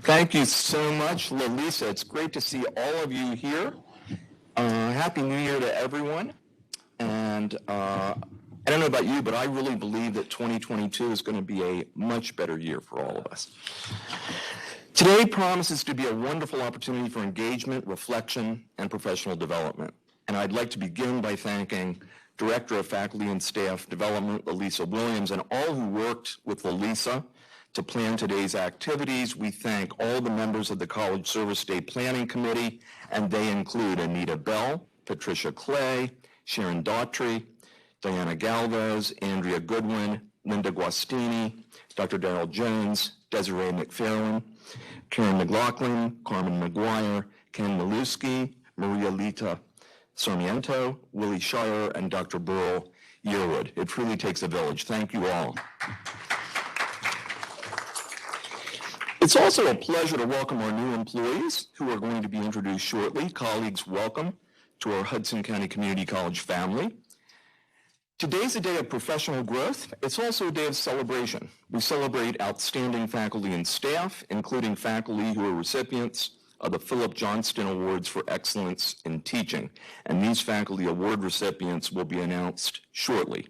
Thank you so much, Lalisa. It's great to see all of you here. Happy New Year to everyone. And I don't know about you, but I really believe that 2022 is going to be a much better year for all of us. Today promises to be a wonderful opportunity for engagement, reflection, and professional development. And I'd like to begin by thanking Director of Faculty and Staff Development, Lalisa Williams, and all who worked with Lalisa to plan today's activities. We thank all the members of the College Service Day Planning Committee, and they include Anita Bell, Patricia Clay, Sharon Daughtry, Diana Galvez, Andrea Goodwin, Linda Guastini, Dr. Darrell Jones, Desiree McFarland, Karen McLaughlin, Carmen McGuire, Ken Maluski, Maria Lita Sarmiento, Willie Shire, and Dr. Burl Yearwood. It truly takes a village. Thank you all. It's also a pleasure to welcome our new employees who are going to be introduced shortly. Colleagues, welcome to our Hudson County Community College family. Today's a day of professional growth. It's also a day of celebration. We celebrate outstanding faculty and staff, including faculty who are recipients of the Philip Johnston Awards for Excellence in Teaching. And these faculty award recipients will be announced shortly.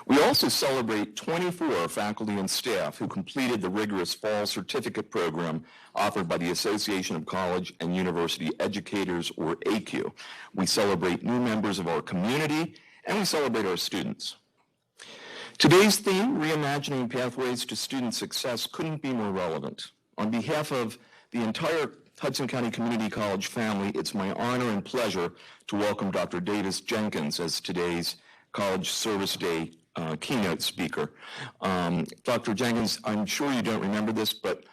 We also celebrate 24 faculty and staff who completed the rigorous fall certificate program offered by the Association of College and University Educators, or ACU. We celebrate new members of our community, and we celebrate our students. Today's theme, Reimagining Pathways to Student Success, couldn't be more relevant. On behalf of the entire Hudson County Community College family, it's my honor and pleasure to welcome Dr. Davis Jenkins as today's College Service Day keynote speaker. Dr. Jenkins, I'm sure you don't remember this, but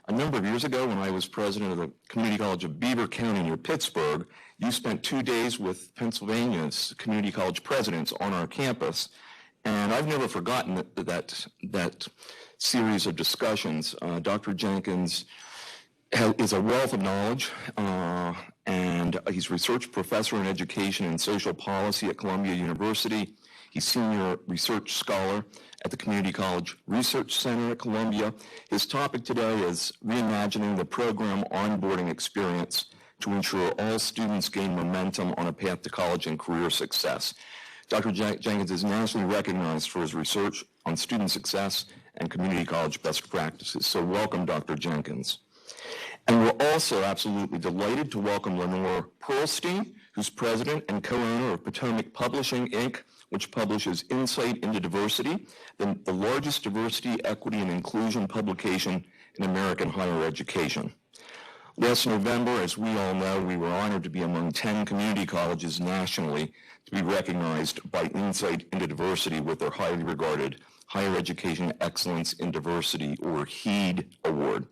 a number of years ago when I was president of the Community College of Beaver County near Pittsburgh, you spent 2 days with Pennsylvania's community college presidents on our campus, and I've never forgotten that series of discussions. Dr. Jenkins is a wealth of knowledge, and he's research professor in education and social policy at Columbia University. He's senior research scholar at the Community College Research Center at Columbia. His topic today is reimagining the program onboarding experience to ensure all students gain momentum on a path to college and career success. Dr. Jenkins is nationally recognized for his research on student success and community college best practices. So welcome, Dr. Jenkins. And we're also absolutely delighted to welcome Lenore Pearlstein, who's president and co-owner of Potomac Publishing, Inc., which publishes Insight into Diversity, the largest diversity, equity, and inclusion publication in American higher education. Last November, as we all know, we were honored to be among 10 community colleges nationally to be recognized by Insight into Diversity with their highly regarded Higher Education Excellence in Diversity, or HEED Award.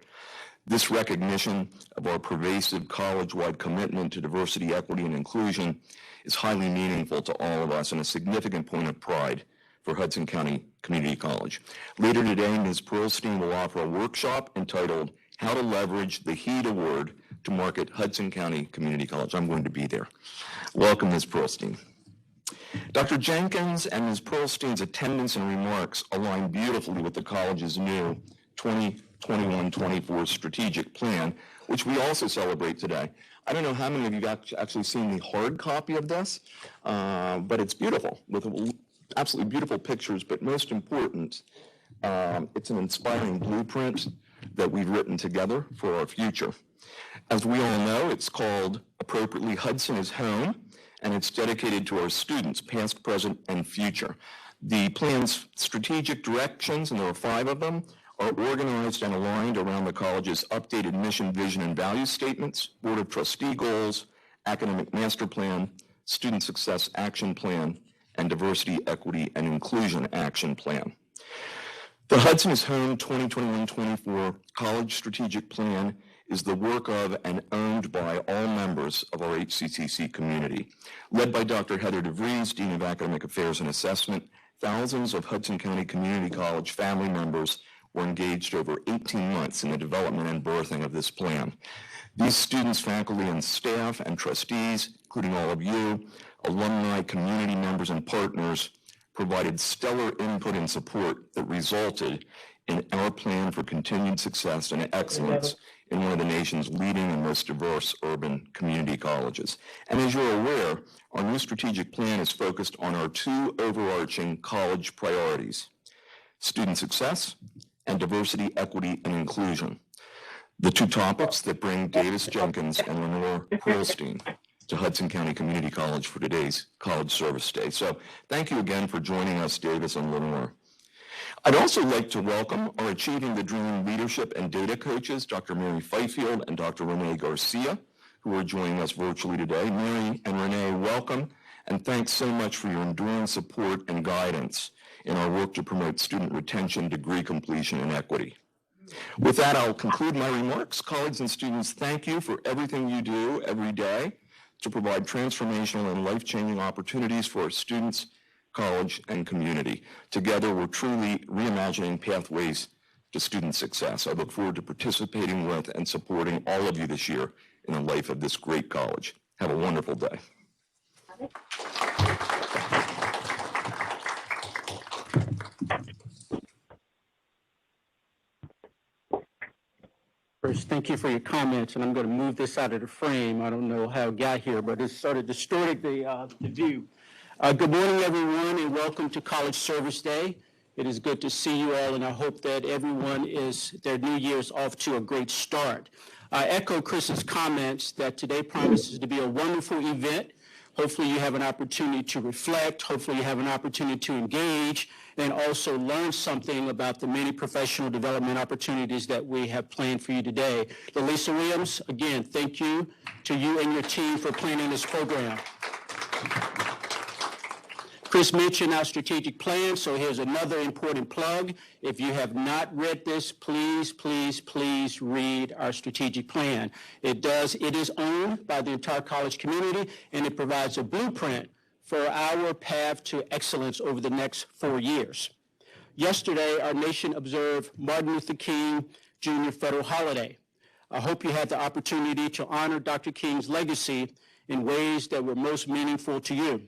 This recognition of our pervasive college-wide commitment to diversity, equity, and inclusion is highly meaningful to all of us and a significant point of pride for Hudson County Community College. Later today, Ms. Pearlstein will offer a workshop entitled How to Leverage the HEED Award to Market Hudson County Community College. I'm going to be there. Welcome, Ms. Pearlstein. Dr. Jenkins and Ms. Pearlstein's attendance and remarks align beautifully with the college's new 2021-24 strategic plan, which we also celebrate today. I don't know how many of you have actually seen the hard copy of this, but it's beautiful with absolutely beautiful pictures, but most important, it's an inspiring blueprint that we've written together for our future. As we all know, it's called appropriately Hudson is Home, and it's dedicated to our students, past, present, and future. The plan's strategic directions, and there are 5 of them, are organized and aligned around the college's updated mission, vision, and value statements, Board of Trustee goals, academic master plan, student success action plan, and diversity, equity, and inclusion action plan. The Hudson is Home 2021-24 College Strategic Plan is the work of and owned by all members of our HCCC community. Led by Dr. Heather DeVries, Dean of Academic Affairs and Assessment, thousands of Hudson County Community College family members were engaged over 18 months in the development and birthing of this plan. These students, faculty, and staff, and trustees, including all of you, alumni, community members, and partners, provided stellar input and support that resulted in our plan for continued success and excellence in one of the nation's leading and most diverse urban community colleges. And as you're aware, our new strategic plan is focused on our two overarching college priorities: student success and diversity, equity, and inclusion. The two topics that bring Davis Jenkins and Lenore Perlstein to Hudson County Community College for today's College Service Day. So thank you again for joining us, Davis and Lenore. I'd also like to welcome our Achieving the Dream leadership and data coaches, Dr. Mary Fifield and Dr. Renee Garcia, who are joining us virtually today. Mary and Renee, welcome, and thanks so much for your enduring support and guidance in our work to promote student retention, degree completion, and equity. With that, I'll conclude my remarks. Colleagues and students, thank you for everything you do every day to provide transformational and life-changing opportunities for our students, college, and community. Together, we're truly reimagining pathways to student success. I look forward to participating with and supporting all of you this year in the life of this great college. Have a wonderful day. First, thank you for your comments, and I'm going to move this out of the frame. I don't know how it got here, but it sort of distorted the view. Good morning, everyone, and welcome to College Service Day. It is good to see you all, and I hope that their new year is off to a great start. I echo Chris's comments that today promises to be a wonderful event. Hopefully you have an opportunity to reflect. Hopefully you have an opportunity to engage and also learn something about the many professional development opportunities that we have planned for you today. Lalisa Williams, again, thank you to you and your team for planning this program. Chris mentioned our strategic plan, so here's another important plug. If you have not read this, please, please, please read our strategic plan. It is owned by the entire college community, and it provides a blueprint for our path to excellence over the next 4 years. Yesterday, our nation observed Martin Luther King Jr. federal holiday. I hope you had the opportunity to honor Dr. King's legacy in ways that were most meaningful to you,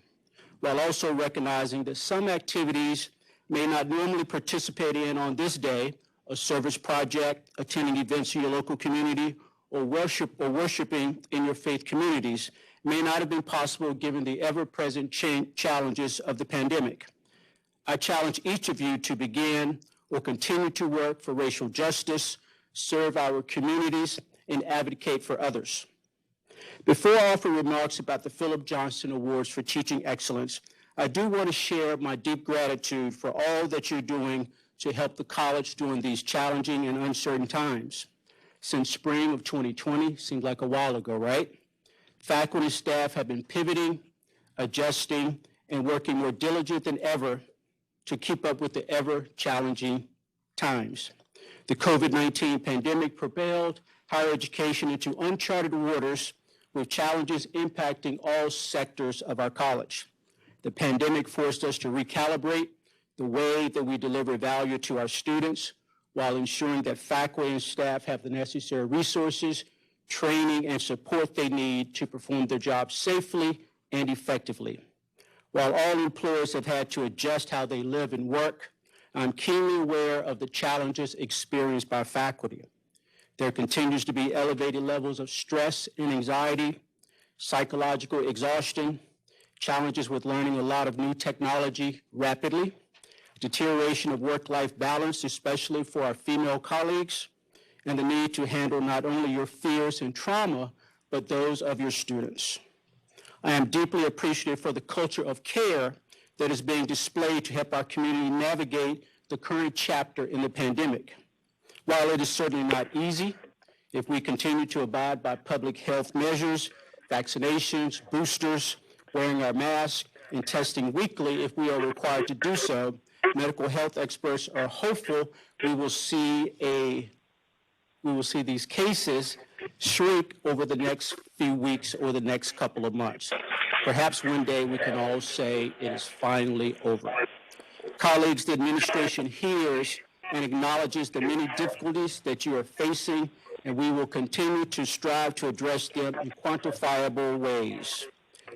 while also recognizing that some activities may not normally participate in on this day, a service project, attending events in your local community, or worshiping in your faith communities, may not have been possible given the ever-present challenges of the pandemic. I challenge each of you to begin or continue to work for racial justice, serve our communities, and advocate for others. Before I offer remarks about the Philip Johnston Awards for Teaching Excellence, I do want to share my deep gratitude for all that you're doing to help the college during these challenging and uncertain times. Since spring of 2020, seems like a while ago, right? Faculty and staff have been pivoting, adjusting, and working more diligent than ever to keep up with the ever-challenging times. The COVID-19 pandemic propelled higher education into uncharted waters with challenges impacting all sectors of our college. The pandemic forced us to recalibrate the way that we deliver value to our students while ensuring that faculty and staff have the necessary resources, training, and support they need to perform their jobs safely and effectively. While all employers have had to adjust how they live and work, I'm keenly aware of the challenges experienced by faculty. There continues to be elevated levels of stress and anxiety, psychological exhaustion, challenges with learning a lot of new technology rapidly, deterioration of work-life balance, especially for our female colleagues, and the need to handle not only your fears and trauma, but those of your students. I am deeply appreciative for the culture of care that is being displayed to help our community navigate the current chapter in the pandemic. While it is certainly not easy, if we continue to abide by public health measures, vaccinations, boosters, wearing our masks, and testing weekly if we are required to do so, medical health experts are hopeful we will see these cases shrink over the next few weeks or the next couple of months. Perhaps one day we can all say it is finally over. Colleagues, the administration hears and acknowledges the many difficulties that you are facing, and we will continue to strive to address them in quantifiable ways.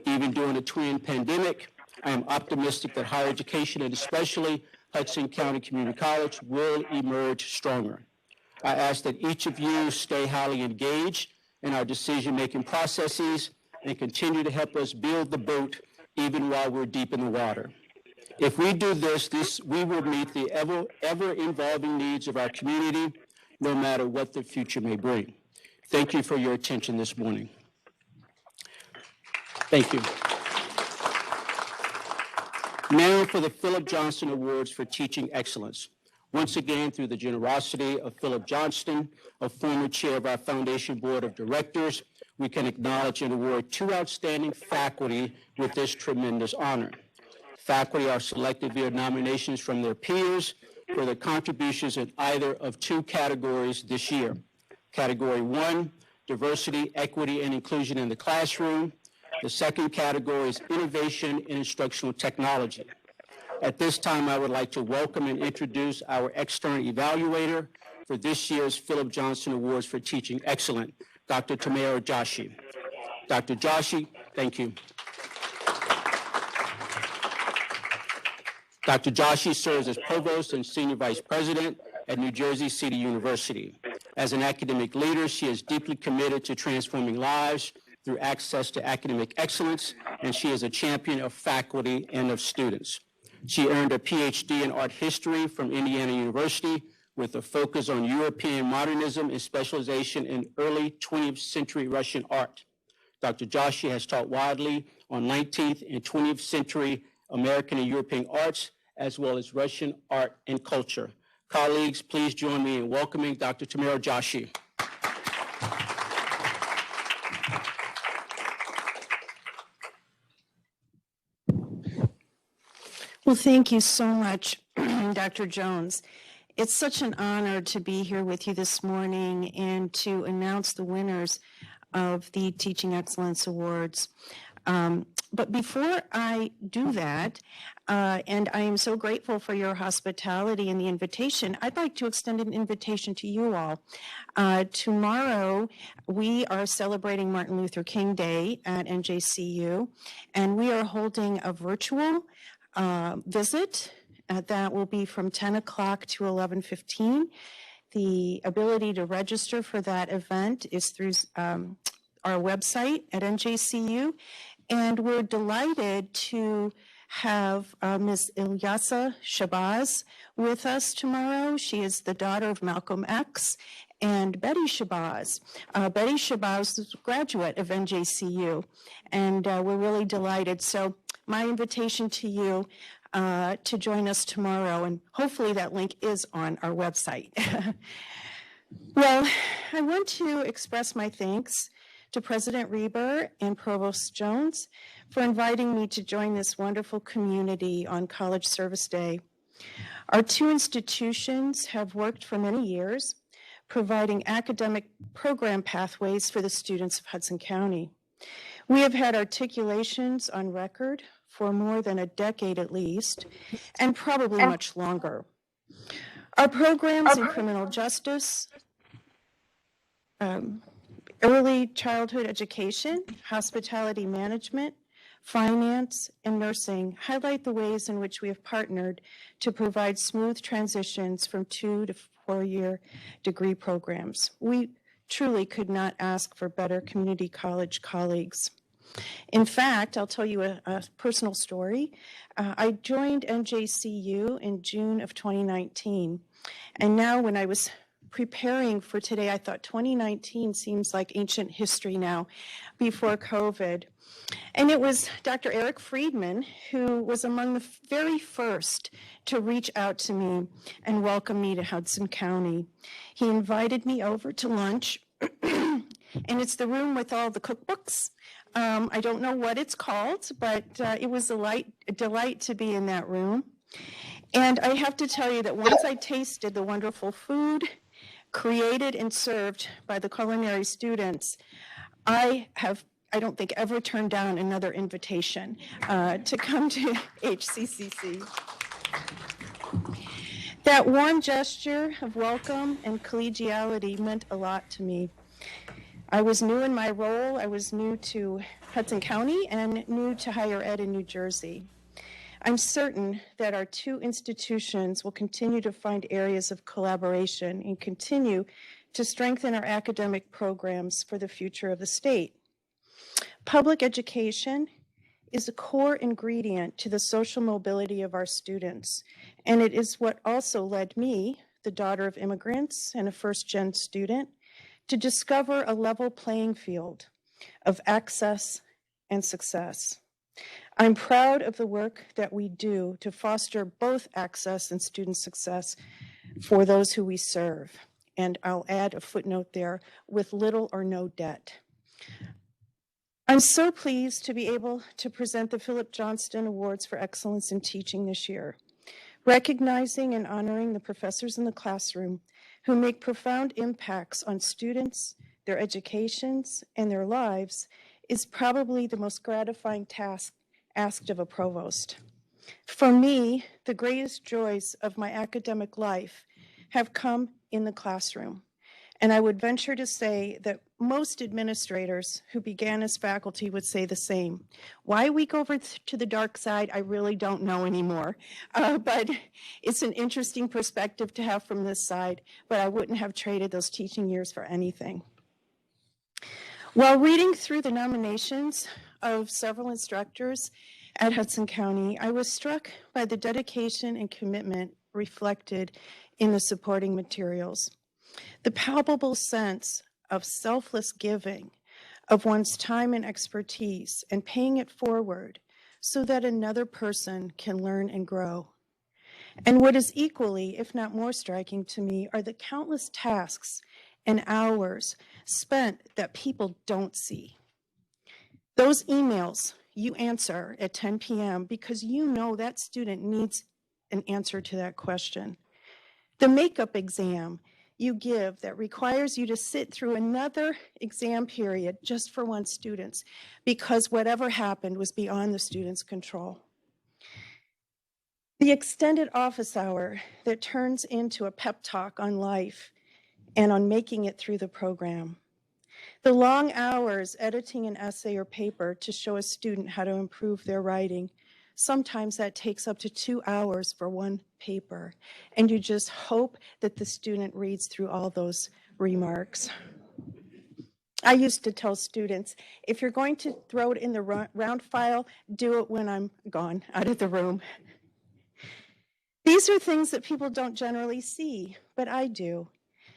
Even during the twin pandemic, I am optimistic that higher education, and especially Hudson County Community College, will emerge stronger. I ask that each of you stay highly engaged in our decision-making processes and continue to help us build the boat even while we're deep in the water. If we do this, we will meet the ever-evolving needs of our community, no matter what the future may bring. Thank you for your attention this morning. Thank you. Now for the Philip Johnston Awards for Teaching Excellence. Once again, through the generosity of Philip Johnston, a former chair of our Foundation Board of Directors, we can acknowledge and award 2 outstanding faculty with this tremendous honor. Faculty are selected via nominations from their peers for their contributions in either of 2 categories this year. Category 1, Diversity, Equity, and Inclusion in the Classroom. The second category is Innovation in Instructional Technology. At this time, I would like to welcome and introduce our external evaluator for this year's Philip Johnston Awards for Teaching Excellence, Dr. Tamira Joshi. Dr. Joshi, thank you. Dr. Joshi serves as Provost and Senior Vice President at New Jersey City University. As an academic leader, she is deeply committed to transforming lives through access to academic excellence, and she is a champion of faculty and of students. She earned a PhD in art history from Indiana University with a focus on European modernism and specialization in early 20th century Russian art. Dr. Joshi has taught widely on 19th and 20th century American and European arts, as well as Russian art and culture. Colleagues, please join me in welcoming Dr. Tamira Joshi. Well, thank you so much, Dr. Jones. It's such an honor to be here with you this morning and to announce the winners of the Teaching Excellence Awards. But before I do that, and I am so grateful for your hospitality and the invitation, I'd like to extend an invitation to you all. Tomorrow, we are celebrating Martin Luther King Day at NJCU, and we are holding a virtual visit that will be from 10 o'clock to 11:15. The ability to register for that event is through our website at NJCU, and we're delighted to have Ms. Ilyasa Shabazz with us tomorrow. She is the daughter of Malcolm X and Betty Shabazz. Betty Shabazz is a graduate of NJCU, and we're really delighted. So my invitation to you to join us tomorrow, and hopefully that link is on our website. Well, I want to express my thanks to President Reber and Provost Jones for inviting me to join this wonderful community on College Service Day. Our 2 institutions have worked for many years, providing academic program pathways for the students of Hudson County. We have had articulations on record for more than a decade at least, and probably much longer. Our programs in criminal justice, early childhood education, hospitality management, finance, and nursing highlight the ways in which we have partnered to provide smooth transitions from 2 to 4-year degree programs. We truly could not ask for better community college colleagues. In fact, I'll tell you a personal story. I joined NJCU in June of 2019, and now when I was preparing for today, I thought 2019 seems like ancient history now, before COVID. And it was Dr. Eric Friedman who was among the very first to reach out to me and welcome me to Hudson County. He invited me over to lunch, and it's the room with all the cookbooks. I don't know what it's called, but it was a delight to be in that room. And I have to tell you that once I tasted the wonderful food created and served by the culinary students, I don't think ever turned down another invitation to come to HCCC. That warm gesture of welcome and collegiality meant a lot to me. I was new in my role. I was new to Hudson County and new to higher ed in New Jersey. I'm certain that our two institutions will continue to find areas of collaboration and continue to strengthen our academic programs for the future of the state. Public education is a core ingredient to the social mobility of our students, and it is what also led me, the daughter of immigrants and a first-gen student, to discover a level playing field of access and success. I'm proud of the work that we do to foster both access and student success for those who we serve. And I'll add a footnote there, with little or no debt. I'm so pleased to be able to present the Philip Johnston Awards for Excellence in Teaching this year, recognizing and honoring the professors in the classroom who make profound impacts on students, their educations, and their lives is probably the most gratifying task asked of a provost. For me, the greatest joys of my academic life have come in the classroom. And I would venture to say that most administrators who began as faculty would say the same. Why we go over to the dark side, I really don't know anymore. But it's an interesting perspective to have from this side, but I wouldn't have traded those teaching years for anything. While reading through the nominations of several instructors at Hudson County, I was struck by the dedication and commitment reflected in the supporting materials. The palpable sense of selfless giving of one's time and expertise and paying it forward so that another person can learn and grow. And what is equally, if not more striking to me, are the countless tasks and hours spent that people don't see. Those emails you answer at 10 p.m. because you know that student needs an answer to that question. The makeup exam you give that requires you to sit through another exam period just for one student because whatever happened was beyond the student's control. The extended office hour that turns into a pep talk on life and on making it through the program. The long hours editing an essay or paper to show a student how to improve their writing. Sometimes that takes up to 2 hours for one paper, and you just hope that the student reads through all those remarks. I used to tell students, if you're going to throw it in the round file, do it when I'm gone out of the room. These are things that people don't generally see, but I do.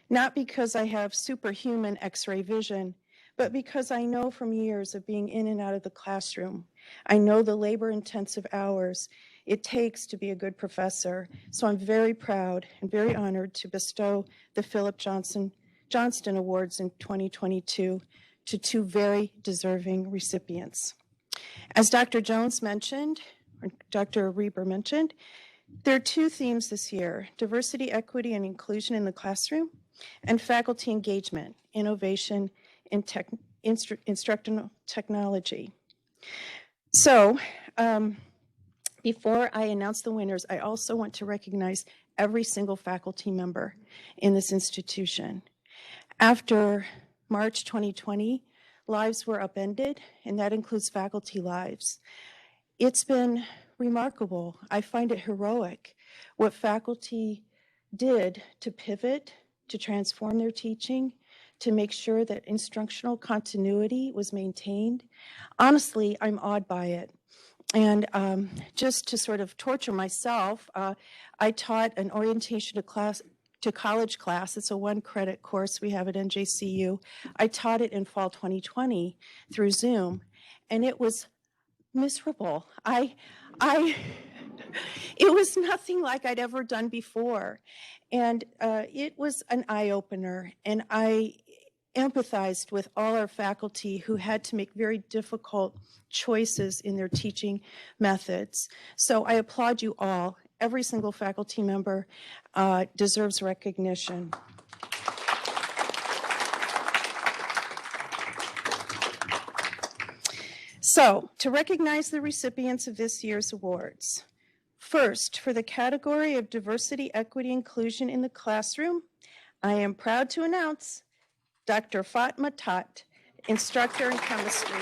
Not because I have superhuman X-ray vision, but because I know from years of being in and out of the classroom. I know the labor-intensive hours it takes to be a good professor. So I'm very proud and very honored to bestow the Philip Johnston Awards in 2022 to two very deserving recipients. As Dr. Jones mentioned, or Dr. Reber mentioned, there are two themes this year: diversity, equity, and inclusion in the classroom, and faculty engagement, innovation in instructional technology. So before I announce the winners, I also want to recognize every single faculty member in this institution. After March 2020, lives were upended, and that includes faculty lives. It's been remarkable. I find it heroic what faculty did to pivot, to transform their teaching, to make sure that instructional continuity was maintained. Honestly, I'm awed by it. And just to sort of torture myself, I taught an orientation to college class. It's a 1-credit course we have at NJCU. I taught it in fall 2020 through Zoom, and it was miserable. It was nothing like I'd ever done before. And it was an eye-opener, and I empathized with all our faculty who had to make very difficult choices in their teaching methods. So I applaud you all. Every single faculty member deserves recognition. So, to recognize the recipients of this year's awards. First, for the category of diversity, equity, inclusion in the classroom, I am proud to announce Dr. Fatma Tat, instructor in chemistry.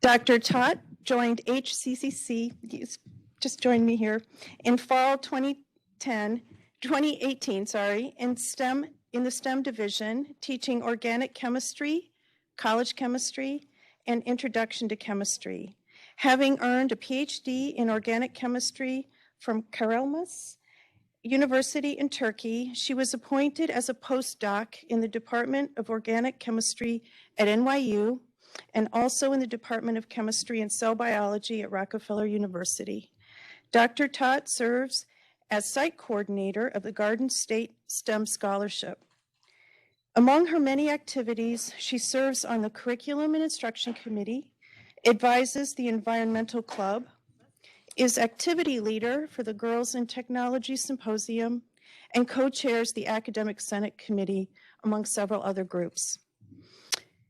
Dr. Tott joined HCCC, he's just joined me here, in fall 2018, in the STEM division, teaching organic chemistry, college chemistry, and introduction to chemistry. Having earned a PhD in organic chemistry from Karolis University in Turkey, she was appointed as a postdoc in the Department of Organic Chemistry at NYU and also in the Department of Chemistry and Cell Biology at Rockefeller University. Dr. Tott serves as site coordinator of the Garden State STEM Scholarship. Among her many activities, she serves on the Curriculum and Instruction Committee, advises the Environmental Club, is activity leader for the Girls in Technology Symposium, and co-chairs the Academic Senate Committee, among several other groups.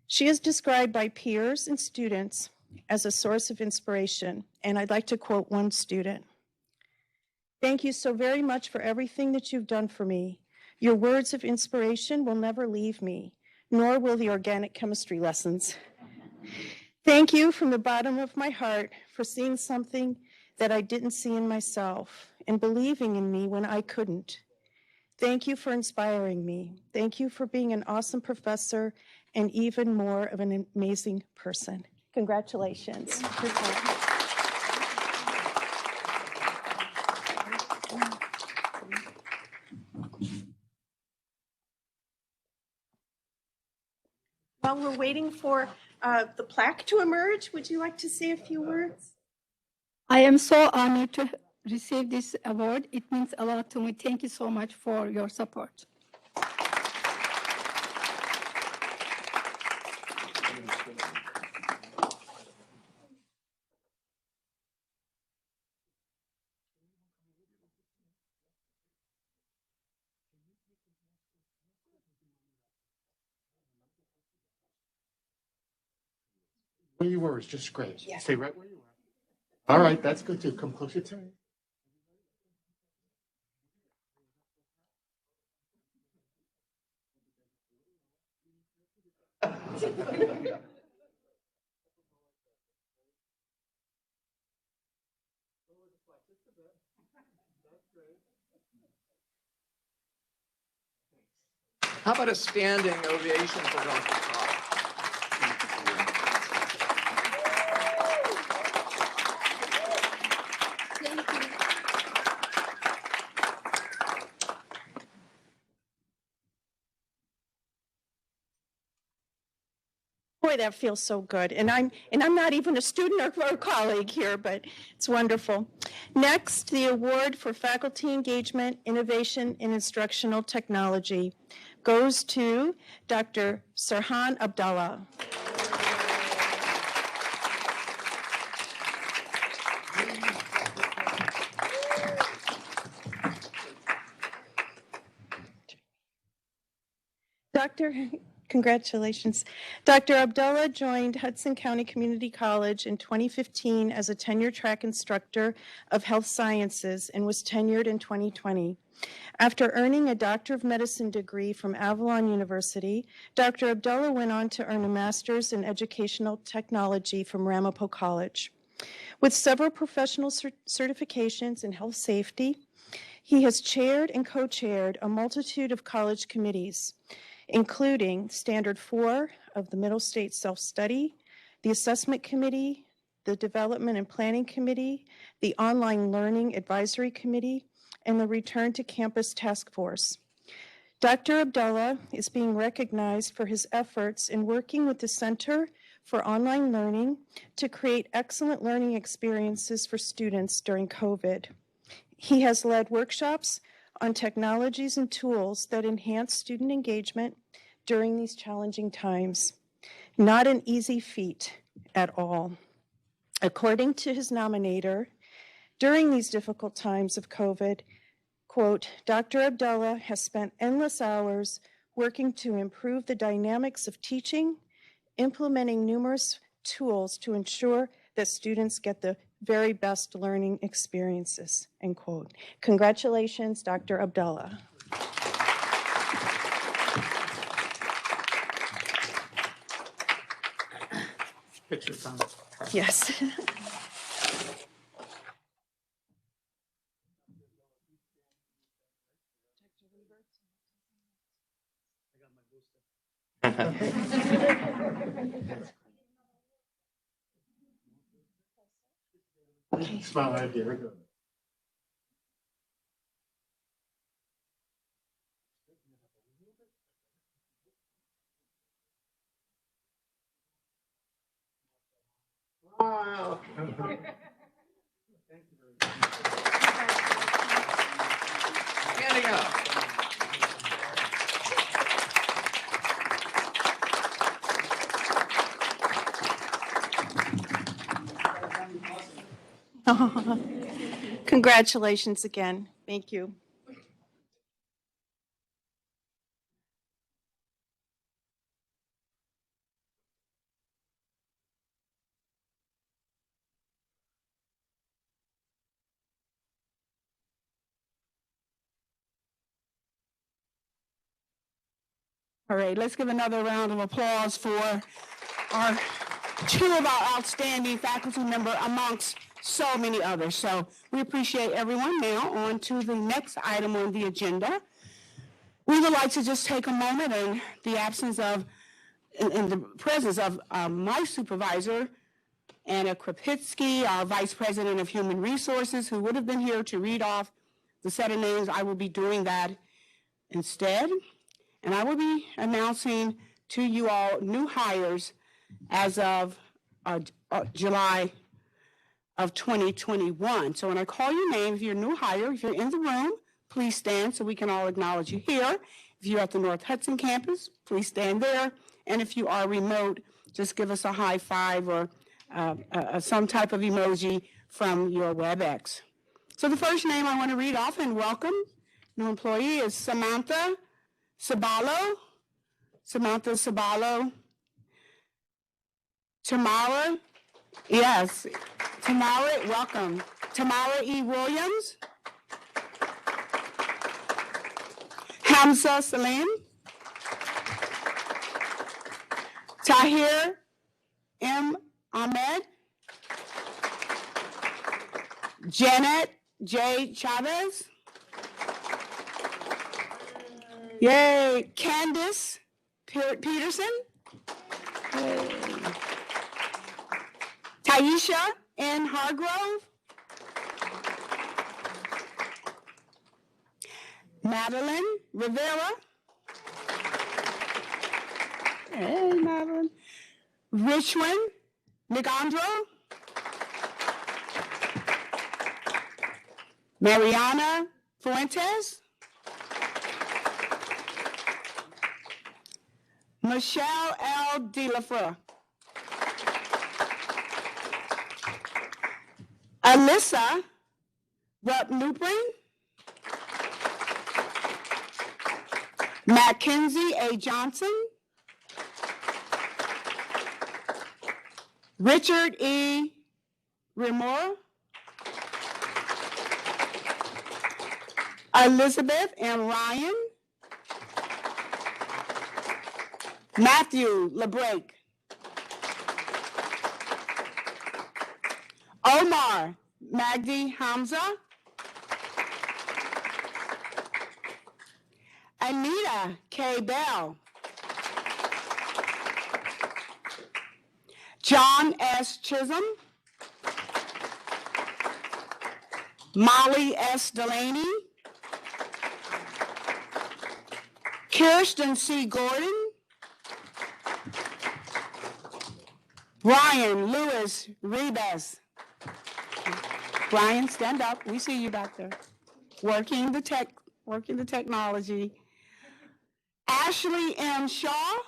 She is described by peers and students as a source of inspiration, and I'd like to quote one student. "Thank you so very much for everything that you've done for me. Your words of inspiration will never leave me, nor will the organic chemistry lessons. Thank you from the bottom of my heart for seeing something that I didn't see in myself and believing in me when I couldn't. Thank you for inspiring me. Thank you for being an awesome professor and even more of an amazing person." Congratulations. While we're waiting for the plaque to emerge, would you like to say a few words? I am so honored to receive this award. It means a lot to me. Thank you so much for your support. Where you were is just great. Yeah. Stay right where you are. All right, that's good too. Come closer to me. How about a standing ovation for Dr. Todd? Boy, that feels so good. And I'm not even a student or a colleague here, but it's wonderful. Next, the award for faculty engagement, innovation, and instructional technology goes to Dr. Sarhan Abdallah. Congratulations. Dr. Abdullah joined Hudson County Community College in 2015 as a tenure track instructor of health sciences and was tenured in 2020. After earning a Doctor of Medicine degree from Avalon University, Dr. Abdullah went on to earn a master's in educational technology from Ramapo College. With several professional certifications in health safety, he has chaired and co-chaired a multitude of college committees, including Standard 4 of the Middle State Self-Study, the Assessment Committee, the Development and Planning Committee, the Online Learning Advisory Committee, and the Return to Campus Task Force. Dr. Abdullah is being recognized for his efforts in working with the Center for Online Learning to create excellent learning experiences for students during COVID. He has led workshops on technologies and tools that enhance student engagement during these challenging times. Not an easy feat at all. According to his nominator, during these difficult times of COVID, quote, Dr. Abdullah has spent endless hours working to improve the dynamics of teaching, implementing numerous tools to ensure that students get the very best learning experiences, end quote. Congratulations, Dr. Abdullah. Picture time. Yes. Smile right here. We go. Wow. Standing up. Congratulations again. Thank you. All right, let's give another round of applause for our two of our outstanding faculty member amongst so many others. So we appreciate everyone. Now on to the next item on the agenda. We would like to just take a moment in the absence of, in the presence of my supervisor, Anna Krapitsky, our Vice President of Human Resources, who would have been here to read off the set of names. I will be doing that instead. And I will be announcing to you all new hires as of July of 2021. So when I call your name, if you're a new hire, if you're in the room, please stand so we can all acknowledge you here. If you're at the North Hudson campus, please stand there. And if you are remote, just give us a high five or some type of emoji from your WebEx. So the first name I want to read off and welcome, new employee, is Samantha Sabalo. Samantha Sabalo. Tamara, yes, Tamara, welcome. Tamara E. Williams. Hamza Salim. Tahir M. Ahmed. Janet J. Chavez. Yay. Candace Peterson. Yay. Taisha N. Hargrove. Madeline Rivera. Hey, Madeline. Richwin Nicandro. Mariana Fuentes. Michelle L. DeLafleur. Alyssa Rupp-Nuprin. Mackenzie A. Johnson. Richard E. Remore. Elizabeth M. Ryan. Matthew LeBrake. Omar Magdi Hamza. Anita K. Bell. John S. Chisholm. Molly S. Delaney. Kirsten C. Gordon. Brian Lewis Rebes. Brian, stand up. We see you back there. Working the technology. Ashley M. Shaw.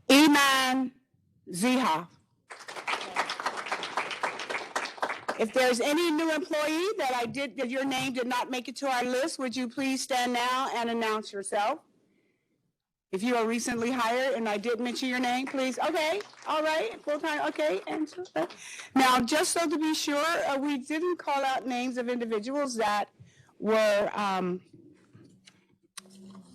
Iman Ziha. If there's any new employee that your name did not make it to our list, would you please stand now and announce yourself? If you are recently hired and I did mention your name, please. Okay, all right, full-time, okay. And now, just so to be sure, we didn't call out names of individuals that were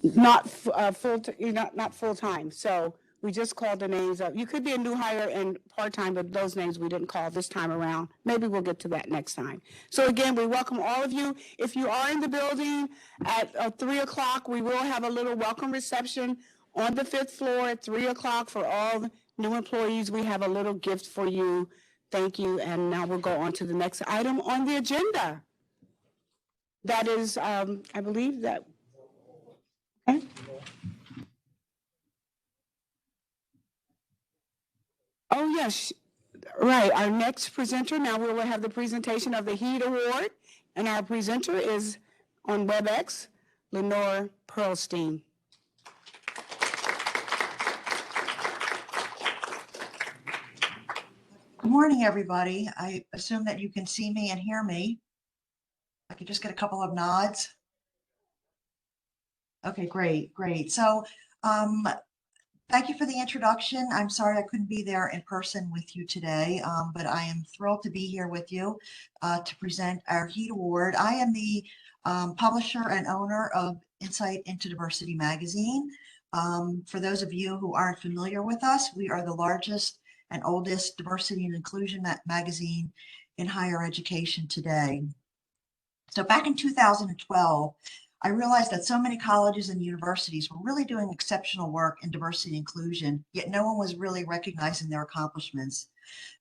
not full-time. So We just called the names up. You could be a new hire and part-time, but those names we didn't call this time around. Maybe we'll get to that next time. So again, we welcome all of you. If you are in the building at 3 o'clock, we will have a little welcome reception on the 5th floor at 3 o'clock for all the new employees. We have a little gift for you. Thank you. And now we'll go on to the next item on the agenda. That is, I believe that. Okay. Oh, yes. Right. Our next presenter, now we will have the presentation of the HEAT Award. And our presenter is on WebEx, Lenore Pearlstein. Good morning, everybody. I assume that you can see me and hear me. I could just get a couple of nods. Okay, great, great. So thank you for the introduction. I'm sorry I couldn't be there in person with you today, but I am thrilled to be here with you to present our HEAT Award. I am the publisher and owner of Insight into Diversity magazine. For those of you who aren't familiar with us, we are the largest and oldest diversity and inclusion magazine in higher education today. So back in 2012, I realized that so many colleges and universities were really doing exceptional work in diversity and inclusion, yet no one was really recognizing their accomplishments.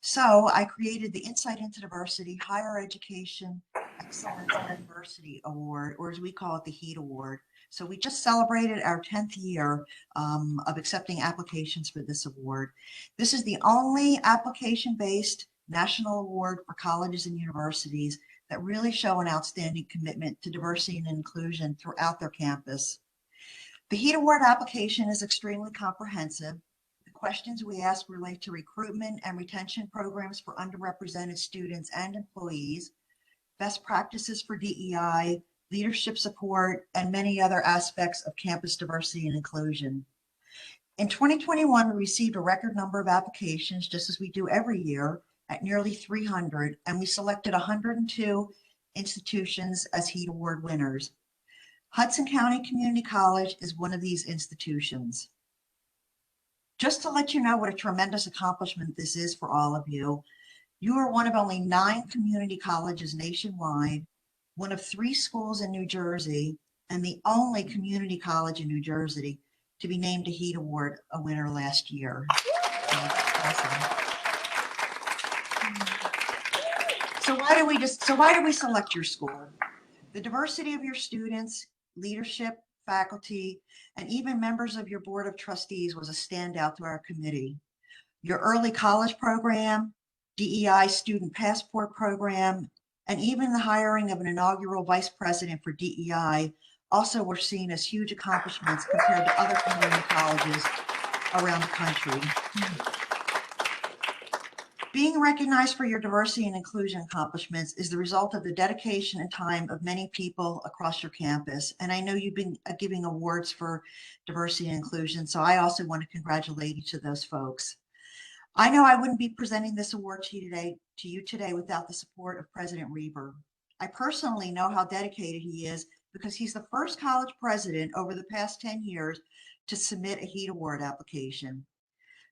So I created the Insight into Diversity Higher Education Excellence and Diversity Award, or as we call it, the HEAT Award. So we just celebrated our 10th year of accepting applications for this award. This is the only application-based national award for colleges and universities that really show an outstanding commitment to diversity and inclusion throughout their campus. The HEAT Award application is extremely comprehensive. The questions we ask relate to recruitment and retention programs for underrepresented students and employees, best practices for DEI, leadership support, and many other aspects of campus diversity and inclusion. In 2021, we received a record number of applications, just as we do every year, at nearly 300, and we selected 102 institutions as HEAT Award winners. Hudson County Community College is one of these institutions. Just to let you know what a tremendous accomplishment this is for all of you, you are one of only 9 community colleges nationwide, one of 3 schools in New Jersey, and the only community college in New Jersey to be named a HEAT Award a winner last year. Awesome. So why do we select your school? The diversity of your students, leadership, faculty, and even members of your board of trustees was a standout to our committee. Your early college program, DEI student passport program, and even the hiring of an inaugural vice president for DEI also were seen as huge accomplishments compared to other community colleges around the country. Being recognized for your diversity and inclusion accomplishments is the result of the dedication and time of many people across your campus. And I know you've been giving awards for diversity and inclusion, so I also want to congratulate each of those folks. I know I wouldn't be presenting this award to you today without the support of President Reber. I personally know how dedicated he is because he's the first college president over the past 10 years to submit a HEAT Award application.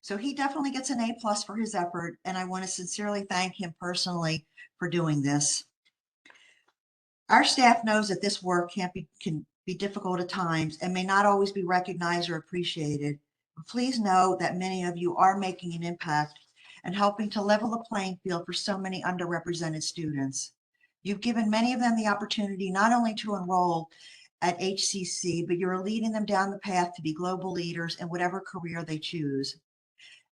So he definitely gets an A+ for his effort, and I want to sincerely thank him personally for doing this. Our staff knows that this work can be difficult at times and may not always be recognized or appreciated. But please know that many of you are making an impact and helping to level the playing field for so many underrepresented students. You've given many of them the opportunity not only to enroll at HCC, but you're leading them down the path to be global leaders in whatever career they choose.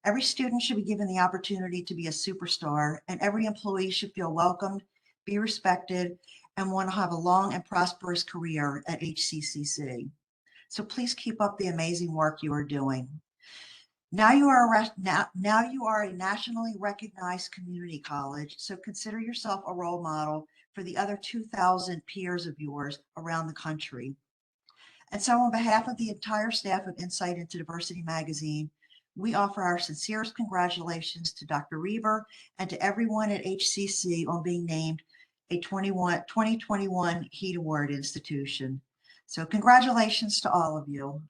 Every student should be given the opportunity to be a superstar, and every employee should feel welcomed, be respected, and want to have a long and prosperous career at HCCC. So please keep up the amazing work you are doing. Now you are a nationally recognized community college, so consider yourself a role model for the other 2,000 peers of yours around the country. And so on behalf of the entire staff of Insight into Diversity magazine, we offer our sincerest congratulations to Dr. Reber and to everyone at HCC on being named a 2021 HEAT Award institution. So congratulations to all of you.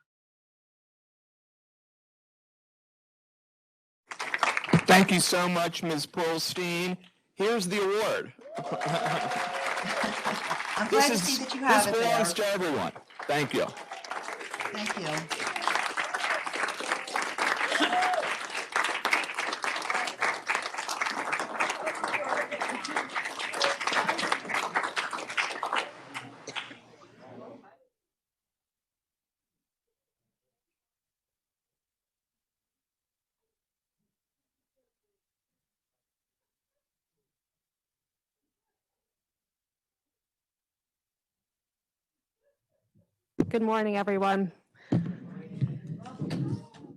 Thank you so much, Ms. Pearlstein. Here's the award. I'm glad to see that you have it This belongs there. to everyone. Thank you. Thank you. Good morning, everyone.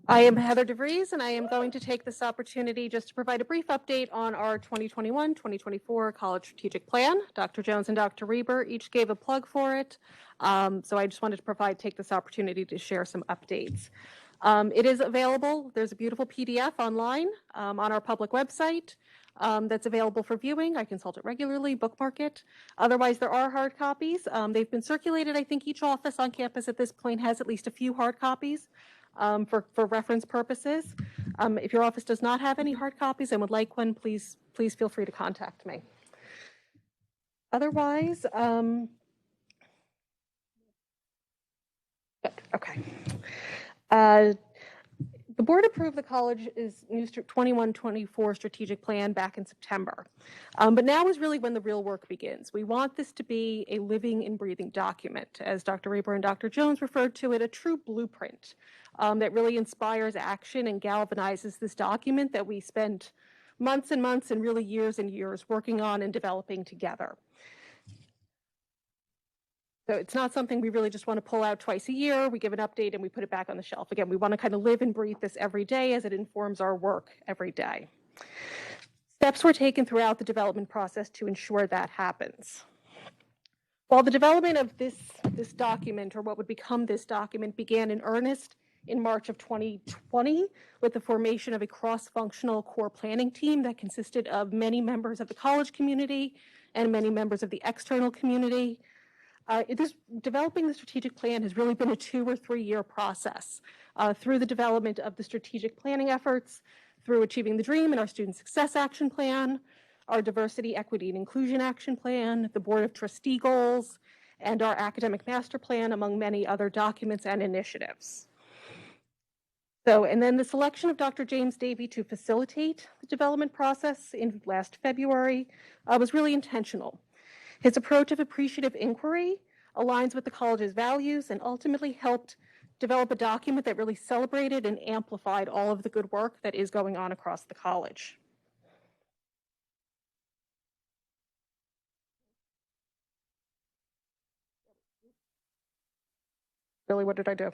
I am Heather DeVries, and I am going to take this opportunity just to provide a brief update on our 2021-2024 College Strategic Plan. Dr. Jones and Dr. Reber each gave a plug for it, so I just wanted to take this opportunity to share some updates. It is available. There's a beautiful PDF online on our public website that's available for viewing. I consult it regularly, bookmark it. Otherwise, there are hard copies. They've been circulated. I think each office on campus at this point has at least a few hard copies for reference purposes. If your office does not have any hard copies and would like one, please feel free to contact me. Otherwise, good, okay. The board approved the college's new 21-24 strategic plan back in September. But now is really when the real work begins. We want this to be a living and breathing document, as Dr. Reber and Dr. Jones referred to it, a true blueprint that really inspires action and galvanizes this document that we spent months and months and really years and years working on and developing together. So it's not something we really just want to pull out twice a year. We give an update and we put it back on the shelf. Again, we want to kind of live and breathe this every day as it informs our work every day. Steps were taken throughout the development process to ensure that happens. While the development of this document, or what would become this document, began in earnest in March of 2020 with the formation of a cross-functional core planning team that consisted of many members of the college community and many members of the external community. Developing the strategic plan has really been a 2 or 3 year process through the development of the strategic planning efforts, through Achieving the Dream and our Student Success Action Plan, our Diversity, Equity, and Inclusion Action Plan, the Board of Trustee goals, and our Academic Master Plan, among many other documents and initiatives. And then the selection of Dr. James Davey to facilitate the development process in last February was really intentional. His approach of appreciative inquiry aligns with the college's values and ultimately helped develop a document that really celebrated and amplified all of the good work that is going on across the college. Really, what did I do?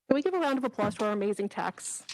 Can we give a round of applause to our amazing techs?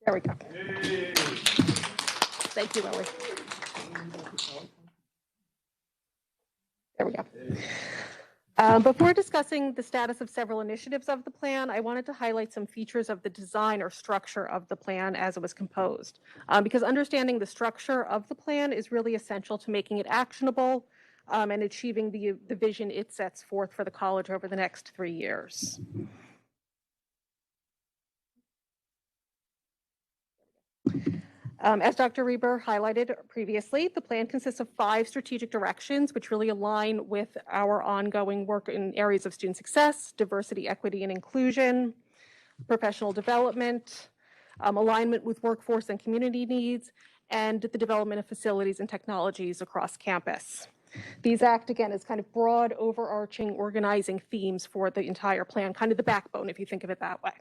There we go. Thank you, Lily. There we go. Before discussing the status of several initiatives of the plan, I wanted to highlight some features of the design or structure of the plan as it was composed, because understanding the structure of the plan is really essential to making it actionable and achieving the vision it sets forth for the college over the next 3 years. As Dr. Reber highlighted previously, the plan consists of 5 strategic directions, which really align with our ongoing work in areas of student success, diversity, equity, and inclusion, professional development, alignment with workforce and community needs, and the development of facilities and technologies across campus. These act, again, as kind of broad, overarching, organizing themes for the entire plan, kind of the backbone, if you think of it that way.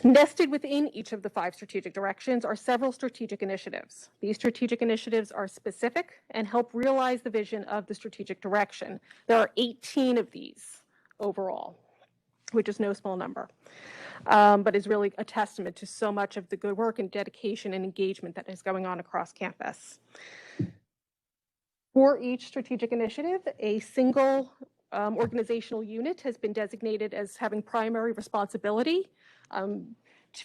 Nested within each of the 5 strategic directions are several strategic initiatives. These strategic initiatives are specific and help realize the vision of the strategic direction. There are 18 of these overall, which is no small number, but is really a testament to so much of the good work and dedication and engagement that is going on across campus. For each strategic initiative, a single organizational unit has been designated as having primary responsibility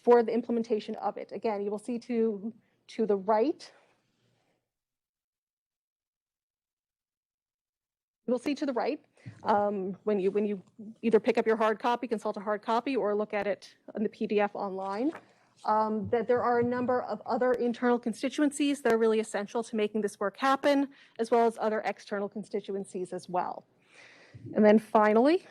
for the implementation of it. Again, you will see to the right. You will see to the right when you either pick up your hard copy, consult a hard copy, or look at it in the PDF online, that there are a number of other internal constituencies that are really essential to making this work happen, as well as other external constituencies as well. And then finally,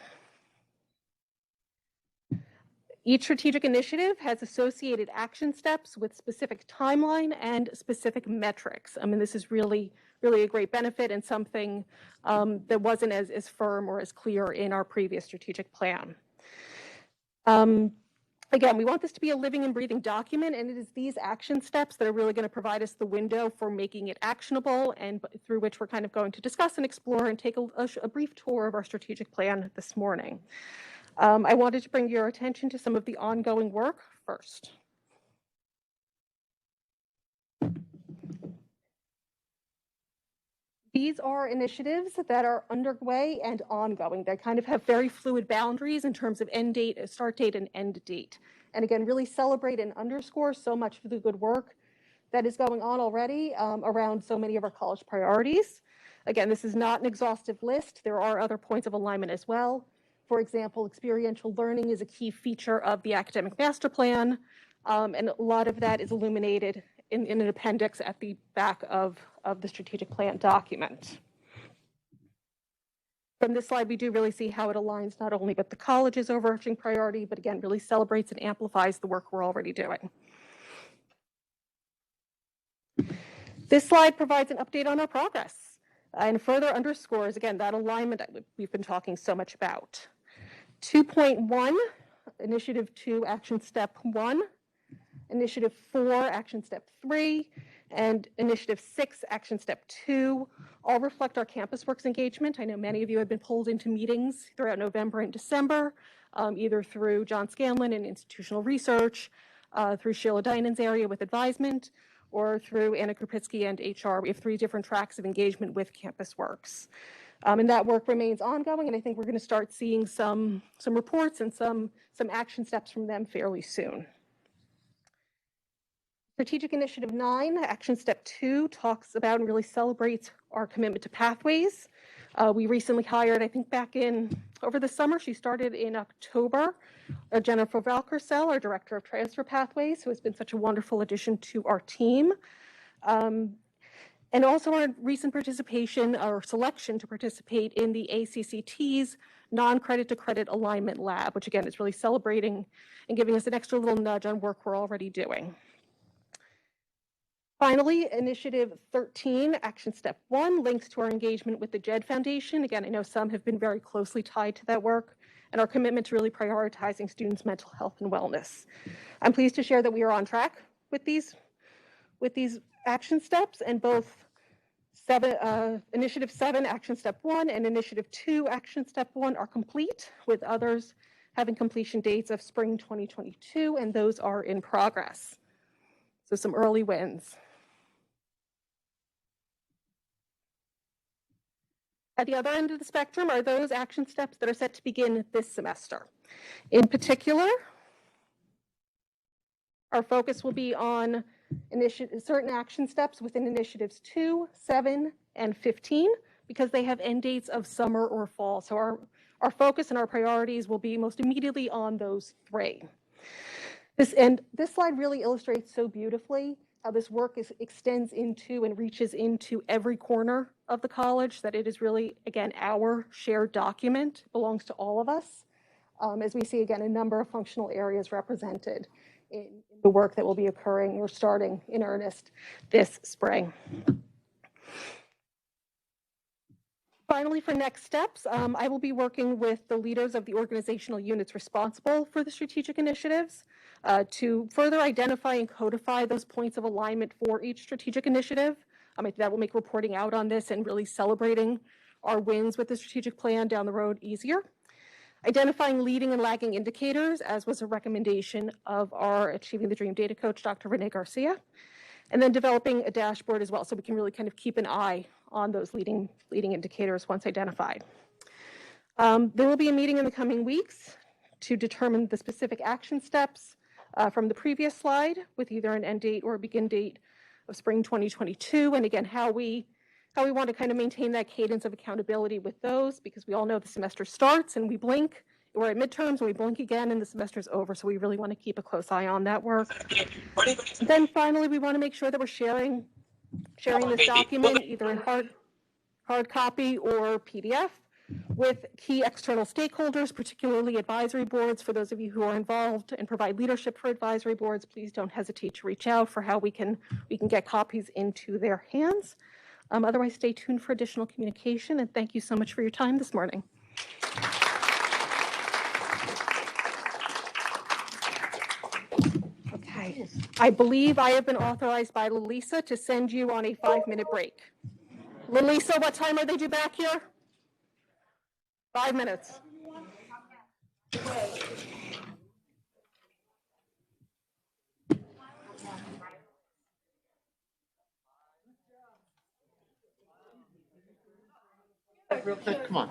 each strategic initiative has associated action steps with specific timeline and specific metrics. I mean, this is really a great benefit and something that wasn't as firm or as clear in our previous strategic plan. Again, we want this to be a living and breathing document, and it is these action steps that are really going to provide us the window for making it actionable, and through which we're kind of going to discuss and explore and take a brief tour of our strategic plan this morning. I wanted to bring your attention to some of the ongoing work first. These are initiatives that are underway and ongoing. They kind of have very fluid boundaries in terms of end date, start date, and end date. And again, really celebrate and underscore so much of the good work that is going on already around so many of our college priorities. Again, this is not an exhaustive list. There are other points of alignment as well. For example, experiential learning is a key feature of the academic master plan, and a lot of that is illuminated in an appendix at the back of the strategic plan document. From this slide, we do really see how it aligns not only with the college's overarching priority, but again, really celebrates and amplifies the work we're already doing. This slide provides an update on our progress and further underscores, again, that alignment that we've been talking so much about. 2.1, Initiative 2, Action Step 1, Initiative 4, Action Step 3, and Initiative 6, Action Step 2, all reflect our Campus Works engagement. I know many of you have been pulled into meetings throughout November and December, either through John Scanlon and institutional research, through Sheila Dinan's area with advisement, or through Anna Krupitsky and HR. We have 3 different tracks of engagement with Campus Works. And that work remains ongoing, and I think we're going to start seeing some reports and some action steps from them fairly soon. Strategic Initiative 9, Action Step 2, talks about and really celebrates our commitment to pathways. We recently hired, I think back over the summer, she started in October, Jennifer Valkersel, our Director of Transfer Pathways, who has been such a wonderful addition to our team. And also our recent participation or selection to participate in the ACCT's non-credit to credit alignment lab, which again is really celebrating and giving us an extra little nudge on work we're already doing. Finally, Initiative 13, Action Step 1, links to our engagement with the JED Foundation. Again, I know some have been very closely tied to that work and our commitment to really prioritizing students' mental health and wellness. I'm pleased to share that we are on track with these action steps, and both Initiative 7, Action Step 1, and Initiative 2, Action Step 1 are complete, with others having completion dates of spring 2022, and those are in progress. So some early wins. At the other end of the spectrum are those action steps that are set to begin this semester. In particular, our focus will be on certain action steps within initiatives 2, 7, and 15, because they have end dates of summer or fall. So our focus and our priorities will be most immediately on those 3. This slide really illustrates so beautifully how this work extends into and reaches into every corner of the college, that it is really, again, our shared document. It belongs to all of us, as we see, again, a number of functional areas represented in the work that will be occurring or starting in earnest this spring. Finally, for next steps, I will be working with the leaders of the organizational units responsible for the strategic initiatives to further identify and codify those points of alignment for each strategic initiative. I think that will make reporting out on this and really celebrating our wins with the strategic plan down the road easier. Identifying leading and lagging indicators, as was a recommendation of our Achieving the Dream data coach, Dr. Renee Garcia. And then developing a dashboard as well, so we can really kind of keep an eye on those leading indicators once identified. There will be a meeting in the coming weeks to determine the specific action steps from the previous slide, with either an end date or a begin date of spring 2022. And again, how we want to kind of maintain that cadence of accountability with those, because we all know the semester starts and we blink. We're at midterms and we blink again and the semester's over. So we really want to keep a close eye on that work. Then finally, we want to make sure that we're sharing this document either in hard copy or PDF with key external stakeholders, particularly advisory boards. For those of you who are involved and provide leadership for advisory boards, please don't hesitate to reach out for how we can get copies into their hands. Otherwise, stay tuned for additional communication, and thank you so much for your time this morning. Okay, I believe I have been authorized by Lalisa to send you on a 5-minute break. Lalisa, what time are they due back here? 5 minutes. Real quick, come on.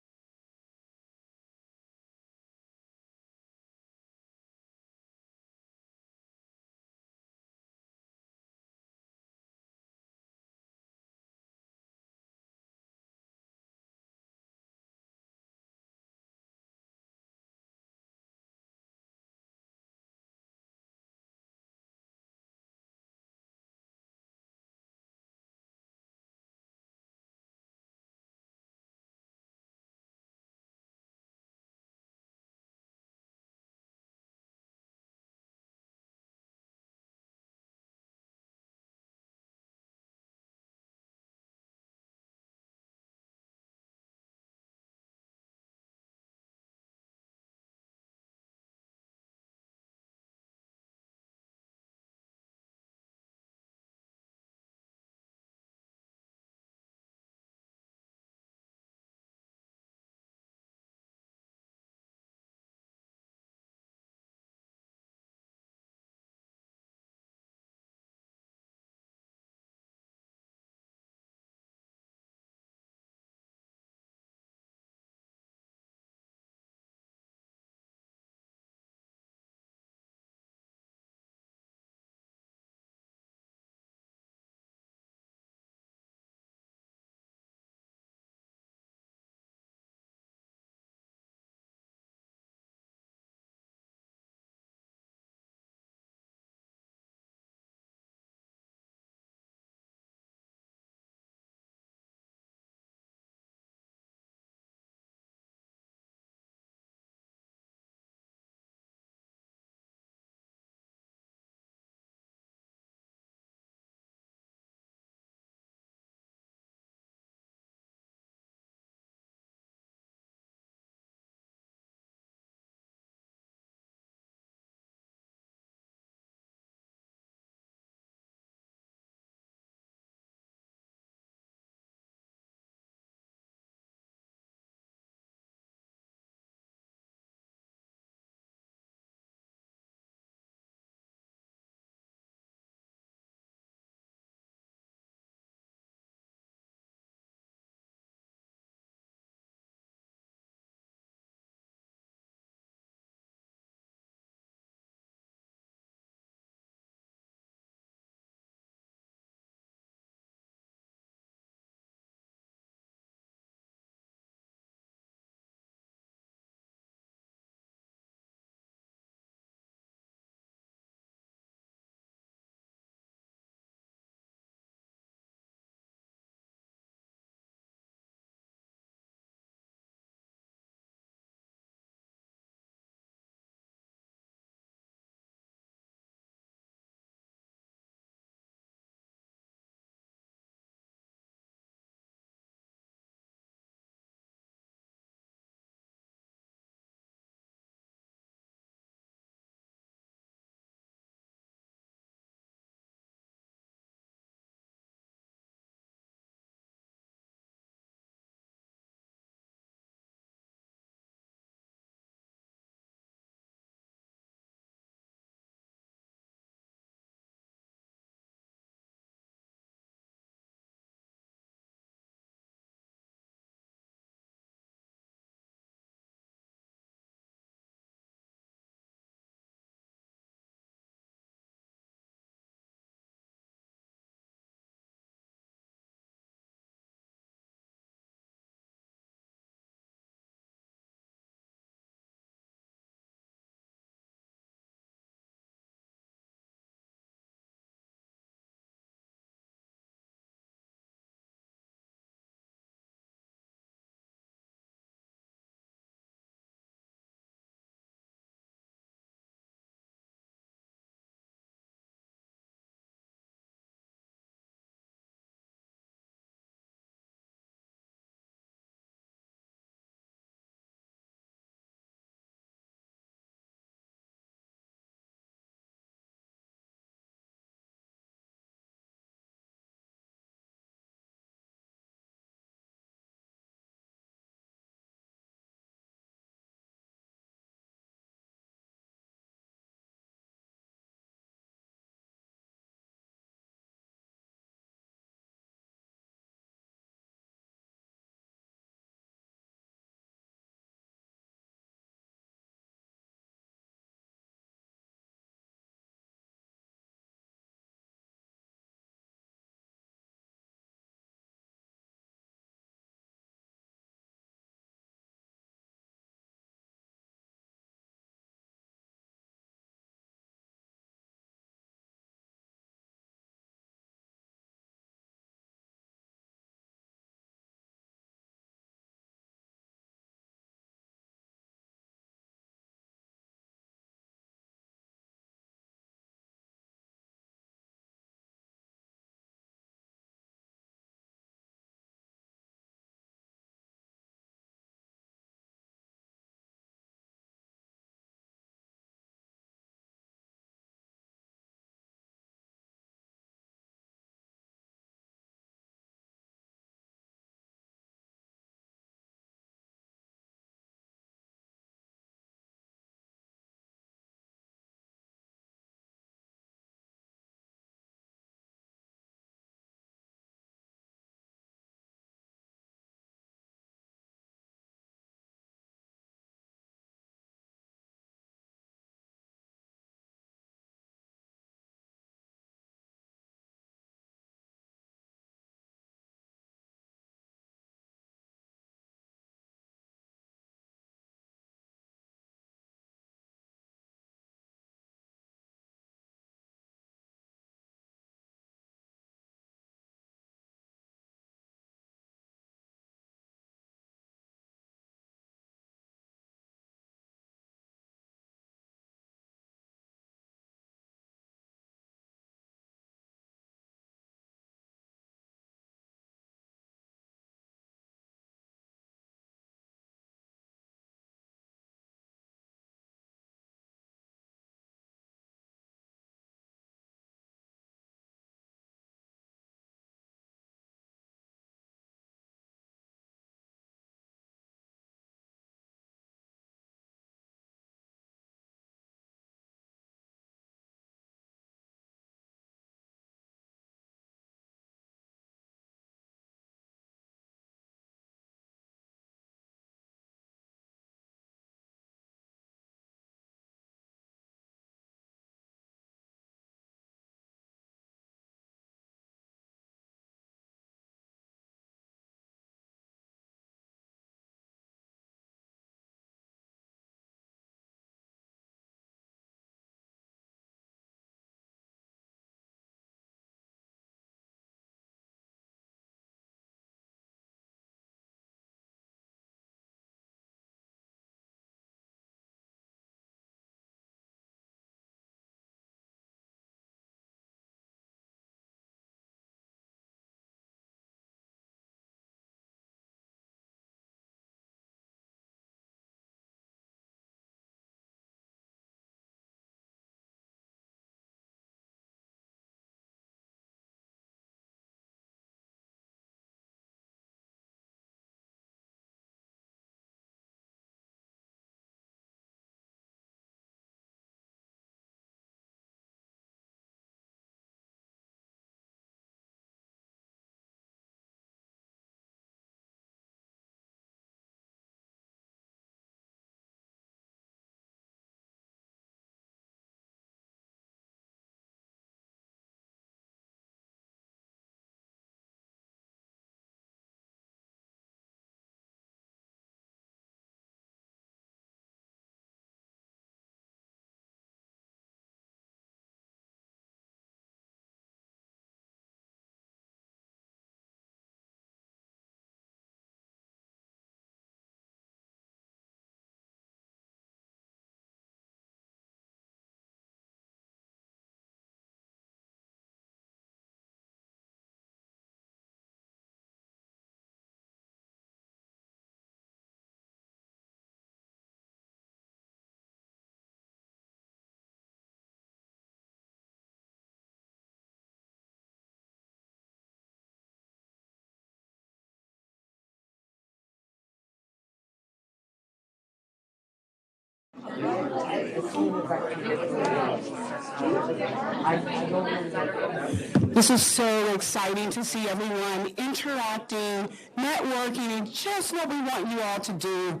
This is so exciting to see everyone interacting, networking, and just what we want you all to do.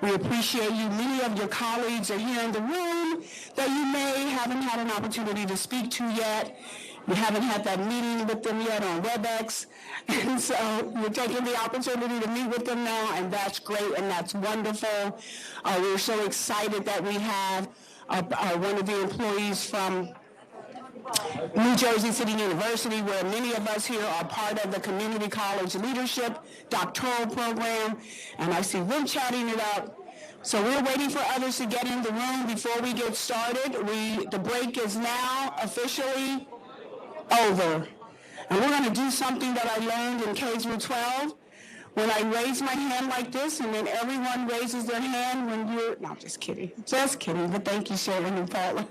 We appreciate you. Many of your colleagues are here in the room that you may haven't had an opportunity to speak to yet. You haven't had that meeting with them yet on WebEx. And so you're taking the opportunity to meet with them now, and that's great and that's wonderful. We're so excited that we have one of the employees from New Jersey City University, where many of us here are part of the Community College Leadership Doctoral Program, and I see them chatting it up. So we're waiting for others to get in the room before we get started. The break is now officially over. And we're going to do something that I learned in K-12. When I raise my hand like this, and then everyone raises their hand when you're, no, just kidding, but thank you, Sharon and Paula.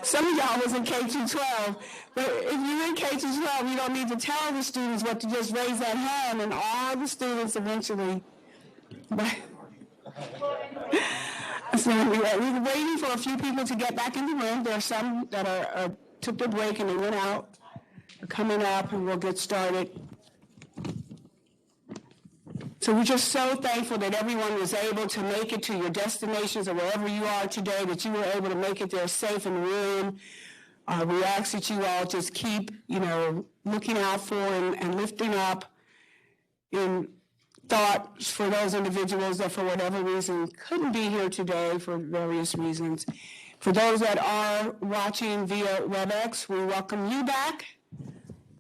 Some of y'all was in K-12, but if you're in K-12, you don't need to tell the students what to just raise that hand, and all the students eventually. So we're waiting for a few people to get back in the room. There are some that took their break and they went out. They're coming up, and we'll get started. So we're just so thankful that everyone was able to make it to your destinations or wherever you are today, that you were able to make it there safe and warm. We ask that you all just keep, looking out for and lifting up in thoughts for those individuals that for whatever reason couldn't be here today for various reasons. For those that are watching via WebEx, we welcome you back.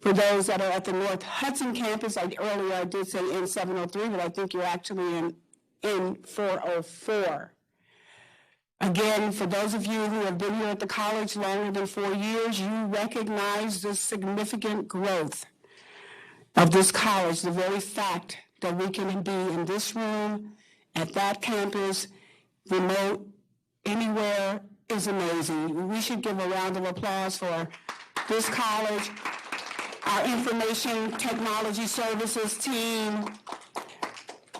For those that are at the North Hudson campus, earlier I did say in 703, but I think you're actually in 404. Again, for those of you who have been here at the college longer than 4 years, you recognize the significant growth of this college, the very fact that we can be in this room, at that campus, remote, anywhere is amazing. We should give a round of applause for this college, our Information Technology Services team,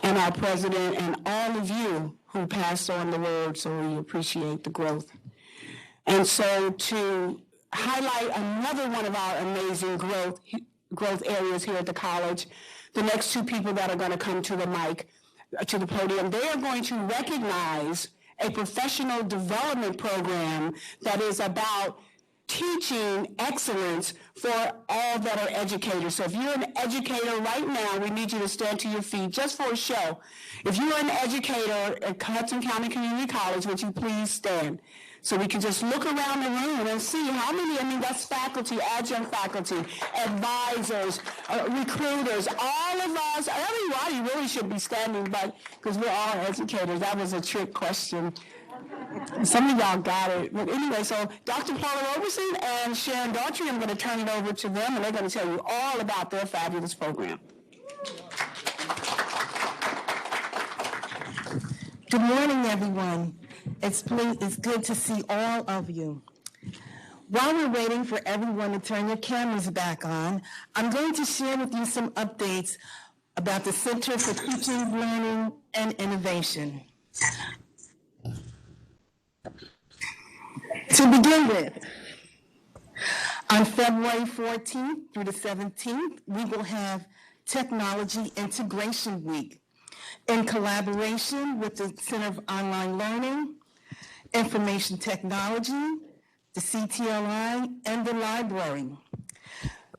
and our president, and all of you who passed on the word, so we appreciate the growth. And so to highlight another one of our amazing growth areas here at the college, the next two people that are going to come to the mic, to the podium, they are going to recognize a professional development program that is about teaching excellence for all that are educators. So if you're an educator right now, we need you to stand to your feet just for a show. If you're an educator at Hudson County Community College, would you please stand? So we can just look around the room and see how many, that's faculty, adjunct faculty, advisors, recruiters, all of us, everybody really should be standing, but because we're all educators, that was a trick question. Some of y'all got it. But anyway, so Dr. Paula Roberson and Sharon Daughtry, I'm going to turn it over to them, and they're going to tell you all about their fabulous program. Good morning, everyone. It's good to see all of you. While we're waiting for everyone to turn their cameras back on, I'm going to share with you some updates about the Center for Teaching, Learning, and Innovation. To begin with, on February 14th through the 17th, we will have Technology Integration Week in collaboration with the Center of Online Learning, Information Technology, the CTLI, and the library.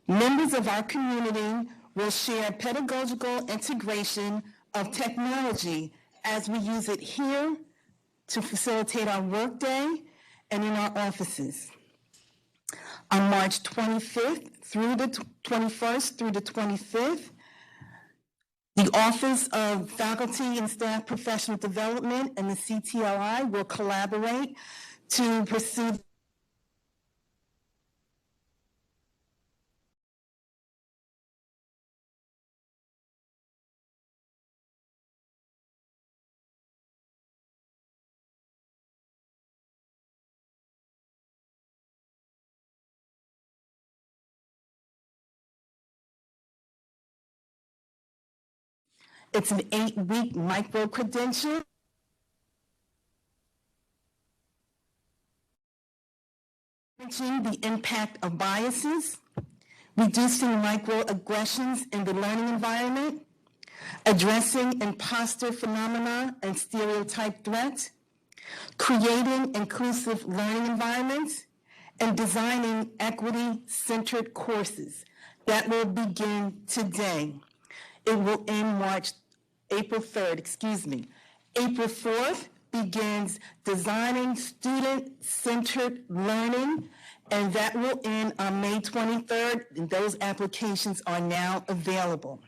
Members of our community will share pedagogical integration of technology as we use it here to facilitate our workday and in our offices. On March 25th through the 21st through the 25th, the Office of Faculty and Staff Professional Development and the CTLI will collaborate to pursue It's an 8-week micro-credential managing the impact of biases, reducing microaggressions in the learning environment, addressing imposter phenomena and stereotype threats, creating inclusive learning environments, and designing equity-centered courses that will begin today. It will end April 3rd. April 4th begins designing student-centered learning, and that will end on May 23rd, and those applications are now available.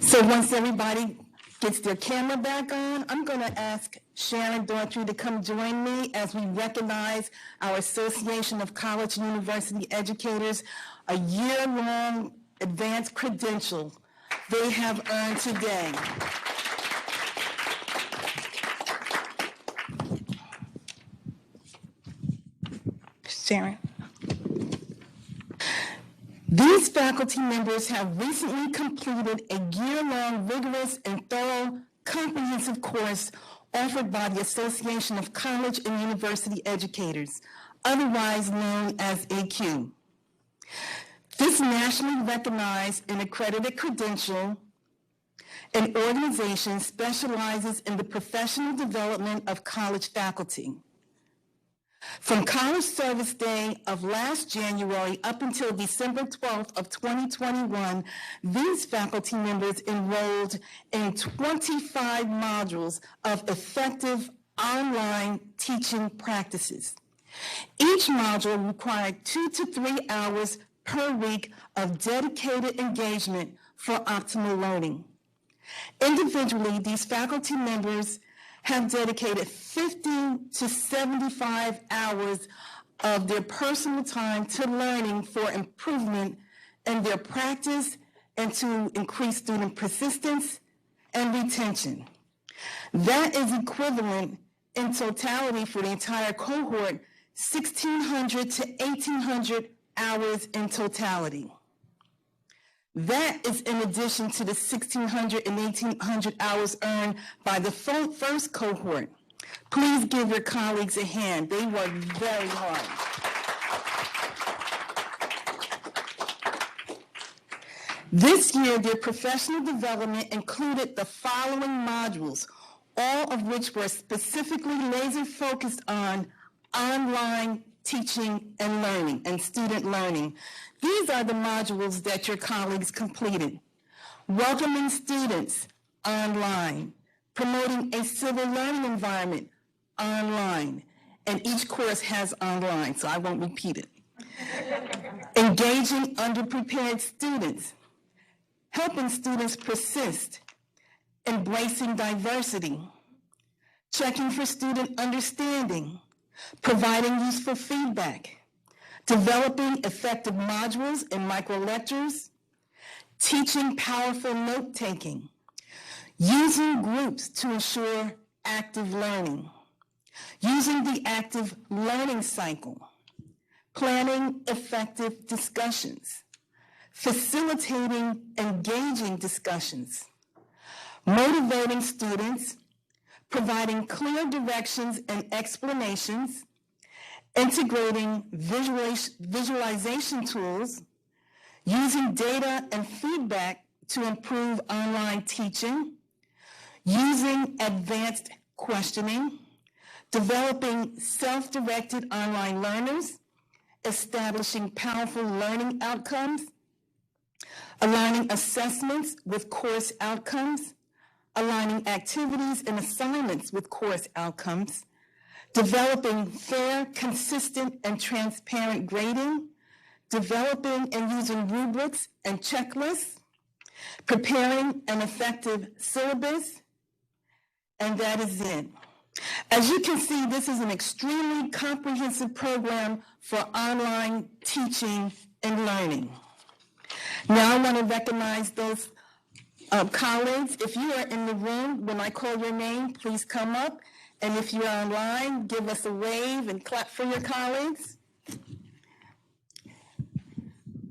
So once everybody gets their camera back on, I'm going to ask Sharon Daughtry to come join me as we recognize our Association of College and University Educators, a year-long advanced credential they have earned today. Sharon. These faculty members have recently completed a year-long rigorous and thorough comprehensive course offered by the Association of College and University Educators, otherwise known as AQ. This nationally recognized and accredited credential and organization specializes in the professional development of college faculty. From College Service Day of last January up until December 12th of 2021, these faculty members enrolled in 25 modules of effective online teaching practices. Each module required 2 to 3 hours per week of dedicated engagement for optimal learning. Individually, these faculty members have dedicated 50 to 75 hours of their personal time to learning for improvement in their practice and to increase student persistence and retention. That is equivalent in totality for the entire cohort, 1,600 to 1,800 hours in totality. That is in addition to the 1,600 and 1,800 hours earned by the first cohort. Please give your colleagues a hand. They worked very hard. This year, their professional development included the following modules, all of which were specifically laser focused on online teaching and learning and student learning. These are the modules that your colleagues completed. Welcoming students online, promoting a civil learning environment online, and each course has online, so I won't repeat it. Engaging underprepared students, helping students persist, embracing diversity, checking for student understanding, providing useful feedback, developing effective modules and micro-lectures, teaching powerful note-taking, using groups to ensure active learning, using the active learning cycle, planning effective discussions, facilitating engaging discussions, motivating students, providing clear directions and explanations, integrating visualization tools, using data and feedback to improve online teaching, using advanced questioning, developing self-directed online learners, establishing powerful learning outcomes, aligning assessments with course outcomes, aligning activities and assignments with course outcomes, developing fair, consistent, and transparent grading, developing and using rubrics and checklists, preparing an effective syllabus, and that is it. As you can see, this is an extremely comprehensive program for online teaching and learning. Now I want to recognize those colleagues. If you are in the room, when I call your name, please come up. And if you're online, give us a wave and clap for your colleagues.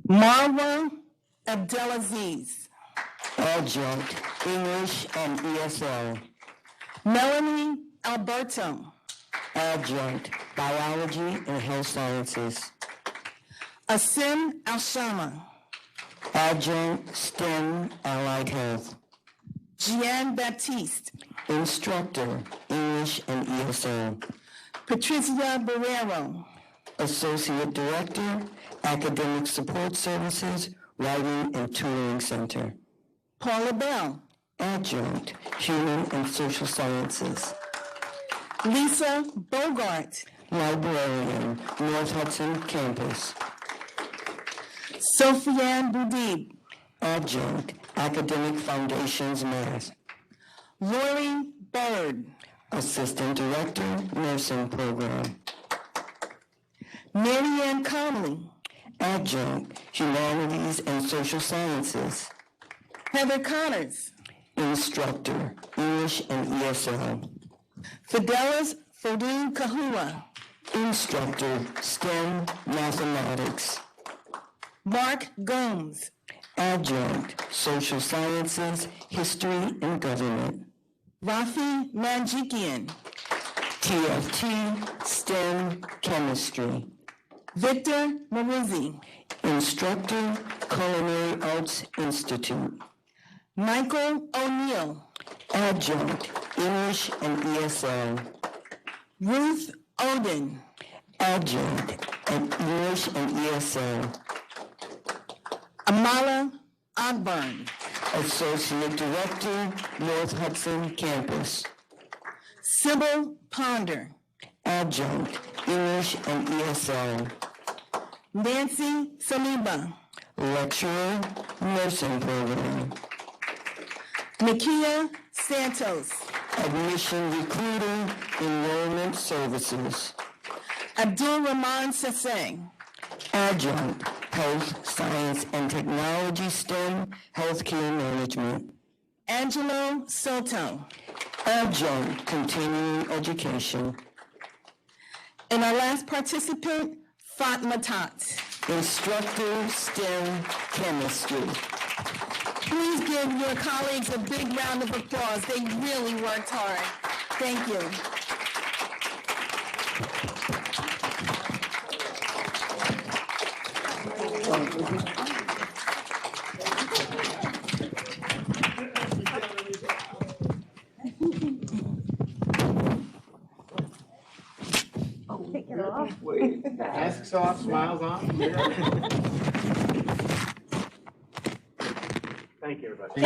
Marwa Abdelaziz. Adjunct, English and ESL. Melanie Alberto. Adjunct, Biology and Health Sciences. Asim Alshama, Adjunct, STEM, Allied Health. Gian Baptiste, Instructor, English and ESL. Patricia Barrero, Associate Director, Academic Support Services, Writing and Tutoring Center. Paula Bell, Adjunct, Human and Social Sciences. Lisa Bogart, Librarian, North Hudson Campus. Sophiane Boudib, Adjunct, Academic Foundations Math. Lori Bird, Assistant Director, Nursing Program. Marianne Conley, Adjunct, Humanities and Social Sciences. Heather Connors, Instructor, English and ESL. Fidelis Fodun Kahua, Instructor, STEM, Mathematics. Mark Gomes, Adjunct, Social Sciences, History and Government. Rafi Manjikian, TFT, STEM, Chemistry. Victor Marizzi, Instructor, Culinary Arts Institute. Michael O'Neill, Adjunct, English and ESL. Ruth Odin, Adjunct, English and ESL. Amala Ogburn, Associate Director, North Hudson Campus. Sybil Ponder, Adjunct, English and ESL. Nancy Saliba, Lecturer, Nursing Program. Nakia Santos, Admission Recruiter, Enrollment Services. Abdul Rahman Saseng, Adjunct, Health, Science and Technology, STEM, Healthcare Management. Angelo Soto, Adjunct, Continuing Education. And our last participant, Fatma Tat, Instructor, STEM, Chemistry. Please give your colleagues a big round of applause. They really worked hard. Thank you. Masks off, smiles on. Thank you, everybody.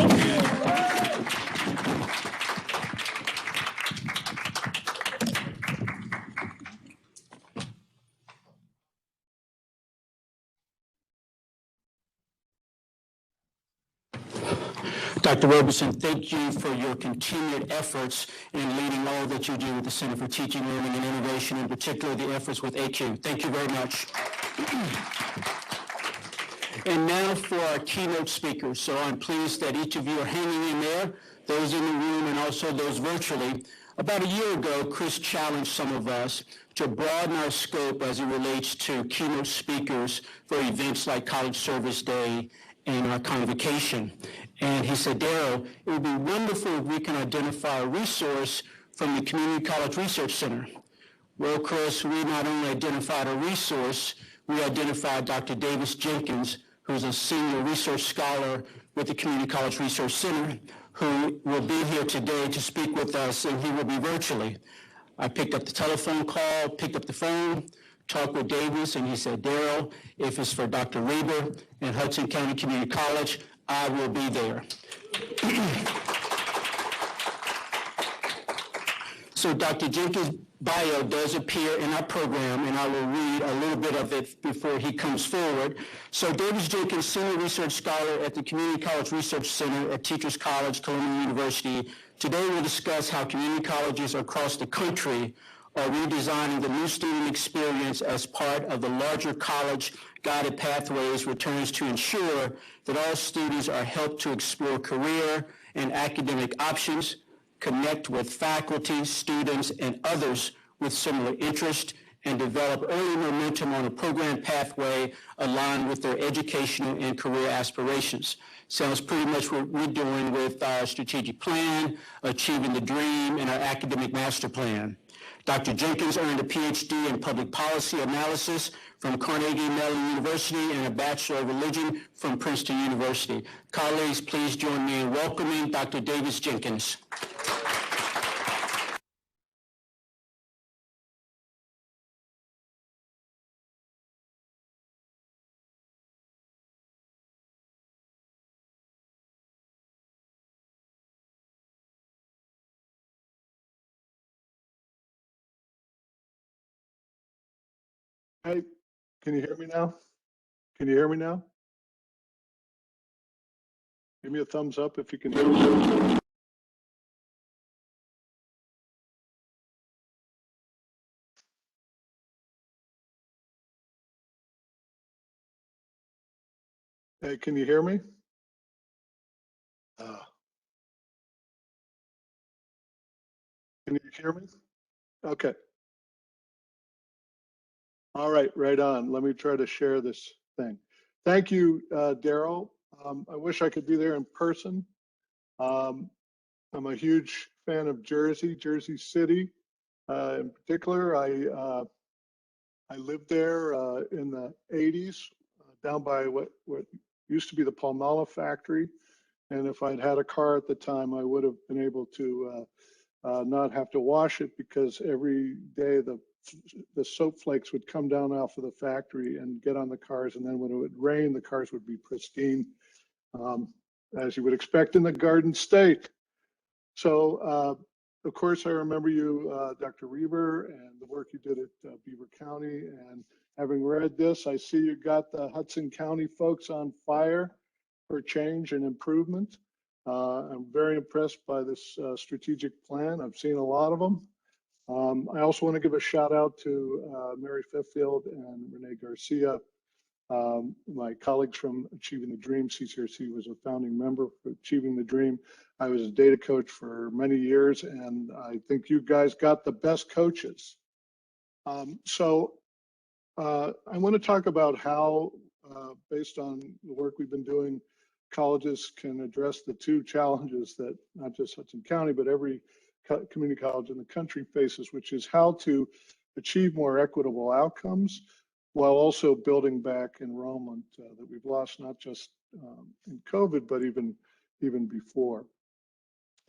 Dr. Roberson, thank you for your continued efforts in leading all that you do with the Center for Teaching, Learning, and Innovation, in particular the efforts with AQ. Thank you very much. And now for our keynote speakers. So I'm pleased that each of you are hanging in there, those in the room and also those virtually. About a year ago, Chris challenged some of us to broaden our scope as it relates to keynote speakers for events like College Service Day and our convocation. And he said, Darryl, it would be wonderful if we can identify a resource from the Community College Research Center. Well, Chris, we not only identified a resource, we identified Dr. Davis Jenkins, who's a senior research scholar with the Community College Research Center, who will be here today to speak with us, and he will be virtually. I picked up the telephone call, picked up the phone, talked with Davis, and he said, Darryl, if it's for Dr. Reber and Hudson County Community College, I will be there. So Dr. Jenkins' bio does appear in our program, and I will read a little bit of it before he comes forward. So Davis Jenkins, Senior Research Scholar at the Community College Research Center at Teachers College, Columbia University. Today we'll discuss how community colleges across the country are redesigning the new student experience as part of the larger college guided pathways returns to ensure that all students are helped to explore career and academic options, connect with faculty, students, and others with similar interest, and develop early momentum on a program pathway aligned with their educational and career aspirations. Sounds pretty much what we're doing with our strategic plan, Achieving the Dream, and our academic master plan. Dr. Jenkins earned a PhD in public policy analysis from Carnegie Mellon University and a Bachelor of Religion from Princeton University. Colleagues, please join me in welcoming Dr. Davis Jenkins. Hey, can you hear me now? Can you hear me now? Give me a thumbs up if you can hear me. Hey, can you hear me? Can you hear me? Okay. All right, right on. Let me try to share this thing. Thank you, Daryl. I wish I could be there in person. I'm a huge fan of Jersey City. In particular, I lived there in the 80s, down by what used to be the Palmolive factory. And if I'd had a car at the time, I would have been able to not have to wash it, because every day the soap flakes would come down off of the factory and get on the cars. And then when it would rain, the cars would be pristine, as you would expect in the Garden State. So, of course, I remember you, Dr. Reber, and the work you did at Beaver County. And having read this, I see you got the Hudson County folks on fire for change and improvement. I'm very impressed by this strategic plan. I've seen a lot of them. I also want to give a shout out to Mary Fiffield and Renee Garcia, my colleagues from Achieving the Dream. CCRC was a founding member for Achieving the Dream. I was a data coach for many years, and I think you guys got the best coaches. So I want to talk about how, based on the work we've been doing, colleges can address the two challenges that not just Hudson County, but every community college in the country faces, which is how to achieve more equitable outcomes while also building back enrollment that we've lost, not just in COVID, but even before.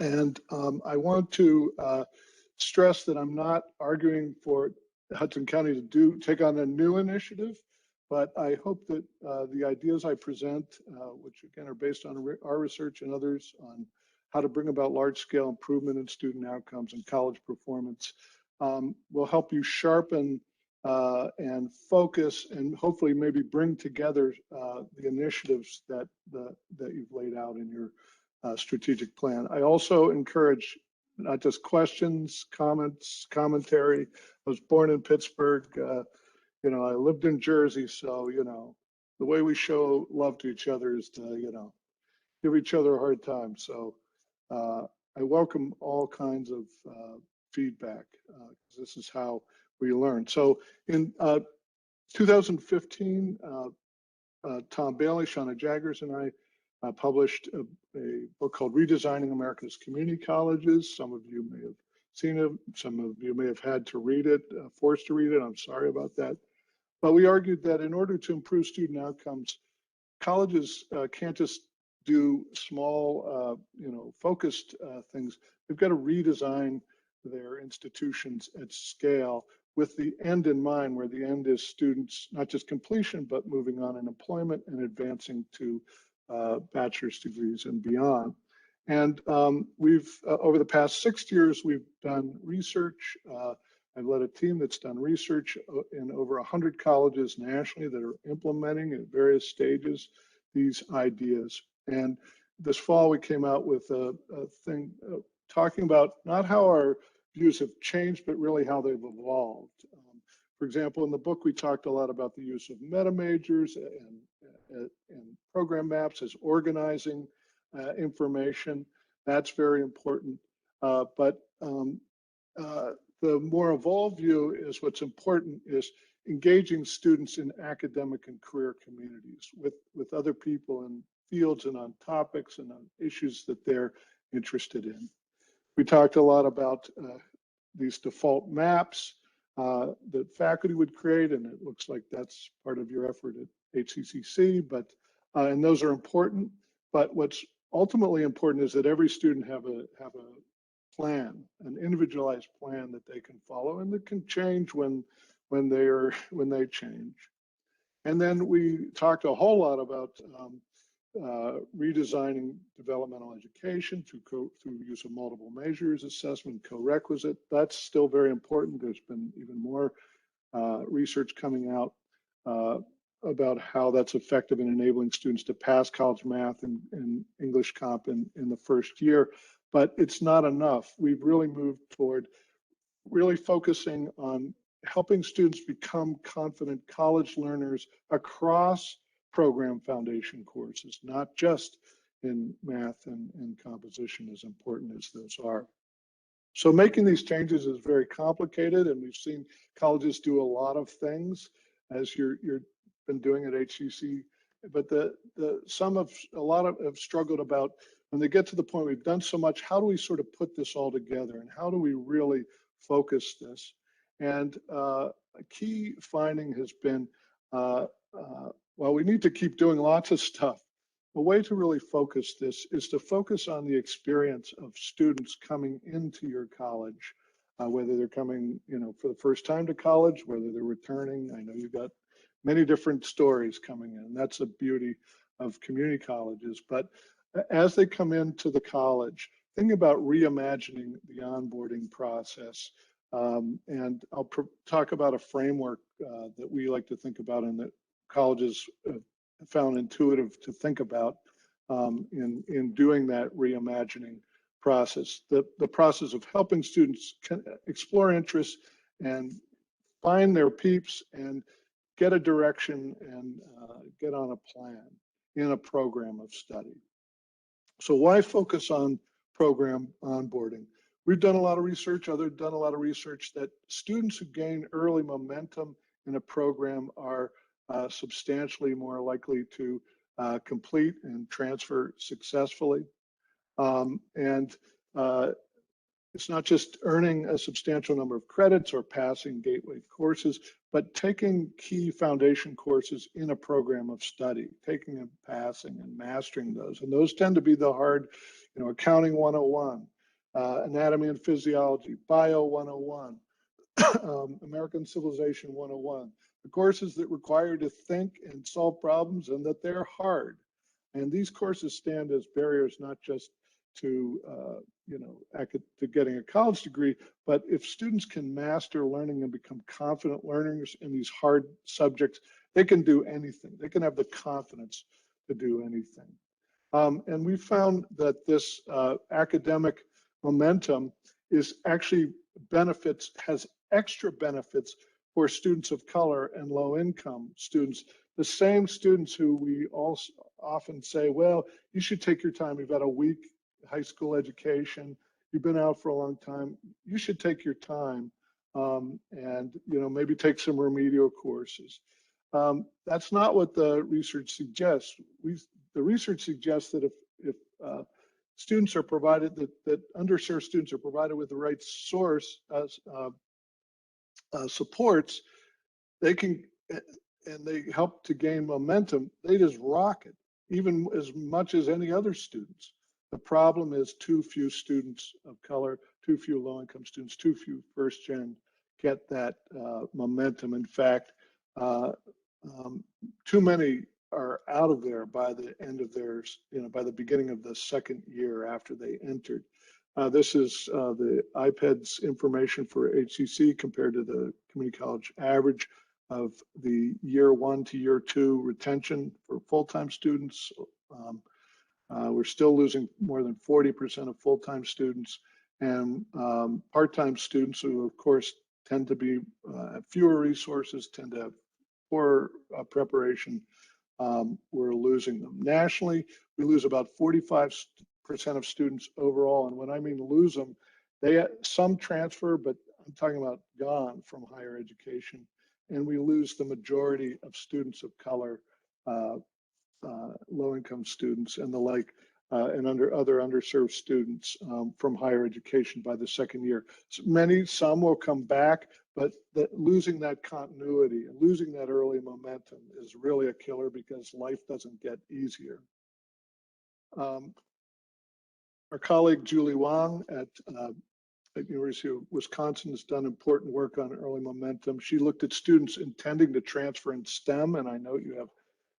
And I want to stress that I'm not arguing for Hudson County to take on a new initiative, but I hope that the ideas I present, which again are based on our research and others on how to bring about large-scale improvement in student outcomes and college performance, will help you sharpen and focus, and hopefully maybe bring together the initiatives that you've laid out in your strategic plan. I also encourage not just questions, comments, commentary. I was born in Pittsburgh. You know, I lived in Jersey, so, you know, the way we show love to each other is to, you know, give each other a hard time. So I welcome all kinds of feedback, because this is how we learn. So in 2015, Tom Bailey, Shauna Jaggers, and I published a book called Redesigning America's Community Colleges. Some of you may have seen it. Some of you may have had to read it, forced to read it. I'm sorry about that. But we argued that in order to improve student outcomes, colleges can't just do small, you know, focused things. They've got to redesign their institutions at scale with the end in mind, where the end is students, not just completion, but moving on in employment and advancing to bachelor's degrees and beyond. And we've, over the past 6 years, we've done research. I've led a team that's done research in over 100 colleges nationally that are implementing at various stages these ideas. And this fall, we came out with a thing talking about not how our views have changed, but really how they've evolved. For example, in the book, we talked a lot about the use of meta majors and program maps as organizing information. That's very important. But the more evolved view is what's important is engaging students in academic and career communities with other people in fields and on topics and on issues that they're interested in. We talked a lot about these default maps that faculty would create, and it looks like that's part of your effort at HCCC, but and those are important. But what's ultimately important is that every student have a plan, an individualized plan that they can follow, and that can change when they change. And then we talked a whole lot about redesigning developmental education through use of multiple measures, assessment, co-requisite. That's still very important. There's been even more research coming out about how that's effective in enabling students to pass college math and English comp in the first year. But it's not enough. We've really moved toward really focusing on helping students become confident college learners across program foundation courses, not just in math and composition, as important as those are. So making these changes is very complicated, and we've seen colleges do a lot of things, as you've been doing at HCC. But a lot have struggled about, when they get to the point we've done so much, how do we sort of put this all together, and how do we really focus this? And a key finding has been, well, we need to keep doing lots of stuff. A way to really focus this is to focus on the experience of students coming into your college, whether they're coming, for the first time to college, whether they're returning. I know you've got many different stories coming in. That's the beauty of community colleges. But as they come into the college, think about reimagining the onboarding process. And I'll talk about a framework that we like to think about, and that colleges found intuitive to think about in doing that reimagining process. The process of helping students explore interests and find their peeps and get a direction and get on a plan in a program of study. So why focus on program onboarding? We've done a lot of research, others done a lot of research, that students who gain early momentum in a program are substantially more likely to complete and transfer successfully. It's not just earning a substantial number of credits or passing gateway courses, but taking key foundation courses in a program of study, taking and passing and mastering those. And those tend to be the hard, accounting 101, anatomy and physiology, bio 101, American Civilization 101, the courses that require you to think and solve problems, and that they're hard. And these courses stand as barriers not just to to getting a college degree, but if students can master learning and become confident learners in these hard subjects, they can do anything. They can have the confidence to do anything. And we found that this academic momentum is actually has extra benefits for students of color and low-income students. The same students who we also often say, well, you should take your time. You've got a weak high school education. You've been out for a long time. You should take your time and maybe take some remedial courses. That's not what the research suggests. The research suggests that if students are provided, that underserved students are provided with the right source supports, they can, and they help to gain momentum, they just rocket, even as much as any other students. The problem is too few students of color, too few low-income students, too few first-gen get that momentum. In fact, too many are out of there by the end of theirs, by the beginning of the second year after they entered. This is the IPED's information for HCC compared to the community college average of the year 1 to year 2 retention for full-time students. We're still losing more than 40% of full-time students, and part-time students, who of course tend to be fewer resources, tend to have poor preparation. We're losing them. Nationally, we lose about 45% of students overall, and when I mean lose them, some transfer, but I'm talking about gone from higher education, and we lose the majority of students of color, low-income students and the like. and other underserved students from higher education by the second year. Some will come back, but losing that continuity and losing that early momentum is really a killer because life doesn't get easier. Our colleague Julie Wang at University of Wisconsin has done important work on early momentum. She looked at students intending to transfer in STEM, and I know you have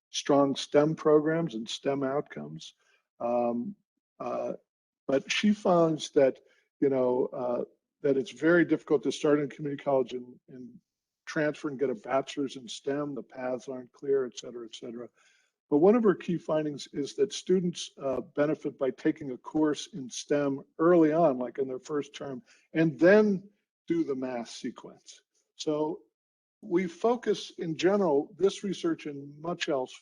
strong STEM programs and STEM outcomes. But she finds that, that it's very difficult to start in community college and transfer and get a bachelor's in STEM. The paths aren't clear, et cetera, et cetera. But one of her key findings is that students benefit by taking a course in STEM early on, like in their first term, and then do the math sequence. So we focus in general, this research and much else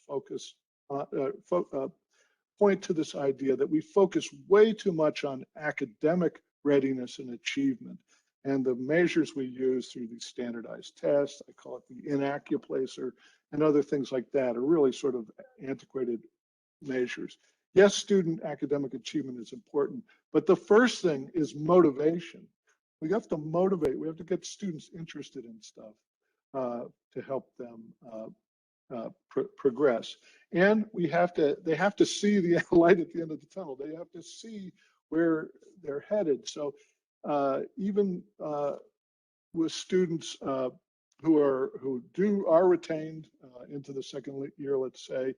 point to this idea that we focus way too much on academic readiness and achievement. And the measures we use through these standardized tests, I call it the InAccuPlacer, and other things like that are really sort of antiquated measures. Yes, student academic achievement is important, but the first thing is motivation. We have to motivate, we have to get students interested in stuff to help them progress. And they have to see the light at the end of the tunnel. They have to see where they're headed. So even with students who are retained into the second year, let's say,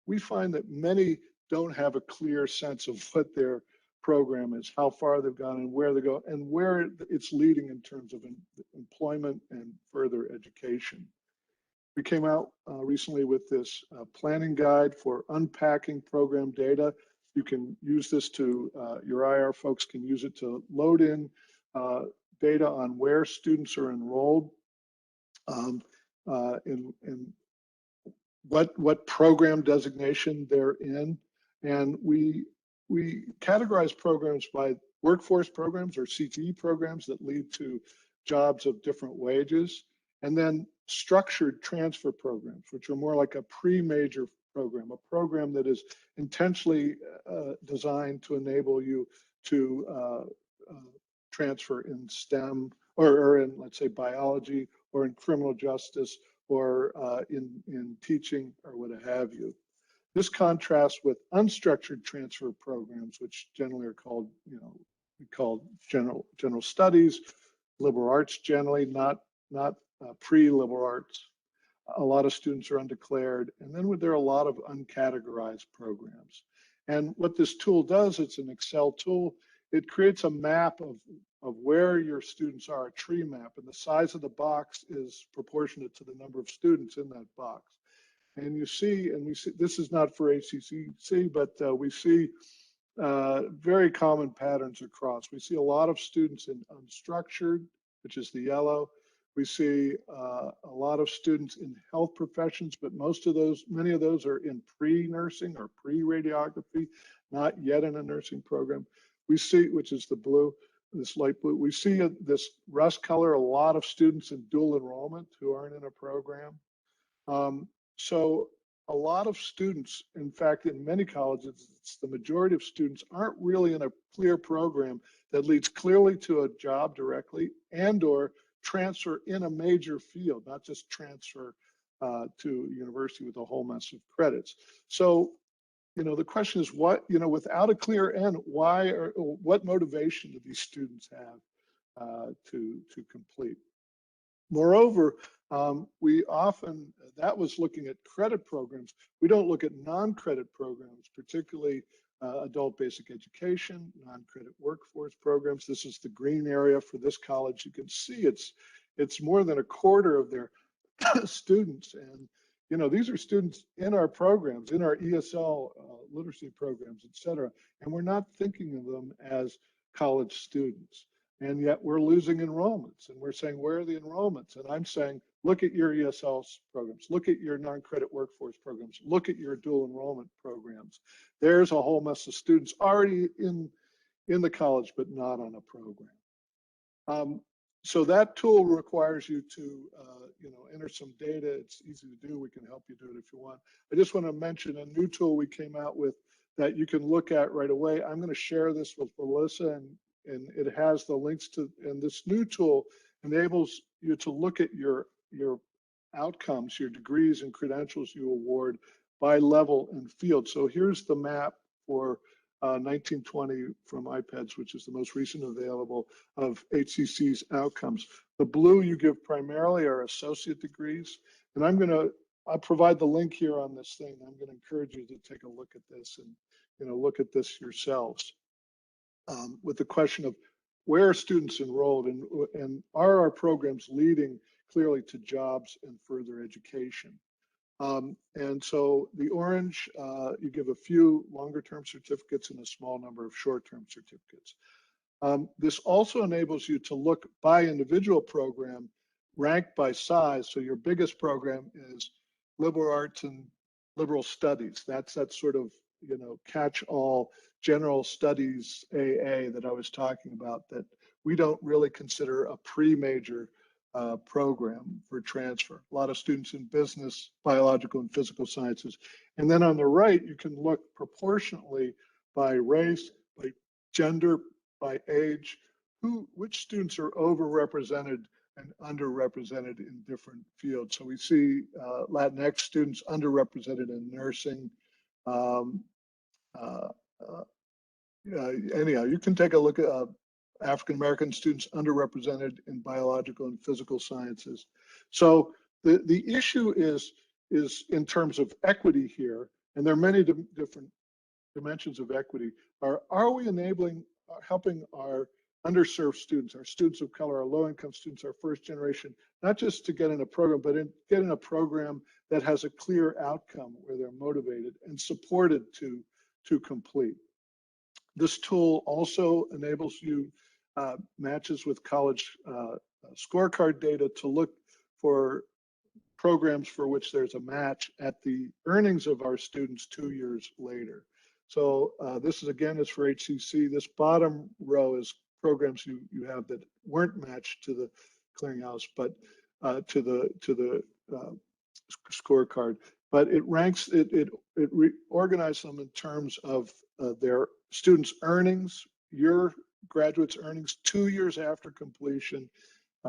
we find that many don't have a clear sense of what their program is, how far they've gone and where they go, and where it's leading in terms of employment and further education. We came out recently with this planning guide for unpacking program data. You can use this to, your IR folks can use it to load in data on where students are enrolled, in what program designation they're in. And we categorize programs by workforce programs or CTE programs that lead to jobs of different wages, and then structured transfer programs, which are more like a pre-major program, a program that is intentionally designed to enable you to transfer in STEM or in, let's say, biology or in criminal justice or in teaching or what have you. This contrasts with unstructured transfer programs, which generally are called, general studies, liberal arts generally, not pre-liberal arts. A lot of students are undeclared, and then there are a lot of uncategorized programs. And what this tool does, it's an Excel tool. It creates a map of where your students are, a tree map, and the size of the box is proportionate to the number of students in that box. And we see, this is not for ACCC, but we see very common patterns across. We see a lot of students in unstructured, which is the yellow. We see a lot of students in health professions, but many of those are in pre-nursing or pre-radiography, not yet in a nursing program. We see, which is the blue, this light blue, we see this rust color, a lot of students in dual enrollment who aren't in a program. So a lot of students, in fact, in many colleges, it's the majority of students aren't really in a clear program that leads clearly to a job directly and/or transfer in a major field, not just transfer to university with a whole mess of credits. So, the question is without a clear end, what motivation do these students have to complete? Moreover, we often, that was looking at credit programs. We don't look at non-credit programs, particularly adult basic education, non-credit workforce programs. This is the green area for this college. You can see it's more than a quarter of their students. And, these are students in our programs, in our ESL literacy programs, et cetera. And we're not thinking of them as college students. And yet we're losing enrollments, and we're saying, where are the enrollments? And I'm saying, look at your ESL programs, look at your non-credit workforce programs, look at your dual enrollment programs. There's a whole mess of students already in the college, but not on a program. So that tool requires you to, enter some data. It's easy to do. We can help you do it if you want. I just want to mention a new tool we came out with that you can look at right away. I'm going to share this with Melissa, and it has the links to, and this new tool enables you to look at your outcomes, your degrees and credentials you award by level and field. So here's the map for 1920 from iPads, which is the most recent available, of HCC's outcomes. The blue you give primarily are associate degrees, and I'll provide the link here on this thing. I'm going to encourage you to take a look at this and look at this yourselves with the question of where are students enrolled, and are our programs leading clearly to jobs and further education. And so the orange, you give a few longer term certificates and a small number of short term certificates. This also enables you to look by individual program, ranked by size. So your biggest program is liberal arts and liberal studies. That's that sort of, catch-all general studies AA that I was talking about, that we don't really consider a pre-major program for transfer. A lot of students in business, biological and physical sciences. And then on the right, you can look proportionately by race, by gender, by age, which students are overrepresented and underrepresented in different fields. So we see Latinx students underrepresented in nursing. Anyhow, you can take a look at African-American students underrepresented in biological and physical sciences. So the issue is in terms of equity here, and there are many different dimensions of equity. Are we helping our underserved students, our students of color, our low-income students, our first generation, not just to get in a program, but get in a program that has a clear outcome where they're motivated and supported to complete. This tool also enables you matches with college scorecard data to look for programs for which there's a match at the earnings of our students 2 years later. So this is for HCC. This bottom row is programs you have that weren't matched to the clearinghouse, but to the scorecard. But it ranks it reorganizes them in terms of their students' earnings, your graduates' earnings 2 years after completion,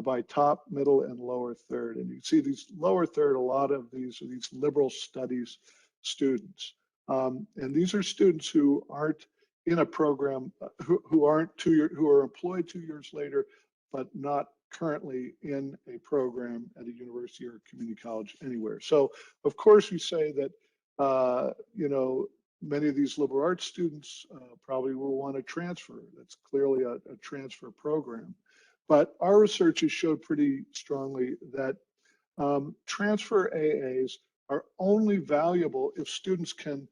by top, middle, and lower third. And you see these lower third, a lot of these are these liberal studies students. And these are students who aren't in a program, who are employed 2 years later, but not currently in a program at a university or a community college anywhere. So of course we say that, many of these liberal arts students probably will want to transfer. That's clearly a transfer program. But our research has showed pretty strongly that transfer AAs are only valuable if students can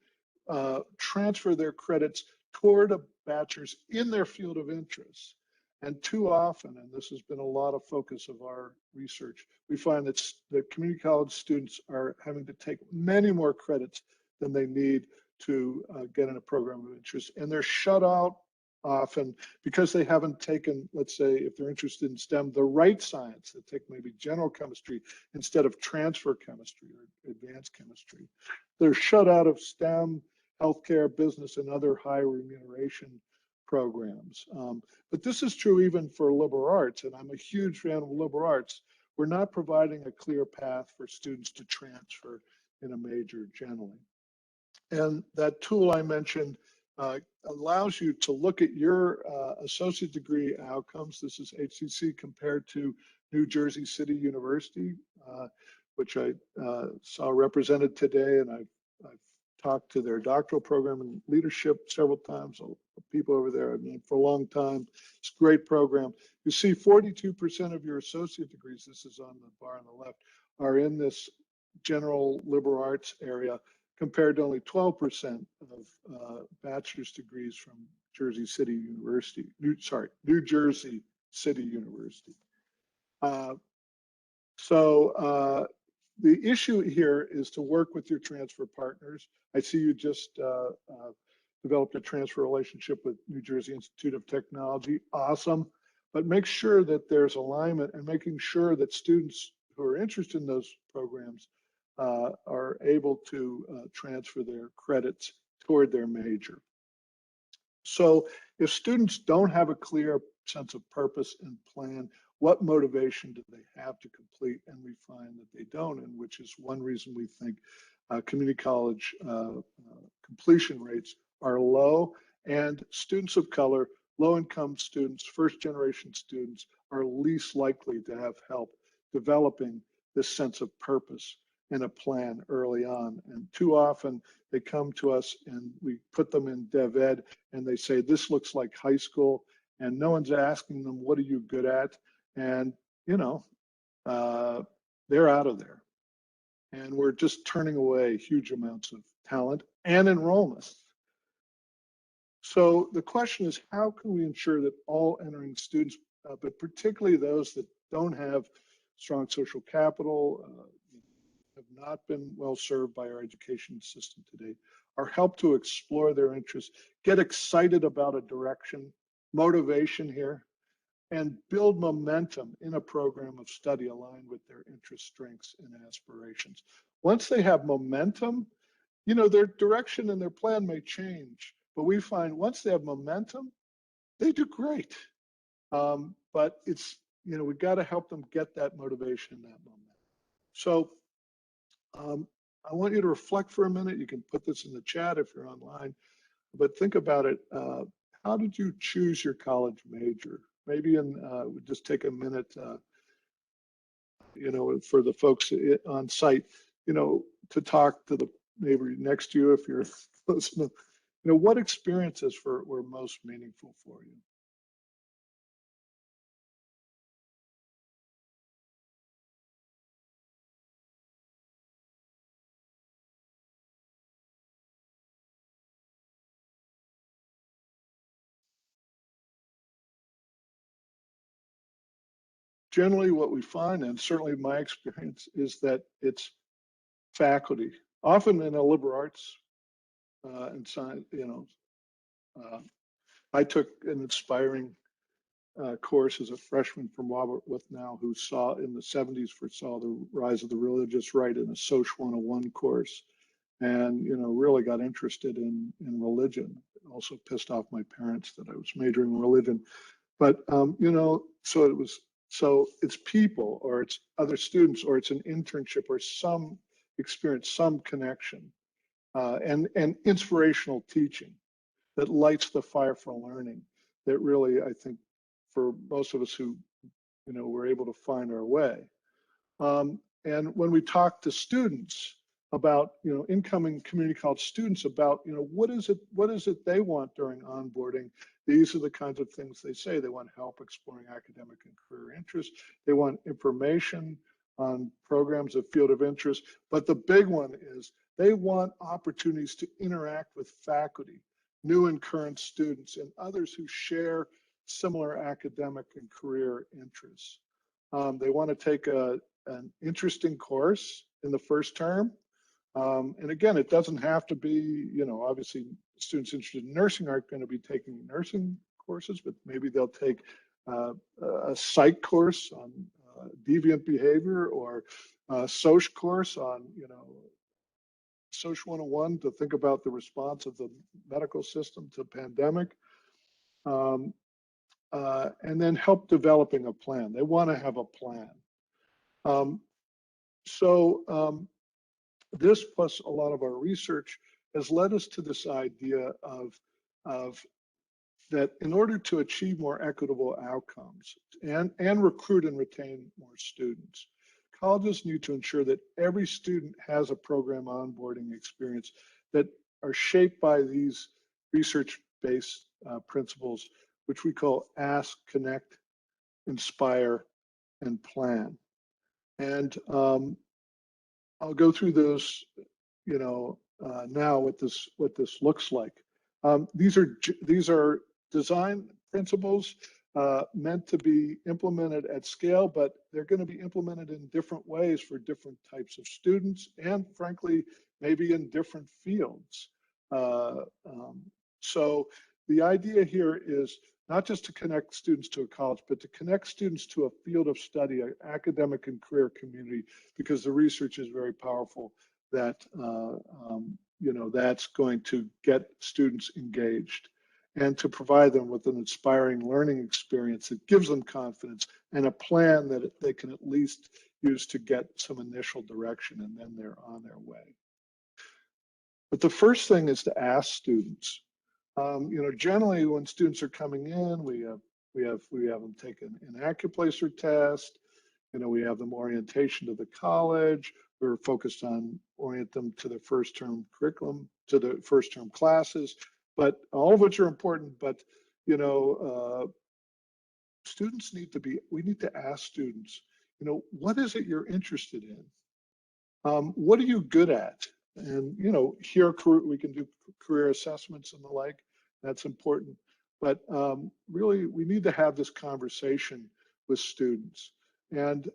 transfer their credits toward a bachelor's in their field of interest. And too often, and this has been a lot of focus of our research, we find that the community college students are having to take many more credits than they need to get in a program of interest. And they're shut out often because they haven't taken, let's say, if they're interested in STEM, the right science. They take maybe general chemistry instead of transfer chemistry or advanced chemistry. They're shut out of STEM, healthcare, business, and other high remuneration programs. But this is true even for liberal arts, and I'm a huge fan of liberal arts. We're not providing a clear path for students to transfer in a major generally. And that tool I mentioned allows you to look at your associate degree outcomes. This is HCC compared to New Jersey City University, which I saw represented today, and I've talked to their doctoral program and leadership several times. People over there I've known for a long time. It's a great program. You see 42% of your associate degrees, this is on the bar on the left, are in this general liberal arts area, compared to only 12% of bachelor's degrees from Jersey City University, New Jersey City University. So the issue here is to work with your transfer partners. I see you just developed a transfer relationship with New Jersey Institute of Technology. Awesome. But make sure that there's alignment and making sure that students who are interested in those programs are able to transfer their credits toward their major. So if students don't have a clear sense of purpose and plan, what motivation do they have to complete? And we find that they don't, and which is one reason we think community college completion rates are low, and students of color, low-income students, first-generation students are least likely to have help developing this sense of purpose and a plan early on. And too often they come to us and we put them in Dev Ed and they say, this looks like high school, and no one's asking them, what are you good at? And, you know, they're out of there. And we're just turning away huge amounts of talent and enrollment. So the question is, how can we ensure that all entering students, but particularly those that don't have strong social capital, have not been well served by our education system today, are helped to explore their interests, get excited about a direction, motivation here, and build momentum in a program of study aligned with their interests, strengths, and aspirations. Once they have momentum, you know, their direction and their plan may change, but we find once they have momentum, they do great. But it's, you know, we've got to help them get that motivation and that momentum. So I want you to reflect for a minute. You can put this in the chat if you're online, but think about it. How did you choose your college major? Maybe just take a minute, you know, for the folks on site, you know, to talk to the neighbor next to you if you're close enough. You know, what experiences were most meaningful for you? Generally, what we find, and certainly my experience, is that it's faculty, often in a liberal arts and science. You know, I took an inspiring course as a freshman from Robert Withnow, who saw in the 70s foresaw the rise of the religious right in a Social 101 course, and you know, really got interested in religion. It also pissed off my parents that I was majoring in religion, but you know, so it's people, or it's other students, or it's an internship, or some experience, some connection, and inspirational teaching that lights the fire for learning. That really, I think, for most of us who, you know, were able to find our way. And when we talk to students about, you know, incoming community college students about, you know, what is it they want during onboarding, these are the kinds of things they say. They want help exploring academic and career interests. They want information on programs of field of interest. But the big one is they want opportunities to interact with faculty, new and current students, and others who share similar academic and career interests. They want to take an interesting course in the first term. And again, it doesn't have to be, you know, obviously students interested in nursing aren't going to be taking nursing courses, but maybe they'll take a psych course on deviant behavior, or a social course on, you know, Social 101 to think about the response of the medical system to pandemic. And then help developing a plan. They want to have a plan. This plus a lot of our research has led us to this idea of that in order to achieve more equitable outcomes and recruit and retain more students, colleges need to ensure that every student has a program onboarding experience that are shaped by these research-based principles, which we call ask, connect, inspire, and plan. And I'll go through those, you know, now what this looks like. These are design principles meant to be implemented at scale, but they're going to be implemented in different ways for different types of students, and frankly, maybe in different fields. So the idea here is not just to connect students to a college, but to connect students to a field of study, an academic and career community, because the research is very powerful that that's going to get students engaged, and to provide them with an inspiring learning experience that gives them confidence and a plan that they can at least use to get some initial direction, and then they're on their way. But the first thing is to ask students. Generally when students are coming in, we have them take an Accuplacer test. We have them orientation to the college. We're focused on orient them to the first term curriculum, to the first term classes, but all of which are important. But students we need to ask students, what is it you're interested in? What are you good at? And here we can do career assessments and the like. That's important. But really, we need to have this conversation with students. And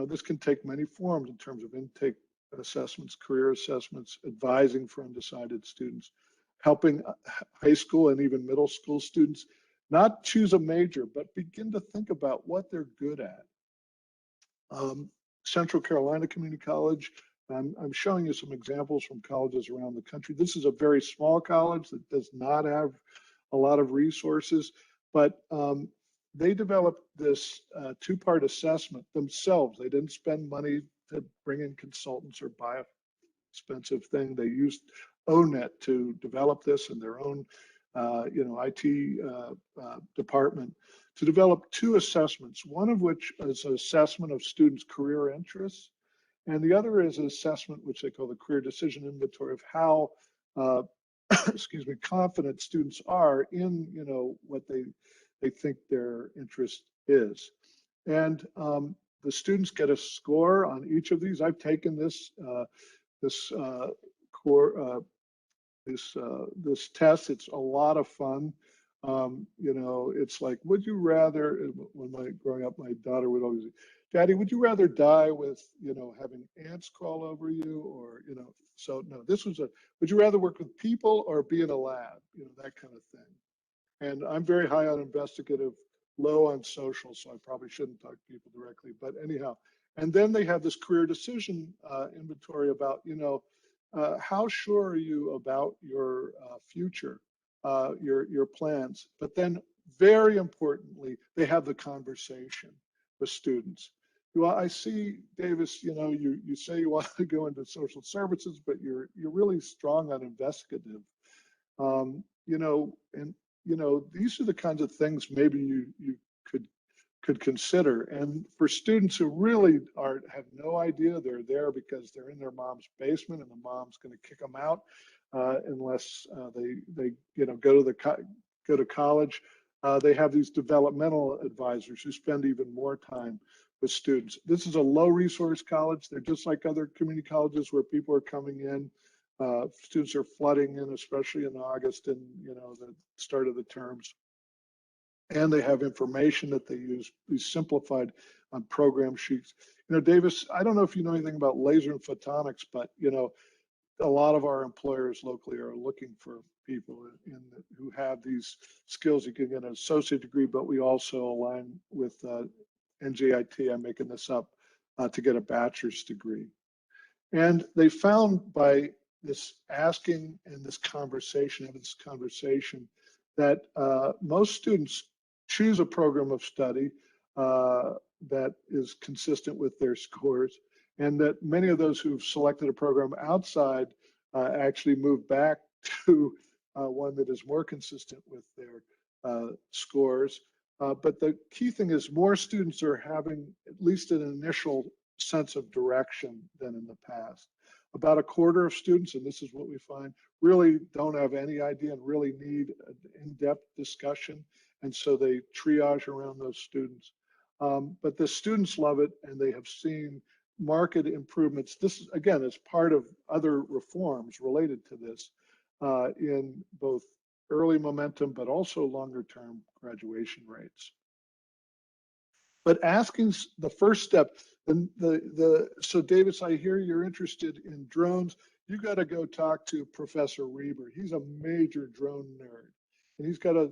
this can take many forms in terms of intake assessments, career assessments, advising for undecided students, helping high school and even middle school students not choose a major, but begin to think about what they're good at. Central Carolina Community College, I'm showing you some examples from colleges around the country. This is a very small college that does not have a lot of resources, but they developed this two-part assessment themselves. They didn't spend money to bring in consultants or buy an expensive thing. They used ONET to develop this in their own IT department to develop two assessments, one of which is an assessment of students' career interests, and the other is an assessment which they call the career decision inventory of how confident students are in what they think their interest is. And the students get a score on each of these. I've taken this test. It's a lot of fun. It's like, would you rather, growing up, my daughter would always say, Daddy, would you rather die with, having ants crawl over you, or, so no, this was would you rather work with people or be in a lab, that kind of thing. And I'm very high on investigative, low on social, so I probably shouldn't talk to people directly, but anyhow. And then they have this career decision inventory about, how sure are you about your future, your plans? But then very importantly, they have the conversation with students. Well, I see, Davis, you say you want to go into social services, but you're really strong on investigative. These are the kinds of things maybe you could consider. And for students who really have no idea they're there because they're in their mom's basement and the mom's going to kick them out unless they go to college, they have these developmental advisors who spend even more time with students. This is a low resource college. They're just like other community colleges where people are coming in. Students are flooding in, especially in August and the start of the terms. And they have information that they use, these simplified on program sheets. Davis, I don't know if you know anything about laser and photonics, but a lot of our employers locally are looking for people who have these skills. You can get an associate degree, but we also align with NJIT, I'm making this up, to get a bachelor's degree. And they found by this asking and this conversation, that most students choose a program of study that is consistent with their scores, and that many of those who've selected a program outside actually move back to one that is more consistent with their scores. But the key thing is more students are having at least an initial sense of direction than in the past. About a quarter of students, and this is what we find, really don't have any idea and really need an in-depth discussion. And so they triage around those students. But the students love it, and they have seen marked improvements. This, again, is part of other reforms related to this in both early momentum, but also longer term graduation rates. But asking the first step, so Davis, I hear you're interested in drones. You got to go talk to Professor Reber. He's a major drone nerd, and he's got to,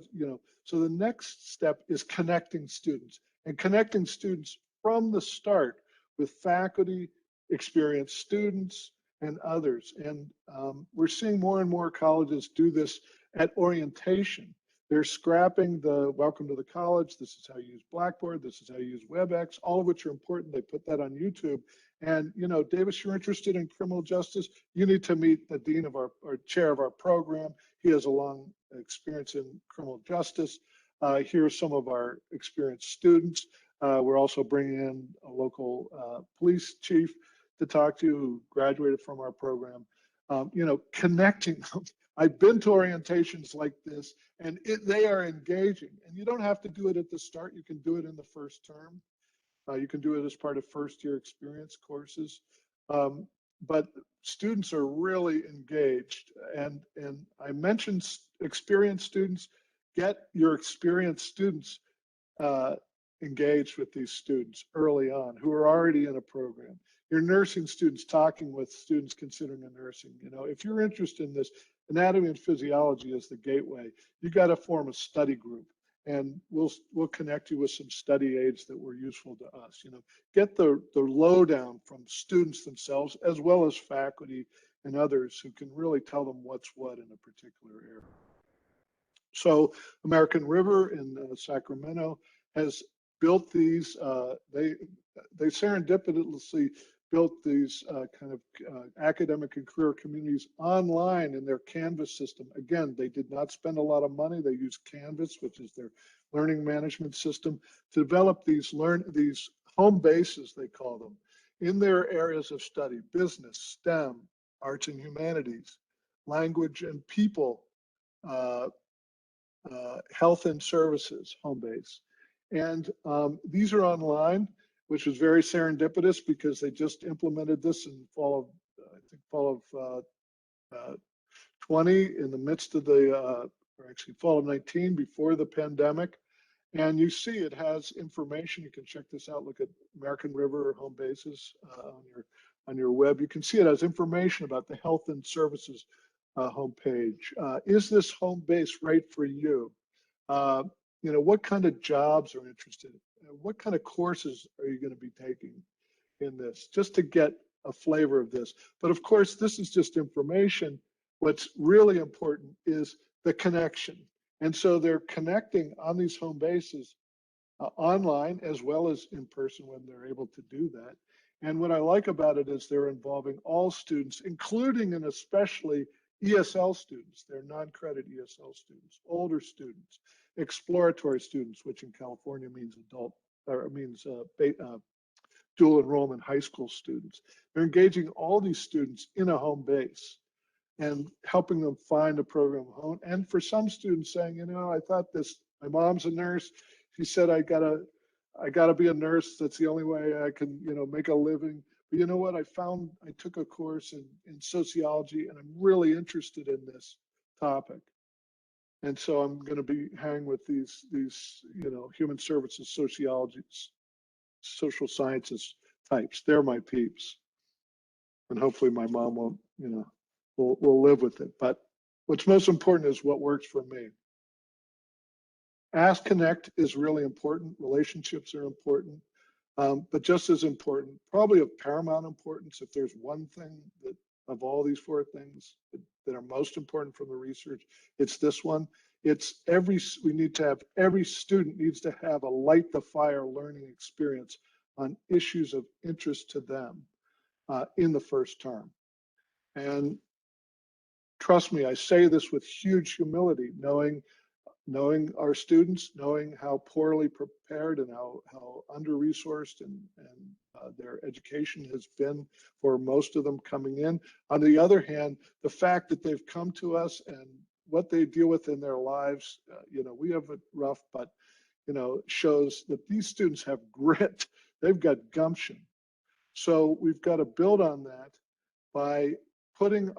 so the next step is connecting students, and connecting students from the start with faculty, experienced students, and others. And we're seeing more and more colleges do this at orientation. They're scrapping the welcome to the college. This is how you use Blackboard. This is how you use WebEx, all of which are important. They put that on YouTube. And, you know, Davis, you're interested in criminal justice. You need to meet the dean of our chair of our program. He has a long experience in criminal justice. Here are some of our experienced students. We're also bringing in a local police chief to talk to who graduated from our program. You know, connecting them. I've been to orientations like this, and they are engaging. And you don't have to do it at the start. You can do it in the first term. You can do it as part of first-year experience courses. But students are really engaged. And I mentioned experienced students. Get your experienced students engaged with these students early on who are already in a program. Your nursing students talking with students considering a nursing. You know, if you're interested in this, anatomy and physiology is the gateway. You got to form a study group, and we'll connect you with some study aids that were useful to us. You know, get the lowdown from students themselves as well as faculty and others who can really tell them what's what in a particular area. So American River in Sacramento has built these, they serendipitously built these kind of academic and career communities online in their Canvas system. Again, they did not spend a lot of money. They used Canvas, which is their learning management system, to develop these home bases, they call them, in their areas of study: business, STEM, arts and humanities, language and people, health and services home base. And these are online, which was very serendipitous because they just implemented this in fall of, I think fall of 20, in the midst of the, or actually fall of 19, before the pandemic. And you see it has information. You can check this out. Look at American River home bases on your web. You can see it has information about the health and services homepage. Is this home base right for you? You know, what kind of jobs are interested in? What kind of courses are you going to be taking in this? Just to get a flavor of this. But of course, this is just information. What's really important is the connection. And so they're connecting on these home bases online as well as in person when they're able to do that. And what I like about it is they're involving all students, including and especially ESL students. They're non-credit ESL students, older students, exploratory students, which in California means dual enrollment high school students. They're engaging all these students in a home base and helping them find a program home. And for some students saying, you know, I thought this, my mom's a nurse. She said, I gotta be a nurse. That's the only way I can, you know, make a living. But you know what? I took a course in sociology, and I'm really interested in this topic. And so I'm going to be hanging with these, you know, human services, sociology, social sciences types. They're my peeps. And hopefully my mom won't, you know, will live with it. But what's most important is what works for me. Ask Connect is really important. Relationships are important. But just as important, probably of paramount importance, if there's one thing that of all these four things that are most important from the research, it's this one. It's every student needs to have a light the fire learning experience on issues of interest to them in the first term. And trust me, I say this with huge humility, knowing our students, knowing how poorly prepared and how under-resourced and their education has been for most of them coming in. On the other hand, the fact that they've come to us and what they deal with in their lives, you know, we have it rough, but, you know, shows that these students have grit. They've got gumption. So we've got to build on that by putting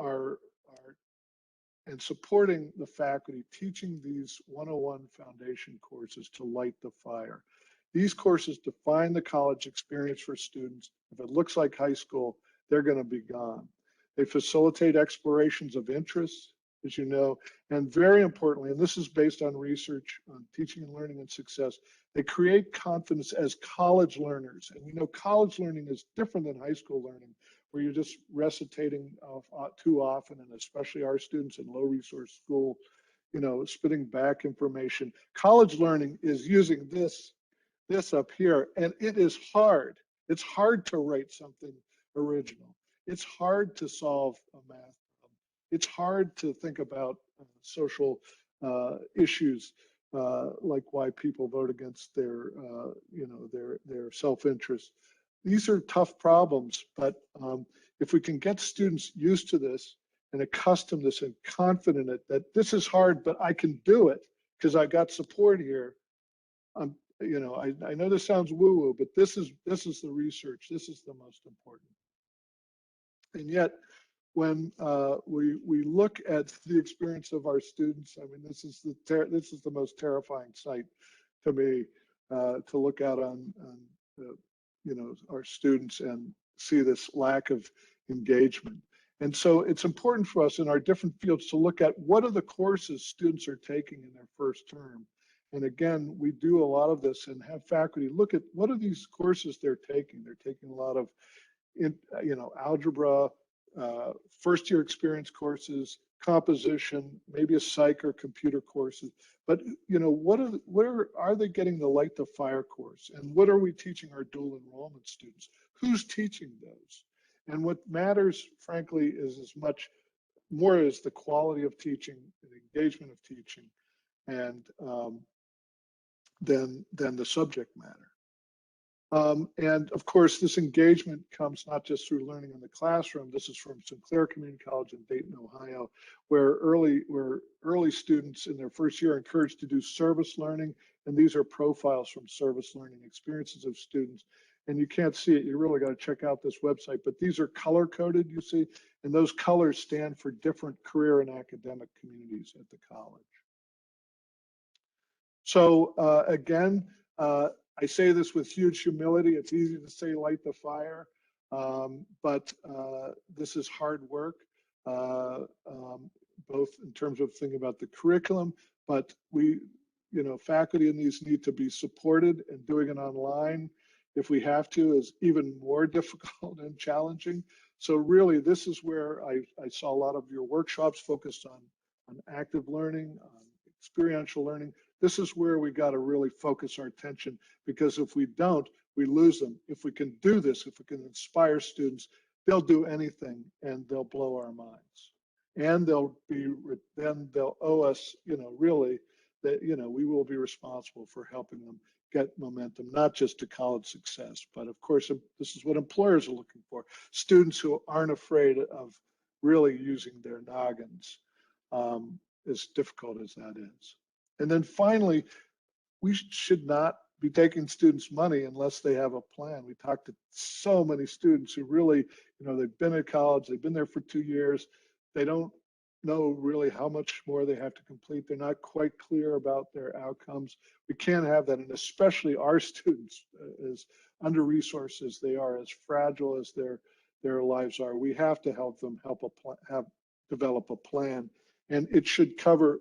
and supporting the faculty teaching these 101 foundation courses to light the fire. These courses define the college experience for students. If it looks like high school, they're going to be gone. They facilitate explorations of interests, as you know, and very importantly, and this is based on research on teaching and learning and success, they create confidence as college learners. And we know college learning is different than high school learning, where you're just recitating too often, and especially our students in low resource school, you know, spitting back information. College learning is using this up here, and it is hard. It's hard to write something original. It's hard to solve a math problem. It's hard to think about social issues like why people vote against their, you know, their self-interest. These are tough problems, but if we can get students used to this and accustomed to this and confident in it, that this is hard, but I can do it because I got support here. You know, I know this sounds woo-woo, but this is the research. This is the most important. And yet, when we look at the experience of our students, I mean, this is the most terrifying sight to me, to look out on you know, our students and see this lack of engagement. And so it's important for us in our different fields to look at what are the courses students are taking in their first term. And again, we do a lot of this and have faculty look at what are these courses they're taking. They're taking a lot of, you know, algebra, first year experience courses, composition, maybe a psych or computer courses. But you know, where are they getting the Light the Fire course? And what are we teaching our dual enrollment students? Who's teaching those? And what matters, frankly, is as much more is the quality of teaching, the engagement of teaching, and than the subject matter. And of course, this engagement comes not just through learning in the classroom. This is from Sinclair Community College in Dayton, Ohio, where early students in their first year are encouraged to do service learning. And these are profiles from service learning experiences of students. And you can't see it, you really got to check out this website, but these are color coded, you see, and those colors stand for different career and academic communities at the college. So again, I say this with huge humility. It's easy to say light the fire, but this is hard work, both in terms of thinking about the curriculum, but we, you know, faculty in these need to be supported, and doing it online, if we have to, is even more difficult and challenging. So really, this is where I saw a lot of your workshops focused on active learning, on experiential learning. This is where we got to really focus our attention, because if we don't, we lose them. If we can do this, if we can inspire students, they'll do anything and they'll blow our minds. And then they'll owe us, you know, really, that, you know, we will be responsible for helping them get momentum, not just to college success, but of course, this is what employers are looking for. Students who aren't afraid of really using their noggins, as difficult as that is. And then finally, we should not be taking students' money unless they have a plan. We talked to so many students who really, you know, they've been at college, they've been there for 2 years, they don't know really how much more they have to complete. They're not quite clear about their outcomes. We can't have that, and especially our students, as under-resourced as they are, as fragile as their lives are, we have to help them develop a plan. And it should cover,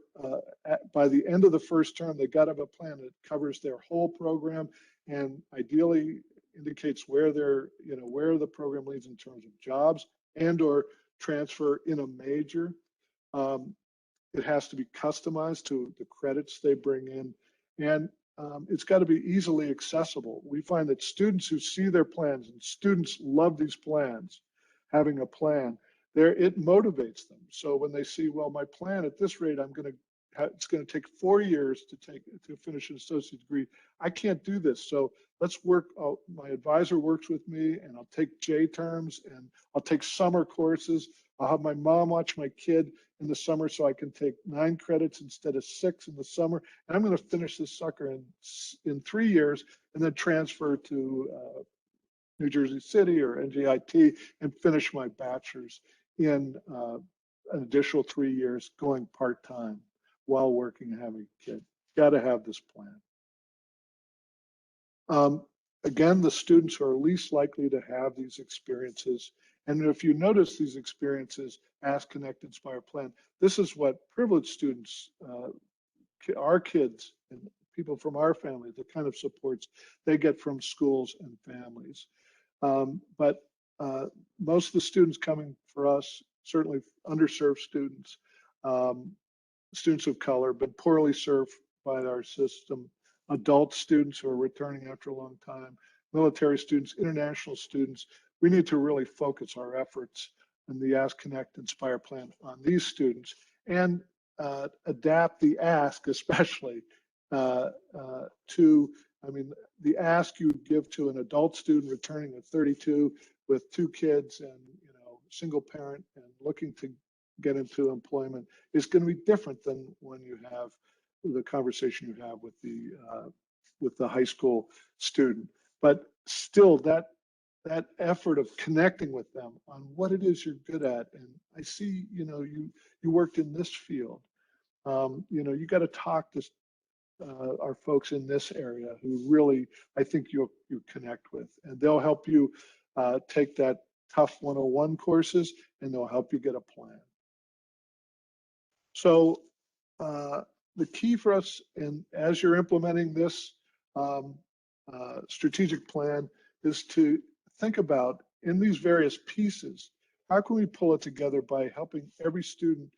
by the end of the first term, they got to have a plan that covers their whole program, and ideally indicates where where the program leads in terms of jobs and/or transfer in a major. It has to be customized to the credits they bring in, and it's got to be easily accessible. We find that students who see their plans, and students love these plans, having a plan, it motivates them. So when they see, well, my plan at this rate, it's going to take 4 years to finish an associate degree. I can't do this. So let's work. My advisor works with me, and I'll take J terms, and I'll take summer courses. I'll have my mom watch my kid in the summer so I can take 9 credits instead of 6 in the summer. And I'm going to finish this sucker in 3 years, and then transfer to New Jersey City or NJIT and finish my bachelor's in an additional 3 years, going part-time while working and having a kid. Got to have this plan. again, the students who are least likely to have these experiences. And if you notice these experiences, ask, connect, inspire, plan. This is what privileged students, our kids and people from our family, the kind of supports they get from schools and families. But most of the students coming for us, certainly underserved students, students of color, but poorly served by our system, adult students who are returning after a long time, military students, international students. We need to really focus our efforts in the Ask, Connect, Inspire plan on these students and adapt the ask, especially to, I mean, the ask you give to an adult student returning at 32 with 2 kids and, you know, single parent and looking to get into employment is going to be different than when you have the conversation you have with the high school student. But still, that effort of connecting with them on what it is you're good at, and I see, you know, you worked in this field. You know, you got to talk to our folks in this area who really, I think you connect with, and they'll help you take that tough 101 courses, and they'll help you get a plan. So the key for us, and as you're implementing this strategic plan, is to think about in these various pieces, how can we pull it together by helping every student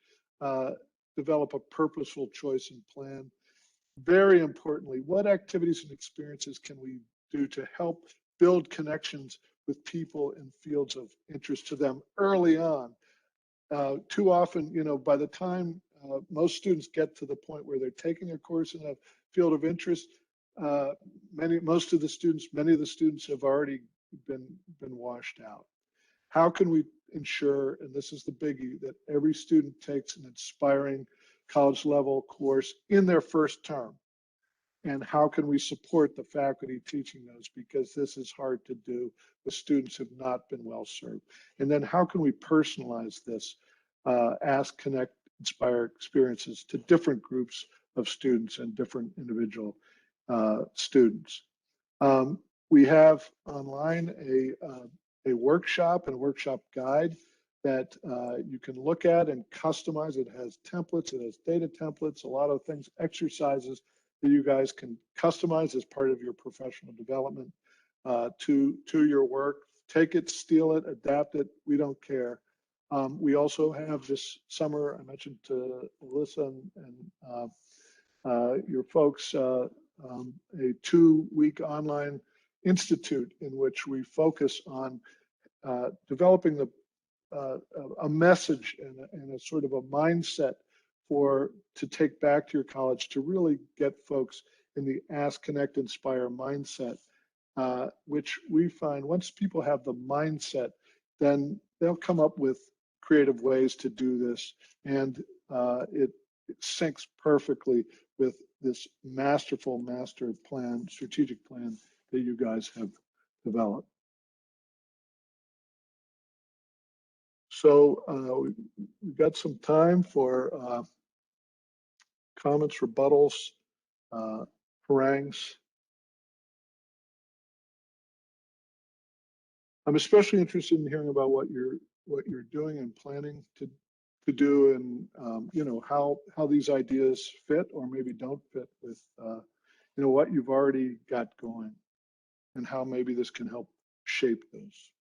develop a purposeful choice and plan? Very importantly, what activities and experiences can we do to help build connections with people in fields of interest to them early on? Too often, you know, by the time most students get to the point where they're taking a course in a field of interest, many of the students have already been washed out. How can we ensure, and this is the biggie, that every student takes an inspiring college level course in their first term? And how can we support the faculty teaching those? Because this is hard to do with students who have not been well served. And then how can we personalize this, ask, connect, inspire experiences to different groups of students and different individual students? We have online a workshop and a workshop guide that you can look at and customize. It has templates, it has data templates, a lot of things, exercises that you guys can customize as part of your professional development to your work. Take it, steal it, adapt it, we don't care. We also have this summer, I mentioned to Alyssa and your folks, a 2-week online institute in which we focus on developing a message and a sort of a mindset to take back to your college to really get folks in the Ask, Connect, Inspire mindset, which we find once people have the mindset, then they'll come up with creative ways to do this, and it syncs perfectly with this masterful master plan, strategic plan that you guys have developed. So we've got some time for comments, rebuttals, harangues. I'm especially interested in hearing about what you're doing and planning to do, and you know, how these ideas fit or maybe don't fit with you know, what you've already got going, and how maybe this can help shape those.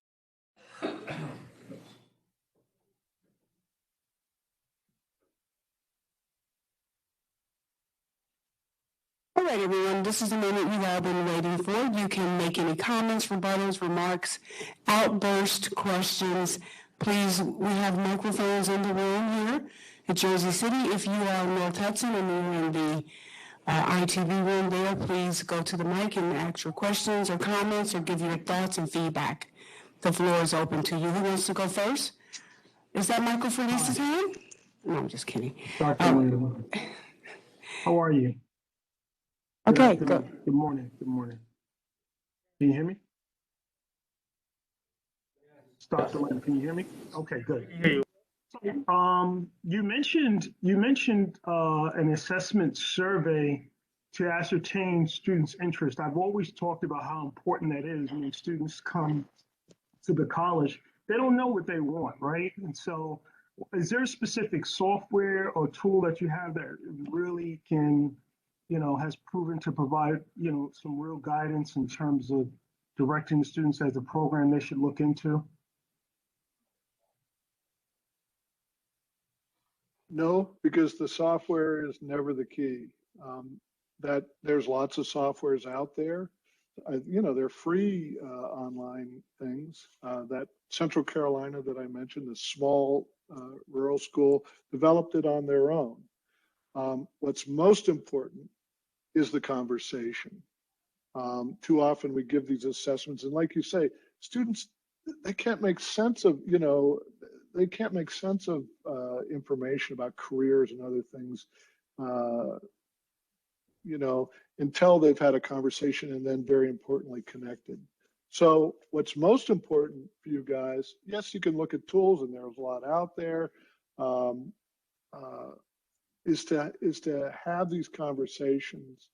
All right, everyone, this is the moment you've all been waiting for. You can make any comments, rebuttals, remarks, outburst, questions. Please, we have microphones in the room here at Jersey City. If you are in North Hudson and you're in the ITV room there, please go to the mic and ask your questions or comments or give your thoughts and feedback. The floor is open to you. Who wants to go first? Is that Michael Felice's hand? No, I'm just kidding. Dr. Williams. How are you? Okay, good. go. Good morning. Good morning. Can you hear me? Dr. Williams, can you hear me? Okay, good. So, you mentioned an assessment survey to ascertain students' interest. I've always talked about how important that is when students come to the college. They don't know what they want, right? And so is there a specific software or tool that you have that really can, has proven to provide, some real guidance in terms of directing the students as a program they should look into? No, because the software is never the key. That there's lots of softwares out there. They're free online things. That Central Carolina that I mentioned, the small rural school, developed it on their own. What's most important is the conversation. Too often we give these assessments, and like you say, students, they can't make sense of, they can't make sense of information about careers and other things, until they've had a conversation and then, very importantly, connected. So what's most important for you guys, yes, you can look at tools, and there's a lot out there, is to have these conversations.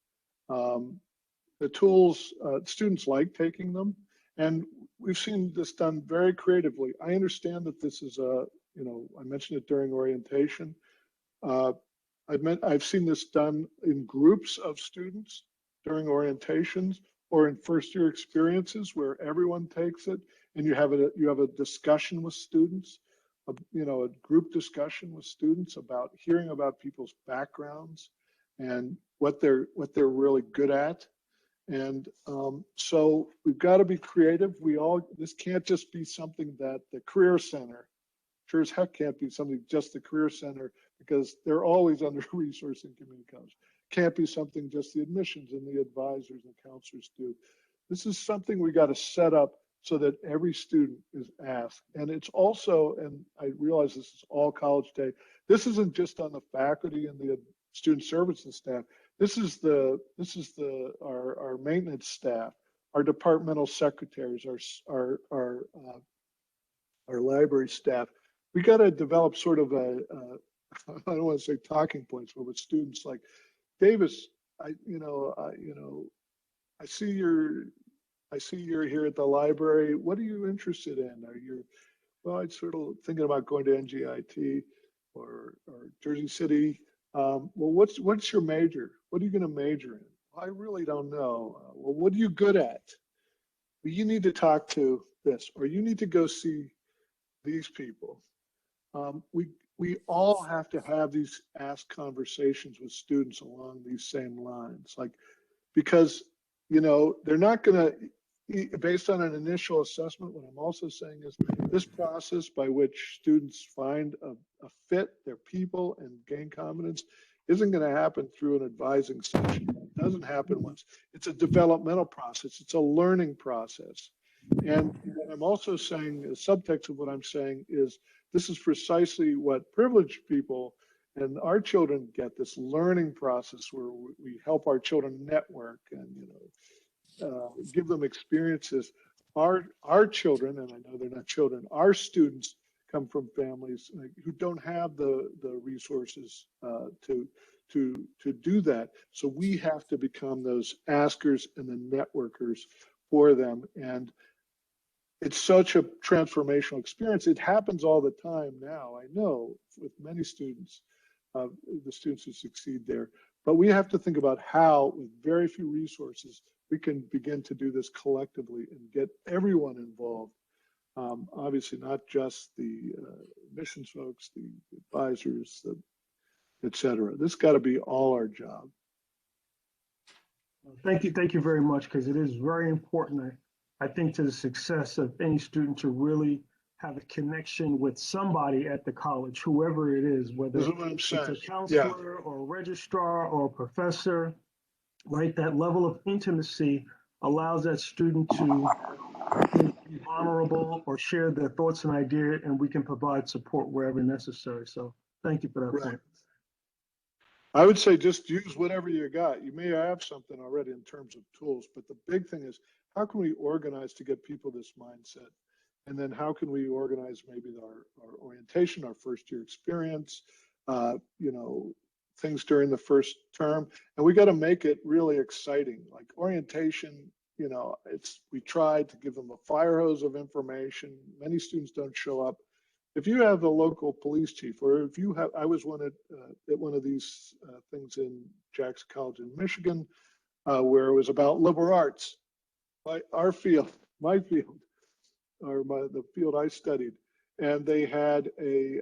The tools, students like taking them, and we've seen this done very creatively. I understand that this is I mentioned it during orientation. I've seen this done in groups of students during orientations or in first-year experiences where everyone takes it, and you have a discussion with students, a group discussion with students about hearing about people's backgrounds and what they're really good at. And so we've got to be creative. This can't just be something that the Career Center, sure as heck can't be something just the Career Center, because they're always under-resourced in community college. Can't be something just the admissions and the advisors and counselors do. This is something we got to set up so that every student is asked. And it's also, and I realize this is all college day, this isn't just on the faculty and the student services staff. This is our maintenance staff, our departmental secretaries, our library staff. We got to develop sort of I don't want to say talking points, but with students like Davis, I see you're here at the library. What are you interested in? Well, I'm sort of thinking about going to NGIT or Jersey City. Well, what's your major? What are you going to major in? Well, I really don't know. Well, what are you good at? Well, you need to talk to this, or you need to go see these people. We all have to have these ask conversations with students along these same lines, because they're not going to, based on an initial assessment. What I'm also saying is this process by which students find a fit, their people, and gain confidence isn't going to happen through an advising session. It doesn't happen once. It's a developmental process. It's a learning process. And what I'm also saying, the subtext of what I'm saying is this is precisely what privileged people and our children get, this learning process where we help our children network and give them experiences. Our children, and I know they're not children, our students come from families who don't have the resources to do that. So we have to become those askers and the networkers for them. And it's such a transformational experience. It happens all the time now, I know, with many students, the students who succeed there. But we have to think about how, with very few resources, we can begin to do this collectively and get everyone involved. Obviously, not just the admissions folks, the advisors, et cetera. This got to be all our job. Thank you very much, because it is very important, I think, to the success of any student to really have a connection with somebody at the college, whoever it is, whether it's a counselor or a registrar or a professor, right? That level of intimacy allows that student to be vulnerable or share their thoughts and ideas, and we can provide support wherever necessary. So thank you for that point. I would say just use whatever you got. You may have something already in terms of tools, but the big thing is, how can we organize to get people this mindset? And then how can we organize maybe our orientation, our first year experience, things during the first term, and we got to make it really exciting. Like orientation, you know, we tried to give them a fire hose of information. Many students don't show up. If you have a local police chief, or if you have, I was at one of these things in Jackson College in Michigan, where it was about liberal arts, our field, my field, or the field I studied, and they had a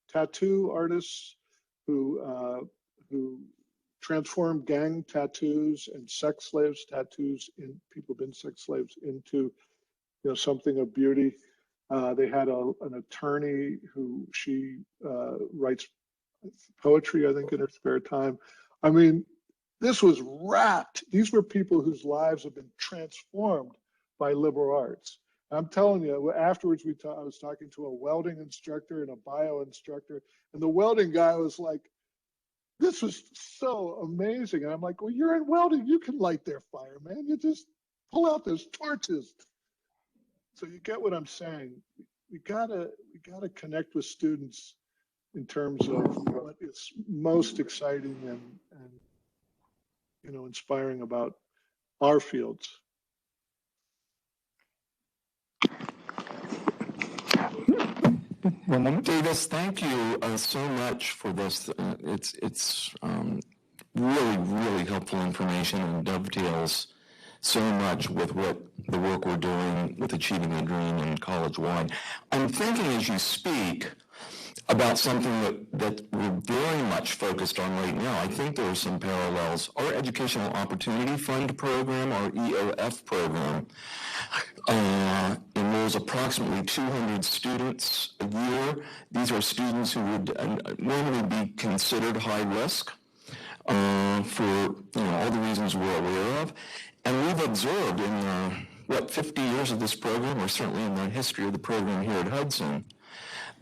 tattoo artist who transformed gang tattoos and sex slaves tattoos in people who've been sex slaves into, you know, something of beauty. They had an attorney who she writes poetry, I think, in her spare time. I mean, this was wrapped. These were people whose lives have been transformed by liberal arts. I'm telling you, afterwards I was talking to a welding instructor and a bio instructor, and the welding guy was like, "This was so amazing." And I'm like, "Well, you're in welding. You can light their fire, man. You just pull out those torches." So you get what I'm saying. We gotta connect with students in terms of what is most exciting and you know, inspiring about our fields. Davis, thank you so much for this. It's really, really helpful information and dovetails so much with what the work we're doing with Achieving the Dream and college-wide. I'm thinking as you speak about something that we're very much focused on right now. I think there are some parallels. Our Educational Opportunity Fund program, our EOF program, enrolls approximately 200 students a year. These are students who would normally be considered high risk for all the reasons we're aware of. And we've observed in 50 years of this program, or certainly in the history of the program here at Hudson,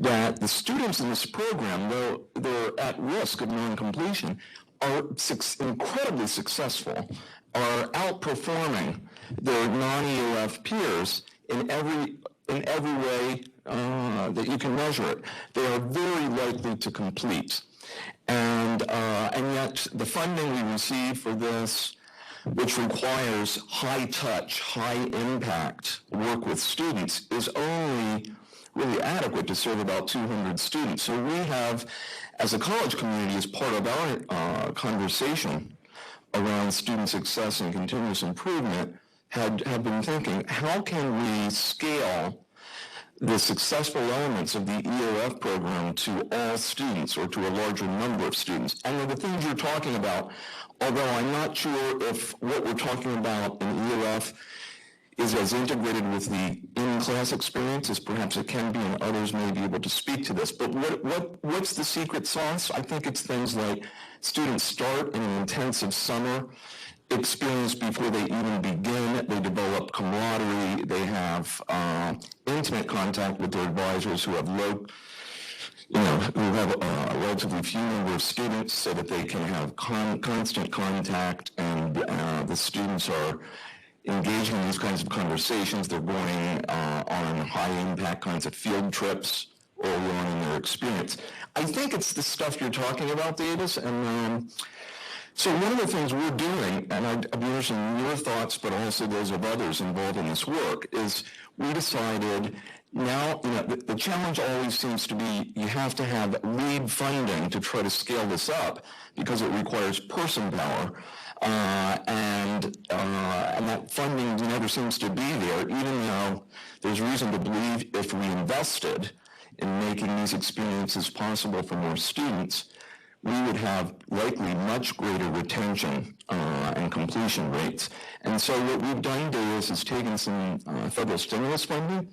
that the students in this program, though they're at risk of non-completion, are incredibly successful, are outperforming their non-EOF peers in every way that you can measure it. They are very likely to complete. And yet the funding we receive for this, which requires high touch, high impact work with students, is only really adequate to serve about 200 students. So we have, as a college community, as part of our conversation around student success and continuous improvement, have been thinking, how can we scale the successful elements of the EOF program to all students or to a larger number of students? And the things you're talking about, although I'm not sure if what we're talking about in EOF is as integrated with the in-class experience as perhaps it can be, and others may be able to speak to this. But what's the secret sauce? I think it's things like students start in an intensive summer experience before they even begin. They develop camaraderie. They have intimate contact with their advisors who have who have a relatively few number of students, so that they can have constant contact, and the students are engaging in these kinds of conversations. They're going on high-impact kinds of field trips early on in their experience. I think it's the stuff you're talking about, Davis, and so one of the things we're doing, and I'd be interested in your thoughts, but also those of others involved in this work, is we decided now, the challenge always seems to be you have to have lead funding to try to scale this up because it requires person power. And that funding never seems to be there, even though there's reason to believe if we invested in making these experiences possible for more students, we would have likely much greater retention and completion rates. And so what we've done, Davis, is taken some federal stimulus funding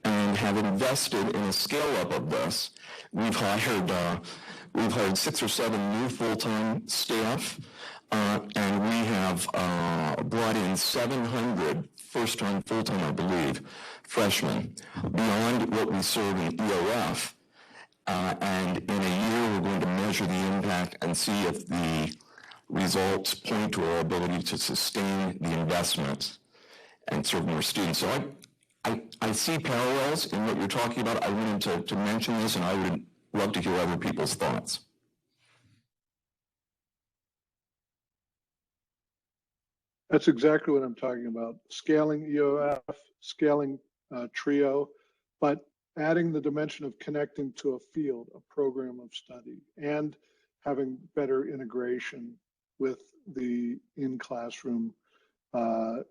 and have invested in a scale-up of this. We've hired 6 or 7 new full-time staff, and we have brought in 700 first-time, full-time, I believe, freshmen beyond what we serve in EOF. And in a year, we're going to measure the impact and see if the results point to our ability to sustain the investment and serve more students. So I see parallels in what you're talking about. I wanted to mention this, and I would love to hear other people's thoughts. That's exactly what I'm talking about. Scaling EOF, scaling TRIO, but adding the dimension of connecting to a field, a program of study, and having better integration with the in-classroom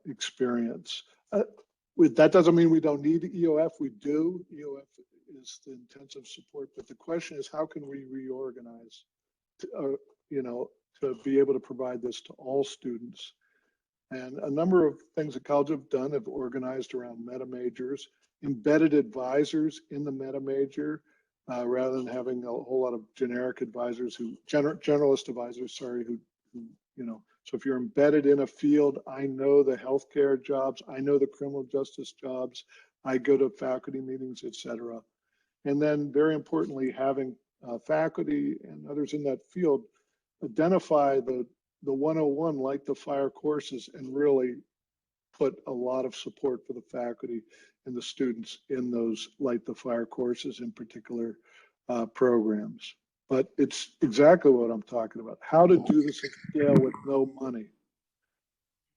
experience. That doesn't mean we don't need EOF. We do. EOF is the intensive support, but the question is, how can we reorganize to, to be able to provide this to all students? And a number of things that colleges have done have organized around meta majors, embedded advisors in the meta major, rather than having a whole lot of generic advisors generalist advisors, sorry, who so if you're embedded in a field, I know the healthcare jobs, I know the criminal justice jobs, I go to faculty meetings, et cetera. And then very importantly, having faculty and others in that field identify the 101 like the fire courses and really put a lot of support for the faculty and the students in those light the fire courses in particular programs. But it's exactly what I'm talking about, how to do this at scale with no money.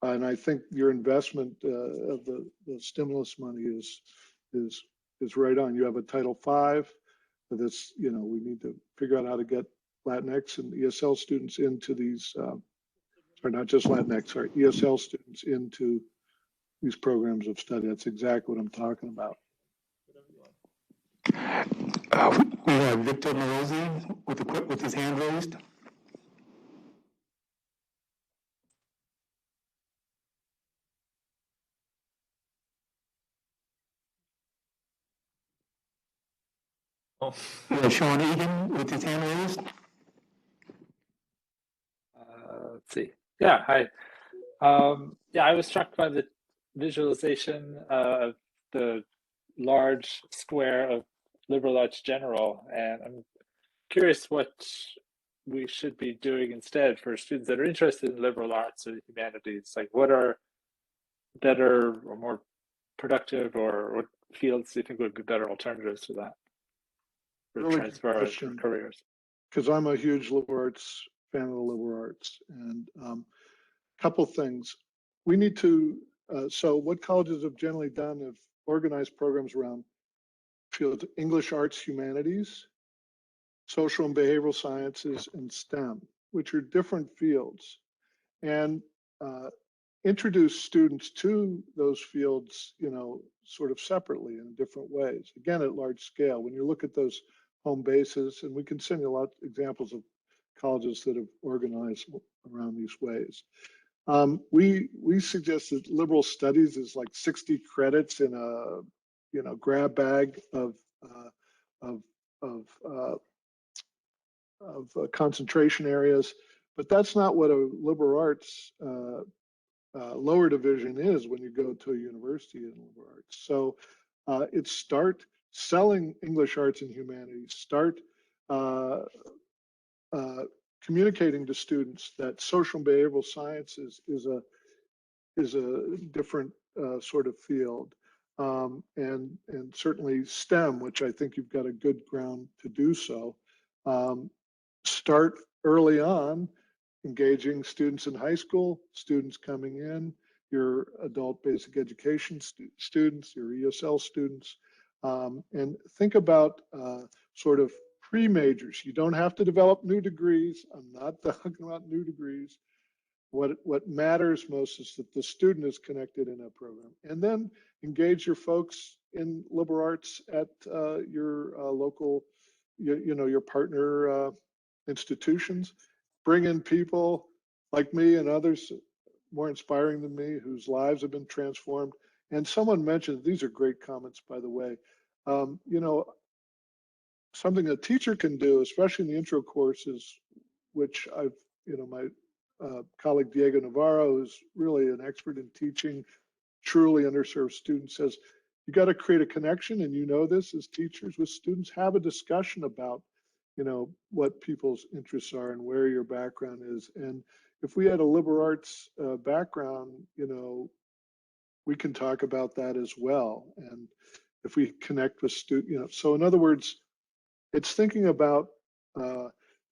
And I think your investment of the stimulus money is right on. You have a Title V that's, we need to figure out how to get Latinx and ESL students into these, sorry, not just Latinx, sorry, ESL students into these programs of study. That's exactly what I'm talking about. We have Victor Morosi with his hand raised. Oh, yeah, Sean Egan with his hand raised. Let's see. Yeah, hi. Yeah, I was struck by the visualization of the large square of liberal arts general, and I'm curious what we should be doing instead for students that are interested in liberal arts or humanities. Like, what are better or more productive, or what fields do you think would be better alternatives to that for Really transfer of careers? Because I'm a huge liberal arts fan of the liberal arts, and a couple things. We need to, so what colleges have generally done have organized programs around fields: English, arts, humanities, social and behavioral sciences, and STEM, which are different fields, and introduce students to those fields, sort of separately in different ways. Again, at large scale, when you look at those home bases, and we can send you a lot of examples of colleges that have organized around these ways. We suggest that liberal studies is like 60 credits in a grab bag of concentration areas, but that's not what a liberal arts lower division is when you go to a university in liberal arts. So it's start selling English, arts, and humanities, start communicating to students that social and behavioral sciences is a different sort of field, and certainly STEM, which I think you've got a good ground to do so. Start early on, engaging students in high school, students coming in, your adult basic education students, your ESL students, and think about sort of pre-majors. You don't have to develop new degrees. I'm not talking about new degrees. What matters most is that the student is connected in a program. And then engage your folks in liberal arts at your local, your partner institutions. Bring in people like me and others more inspiring than me, whose lives have been transformed. And someone mentioned, these are great comments, by the way, something a teacher can do, especially in the intro courses, which I've, my colleague Diego Navarro, who's really an expert in teaching truly underserved students, says, you got to create a connection, and this as teachers with students, have a discussion about, what people's interests are and where your background is. And if we had a liberal arts background, we can talk about that as well. And if we connect with students, so in other words, it's thinking about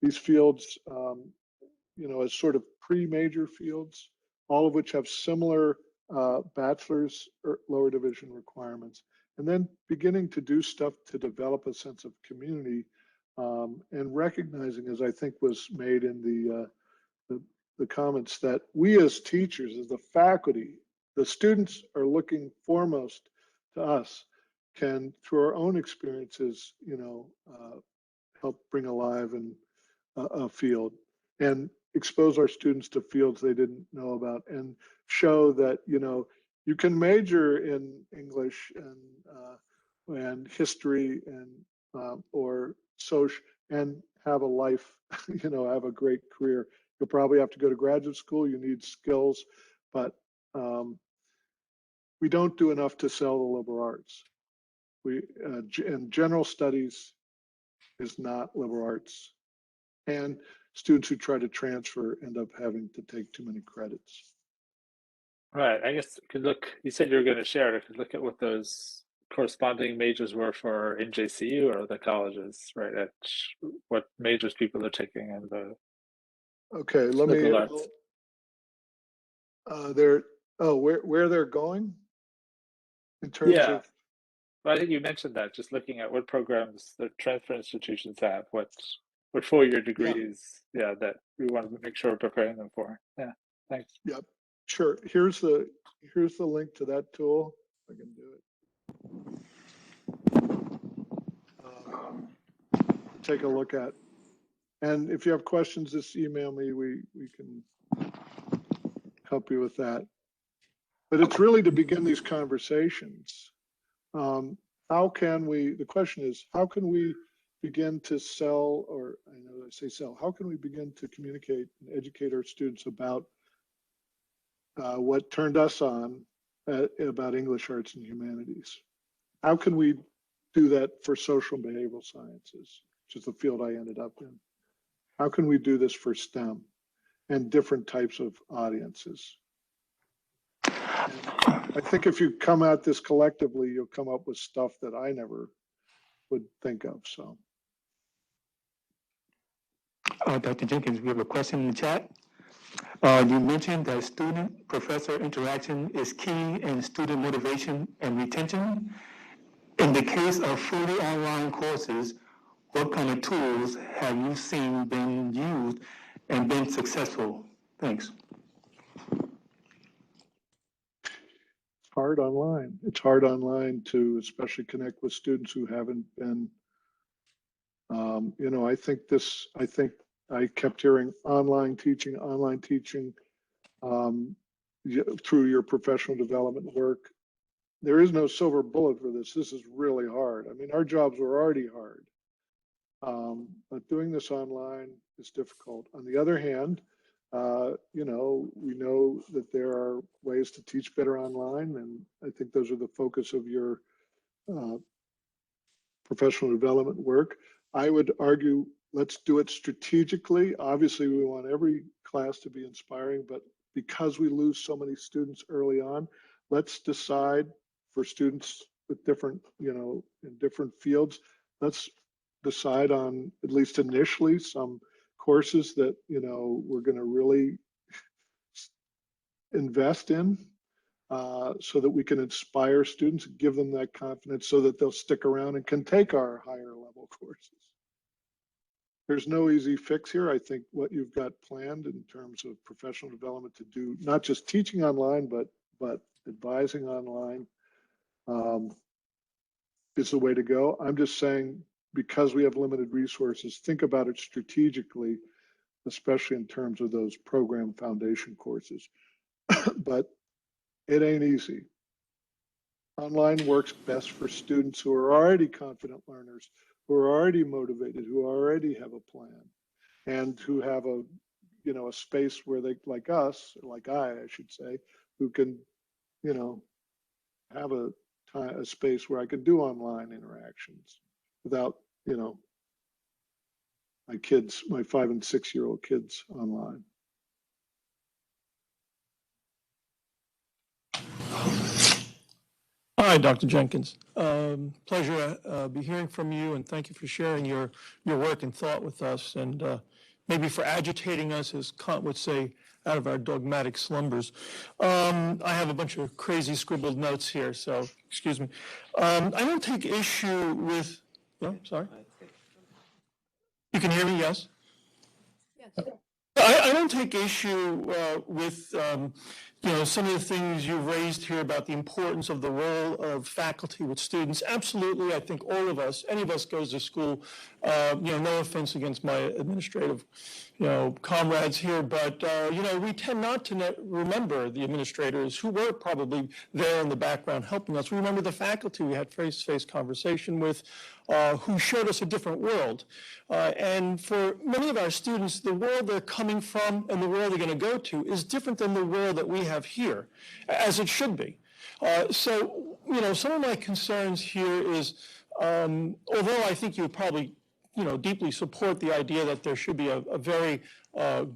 these fields, as sort of pre-major fields, all of which have similar bachelor's or lower division requirements. And then beginning to do stuff to develop a sense of community and recognizing, as I think was made in the comments, that we as teachers, as the faculty, the students are looking foremost to us, can, through our own experiences, help bring alive a field and expose our students to fields they didn't know about, and show that you can major in English and history and or social and have a life, have a great career. You'll probably have to go to graduate school. You need skills, but we don't do enough to sell the liberal arts. And general studies is not liberal arts, and students who try to transfer end up having to take too many credits. Right. I guess could look. You said you were going to share it. I could look at what those corresponding majors were for NJCU or the colleges, right? At what majors people are taking and the. Okay, let me. Where they're going in terms of. Well, I think you mentioned that, just looking at what programs the transfer institutions have, what 4-year degrees, that we want to make sure we're preparing them for. Yeah, thanks. Yep, sure. Here's the link to that tool. If I can do it. Take a look at. And if you have questions, just email me. We can help you with that. But it's really to begin these conversations. The question is, how can we begin to sell, or I know I say sell, how can we begin to communicate and educate our students about what turned us on about English, arts, and humanities? How can we do that for social and behavioral sciences, which is the field I ended up in? How can we do this for STEM and different types of audiences? I think if you come at this collectively, you'll come up with stuff that I never would think of. So, Dr. Jenkins, we have a question in the chat. You mentioned that student-professor interaction is key in student motivation and retention. In the case of fully online courses, what kind of tools have you seen been used and been successful? Thanks. Hard online. It's hard online to especially connect with students who haven't been, I think I kept hearing online teaching through your professional development work. There is no silver bullet for this. This is really hard. I mean, our jobs were already hard, but doing this online is difficult. On the other hand, we know that there are ways to teach better online, and I think those are the focus of your professional development work. I would argue, let's do it strategically. Obviously, we want every class to be inspiring, but because we lose so many students early on, let's decide for students with different, in different fields, let's decide on, at least initially, some courses that we're going to really invest in so that we can inspire students, give them that confidence so that they'll stick around and can take our higher level courses. There's no easy fix here. I think what you've got planned in terms of professional development to do, not just teaching online, but advising online is the way to go. I'm just saying, because we have limited resources, think about it strategically, especially in terms of those program foundation courses. But it ain't easy. Online works best for students who are already confident learners, who are already motivated, who already have a plan, and who have a space where they, like us, or like I should say, who can, have a space where I can do online interactions without, my kids, my 5- and 6-year-old kids online. Hi, Dr. Jenkins. Pleasure be hearing from you, and thank you for sharing your work and thought with us. And maybe for agitating us, as Kant would say, out of our dogmatic slumbers. I have a bunch of crazy scribbled notes here, so excuse me. I don't take issue with, no, sorry. You can hear me, yes? Yes. I don't take issue with some of the things you've raised here about the importance of the role of faculty with students. Absolutely, I think all of us, any of us goes to school, no offense against my administrative, comrades here, but, we tend not to remember the administrators who were probably there in the background helping us. We remember the faculty we had face-to-face conversation with, who showed us a different world. And for many of our students, the world they're coming from and the world they're going to go to is different than the world that we have here, as it should be. So, some of my concerns here is, although I think you probably, deeply support the idea that there should be a very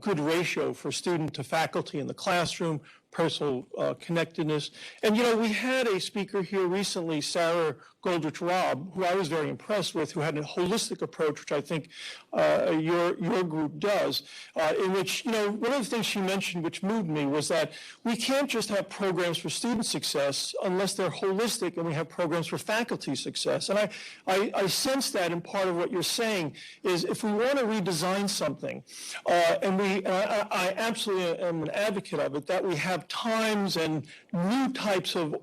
good ratio for student to faculty in the classroom, personal connectedness. And, we had a speaker here recently, Sarah Goldrich-Robb, who I was very impressed with, who had a holistic approach, which I think your group does, in which, one of the things she mentioned, which moved me, was that we can't just have programs for student success unless they're holistic and we have programs for faculty success. And I sense that in part of what you're saying is if we want to redesign something, and I absolutely am an advocate of it, that we have times and new types of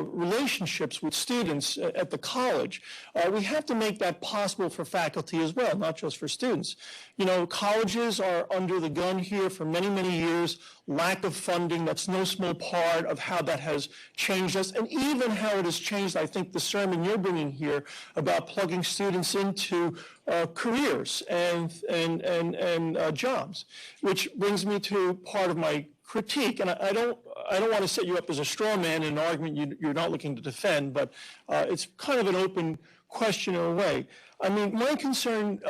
relationships with students at the college, we have to make that possible for faculty as well, not just for students. Colleges are under the gun here for many, many years. Lack of funding, that's no small part of how that has changed us, and even how it has changed, I think, the sermon you're bringing here about plugging students into careers and jobs, which brings me to part of my critique, and I don't want to set you up as a straw man in an argument you're not looking to defend, but it's kind of an open question in a way. I mean, my concern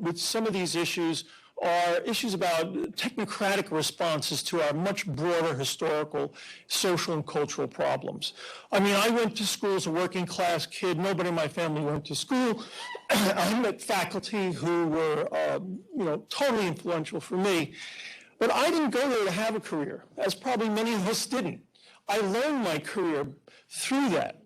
with some of these issues are issues about technocratic responses to our much broader historical, social, and cultural problems. I mean, I went to school as a working class kid. Nobody in my family went to school. I met faculty who were, totally influential for me. But I didn't go there to have a career, as probably many of us didn't. I learned my career through that,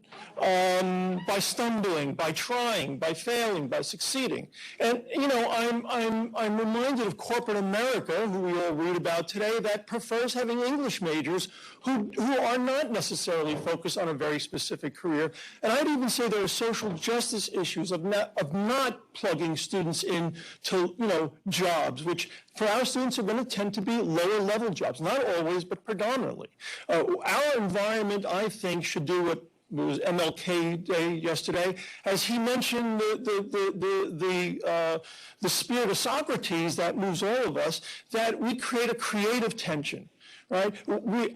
by stumbling, by trying, by failing, by succeeding. And, I'm reminded of corporate America, who we all read about today, that prefers having English majors who are not necessarily focused on a very specific career. And I'd even say there are social justice issues of not plugging students into, jobs, which for our students are going to tend to be lower level jobs, not always, but predominantly. Our environment, I think, should do what it was MLK Day yesterday, as he mentioned the spirit of Socrates that moves all of us, that we create a creative tension. Right?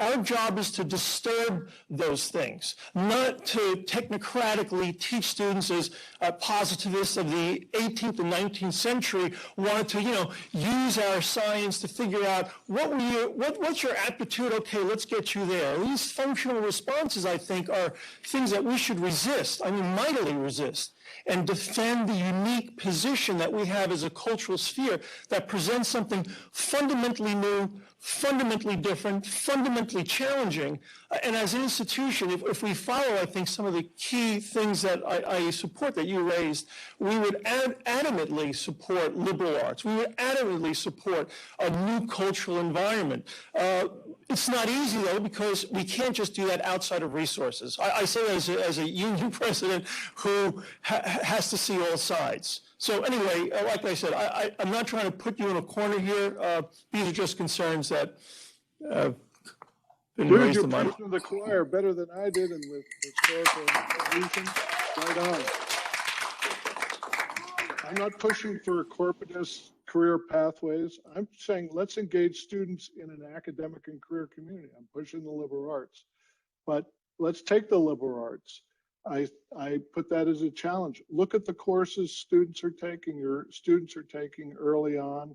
Our job is to disturb those things, not to technocratically teach students as positivists of the 18th and 19th century wanted to, use our science to figure out what's your aptitude? Okay, let's get you there. These functional responses, I think, are things that we should resist. I mean, mightily resist, and defend the unique position that we have as a cultural sphere that presents something fundamentally new, fundamentally different, fundamentally challenging. And as an institution, if we follow, I think, some of the key things that I support that you raised, we would adamantly support liberal arts. We would adamantly support a new cultural environment. It's not easy, though, because we can't just do that outside of resources. I say that as a union president who has to see all sides. So anyway, like I said, I'm not trying to put you in a corner here. These are just concerns that have been raised in my mind. You're preaching the choir better than I did, and with historical illusion, right on. I'm not pushing for corporatist career pathways. I'm saying let's engage students in an academic and career community. I'm pushing the liberal arts, but let's take the liberal arts. I put that as a challenge. Look at the courses students are taking early on.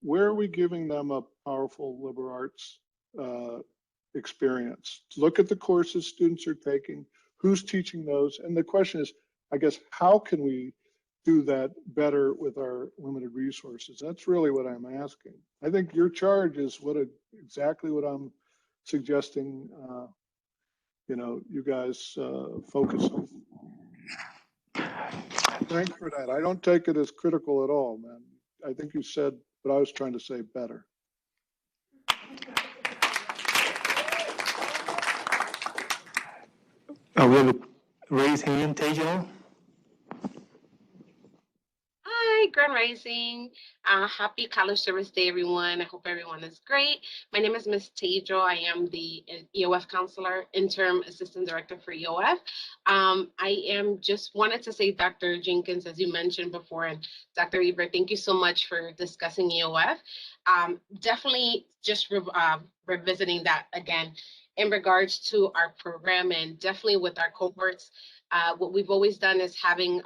Where are we giving them a powerful liberal arts experience? Look at the courses students are taking, who's teaching those, and the question is, I guess, how can we do that better with our limited resources. That's really what I'm asking. I think your charge is exactly what I'm suggesting. You guys focus on. Thanks for that. I don't take it as critical at all, man. I think you said what I was trying to say better. We have a raised hand, Tejo. Hi, Grand Rising. Happy College Service Day, everyone. I hope everyone is great. My name is Ms. Tejo. I am the EOF counselor, interim assistant director for EOF. I am just wanted to say, Dr. Jenkins, as you mentioned before, and Dr. Ebert, thank you so much for discussing EOF. Definitely just revisiting that again in regards to our program and definitely with our cohorts. What we've always done is having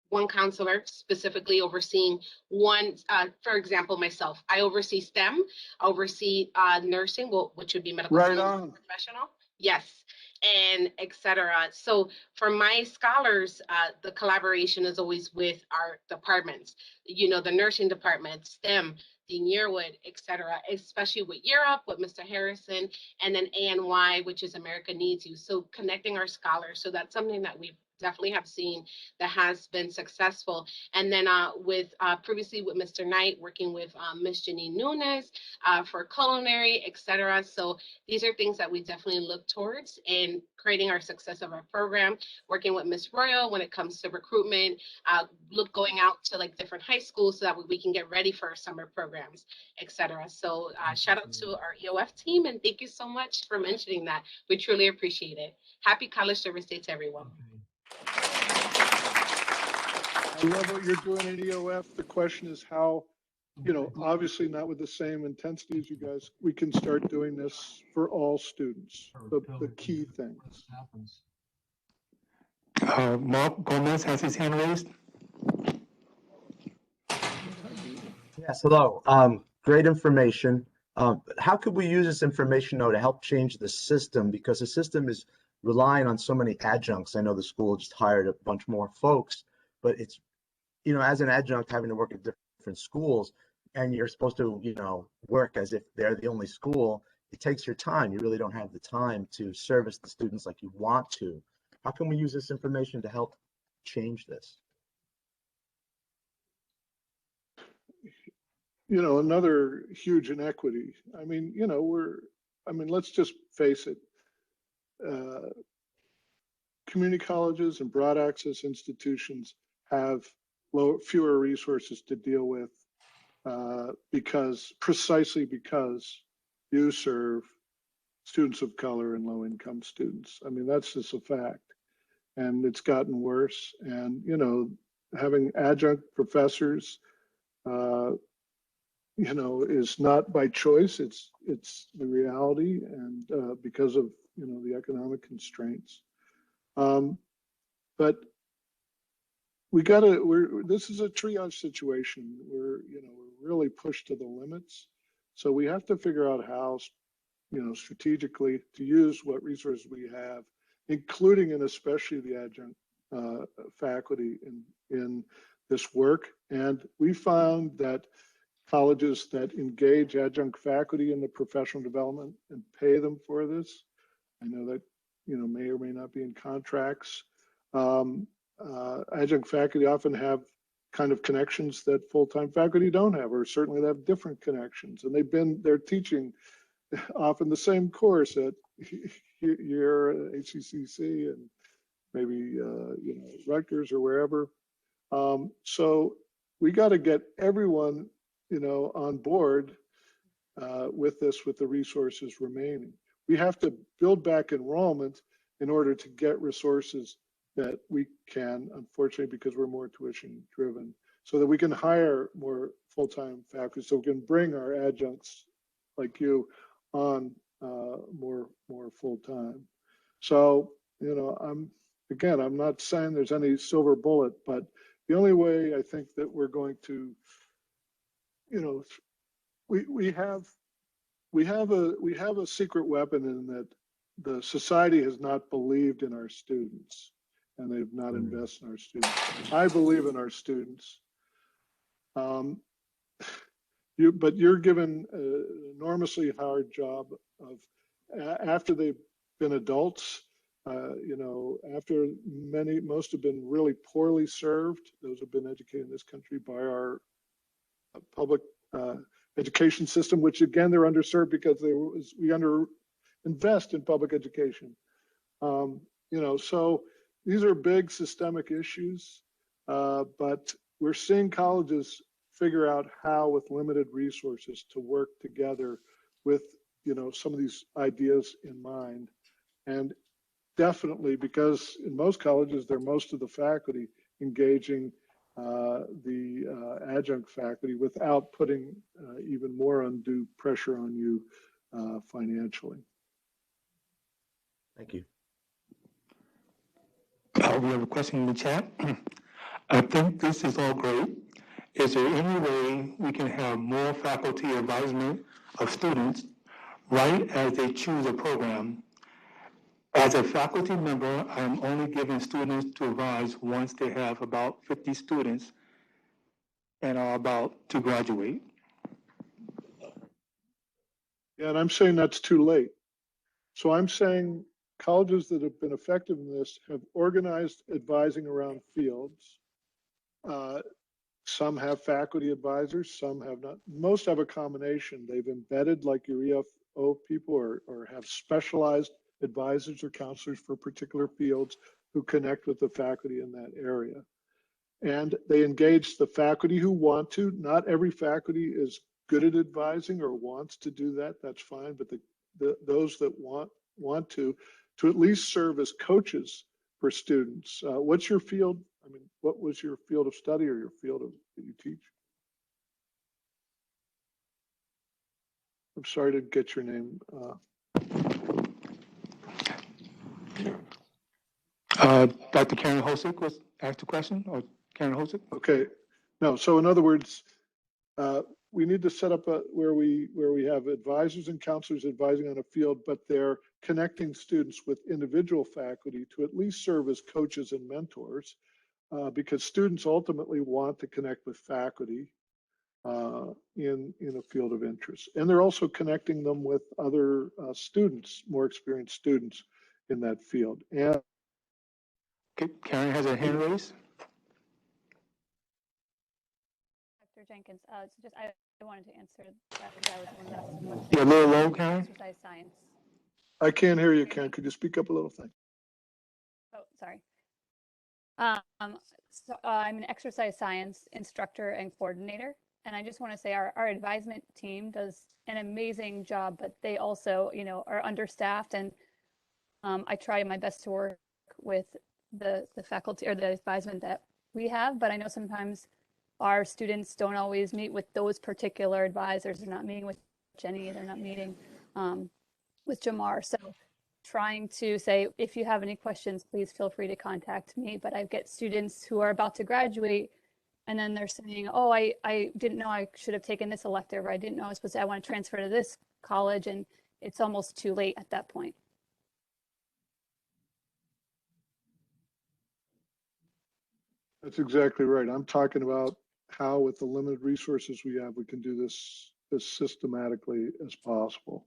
one counselor specifically overseeing one, for example, myself, I oversee STEM, I oversee nursing, which would be medical professional. Yes, and etc. So for my scholars, the collaboration is always with our departments, the nursing department, STEM, Dean Yearwood, etc., especially with Europe, with Mr. Harrison, and then ANY, which is America Needs You. So connecting our scholars. So that's something that we've definitely have seen that has been successful. And then with previously with Mr. Knight, working with Ms. Janine Nunes for culinary, etc. So these are things that we definitely look towards in creating our success of our program, working with Ms. Royal when it comes to recruitment, going out to like different high schools so that we can get ready for our summer programs, etc. So shout out to our EOF team and thank you so much for mentioning that. We truly appreciate it. Happy College Service Day to everyone. I love what you're doing at EOF. The question is how, obviously not with the same intensity as you guys, we can start doing this for all students, the key things. Mark Gomez has his hand raised. Yes, hello. Great information. How could we use this information, though, to help change the system? Because the system is relying on so many adjuncts. I know the school just hired a bunch more folks, but it's, as an adjunct having to work at different schools and you're supposed to, work as if they're the only school, it takes your time. You really don't have the time to service the students like you want to. How can we use this information to help change this? Another huge inequity. Let's just face it. Community colleges and broad access institutions have fewer resources to deal with precisely because you serve students of color and low income students. That's just a fact. And it's gotten worse. And, having adjunct professors, is not by choice. It's the reality, and because of the economic constraints. But this is a triage situation. We're really pushed to the limits. So we have to figure out how, strategically to use what resources we have, including and especially the adjunct faculty in this work. And we found that colleges that engage adjunct faculty in the professional development and pay them for this, I know that may or may not be in contracts. Adjunct faculty often have kind of connections that full-time faculty don't have, or certainly they have different connections, and they're teaching often the same course at your HCCC and maybe Rutgers or wherever. So we got to get everyone on board with this, with the resources remaining. We have to build back enrollment in order to get resources that we can, unfortunately, because we're more tuition driven, so that we can hire more full-time faculty, so we can bring our adjuncts like you on more full-time. So, I'm not saying there's any silver bullet, but the only way I think that we're going to, we have a secret weapon in that the society has not believed in our students. and they've not invested in our students. I believe in our students. But you're given an enormously hard job of, after they've been adults, after most have been really poorly served. Those have been educated in this country by our public education system, which again, they're underserved because we underinvest in public education. So these are big systemic issues, but we're seeing colleges figure out how, with limited resources, to work together with, some of these ideas in mind. And definitely, because in most colleges, they're most of the faculty engaging the adjunct faculty without putting even more undue pressure on you financially. Thank you. We have a question in the chat. I think this is all great. Is there any way we can have more faculty advisement of students right as they choose a program? As a faculty member, I am only giving students to advise once they have about 50 students and are about to graduate. Yeah, and I'm saying that's too late. So I'm saying colleges that have been effective in this have organized advising around fields. Some have faculty advisors, some have not. Most have a combination. They've embedded, like your EFO people, or have specialized advisors or counselors for particular fields who connect with the faculty in that area. And they engage the faculty who want to. Not every faculty is good at advising or wants to do that. That's fine. But those that want to at least serve as coaches for students. What's your field? I mean, what was your field of study or your field that you teach? I'm sorry to get your name. Dr. Karen Hosick was asked a question, or Karen Hosick? Okay, no. So in other words, we need to set up where we have advisors and counselors advising on a field, but they're connecting students with individual faculty to at least serve as coaches and mentors, because students ultimately want to connect with faculty in a field of interest. And they're also connecting them with other students, more experienced students in that field. And okay, Karen has her hand raised. Dr. Jenkins, I wanted to answer that because I was the one that asked the question. You're a little low, Karen. Exercise science. I can't hear you, Karen. Could you speak up a little? Thing? Oh, sorry. So I'm an exercise science instructor and coordinator, and I just want to say our advisement team does an amazing job, but they also, are understaffed, and I try my best to work with the faculty or the advisement that we have, but I know sometimes our students don't always meet with those particular advisors. They're not meeting with Jenny, they're not meeting with Jamar. So trying to say, if you have any questions, please feel free to contact me. But I get students who are about to graduate and then they're saying, oh, I didn't know I should have taken this elective, or I didn't know I was supposed to, I want to transfer to this college, and it's almost too late at that point. That's exactly right. I'm talking about how, with the limited resources we have, we can do this as systematically as possible.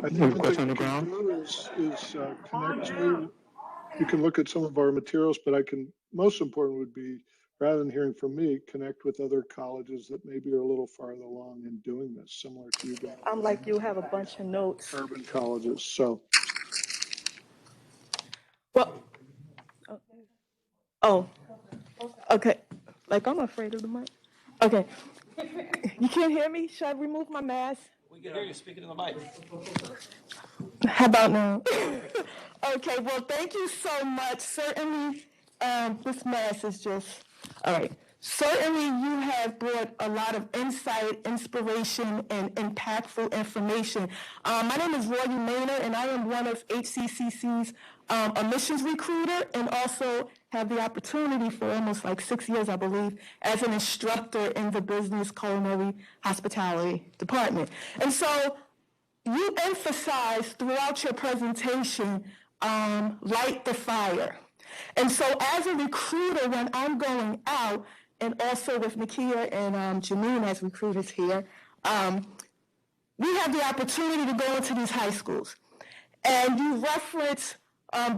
I think one thing we can do is connect to. You can look at some of our materials, but most important would be, rather than hearing from me, connect with other colleges that maybe are a little farther along in doing this, similar to you guys. I'm like, you have a bunch of notes. Urban colleges, so. Well, oh, okay. Like, I'm afraid of the mic. Okay. You can't hear me? Should I remove my mask? We can hear you speaking in the mic. How about now? Okay, well, thank you so much. Certainly, this mask is just, all right. Certainly, you have brought a lot of insight, inspiration, and impactful information. My name is Roy Maynard, and I am one of HCCC's admissions recruiter and also have the opportunity for almost like 6 years, I believe, as an instructor in the business culinary hospitality department. And so you emphasize throughout your presentation, light the fire. And so as a recruiter, when I'm going out, and also with Nakia and Janine as recruiters here, we have the opportunity to go into these high schools. And you reference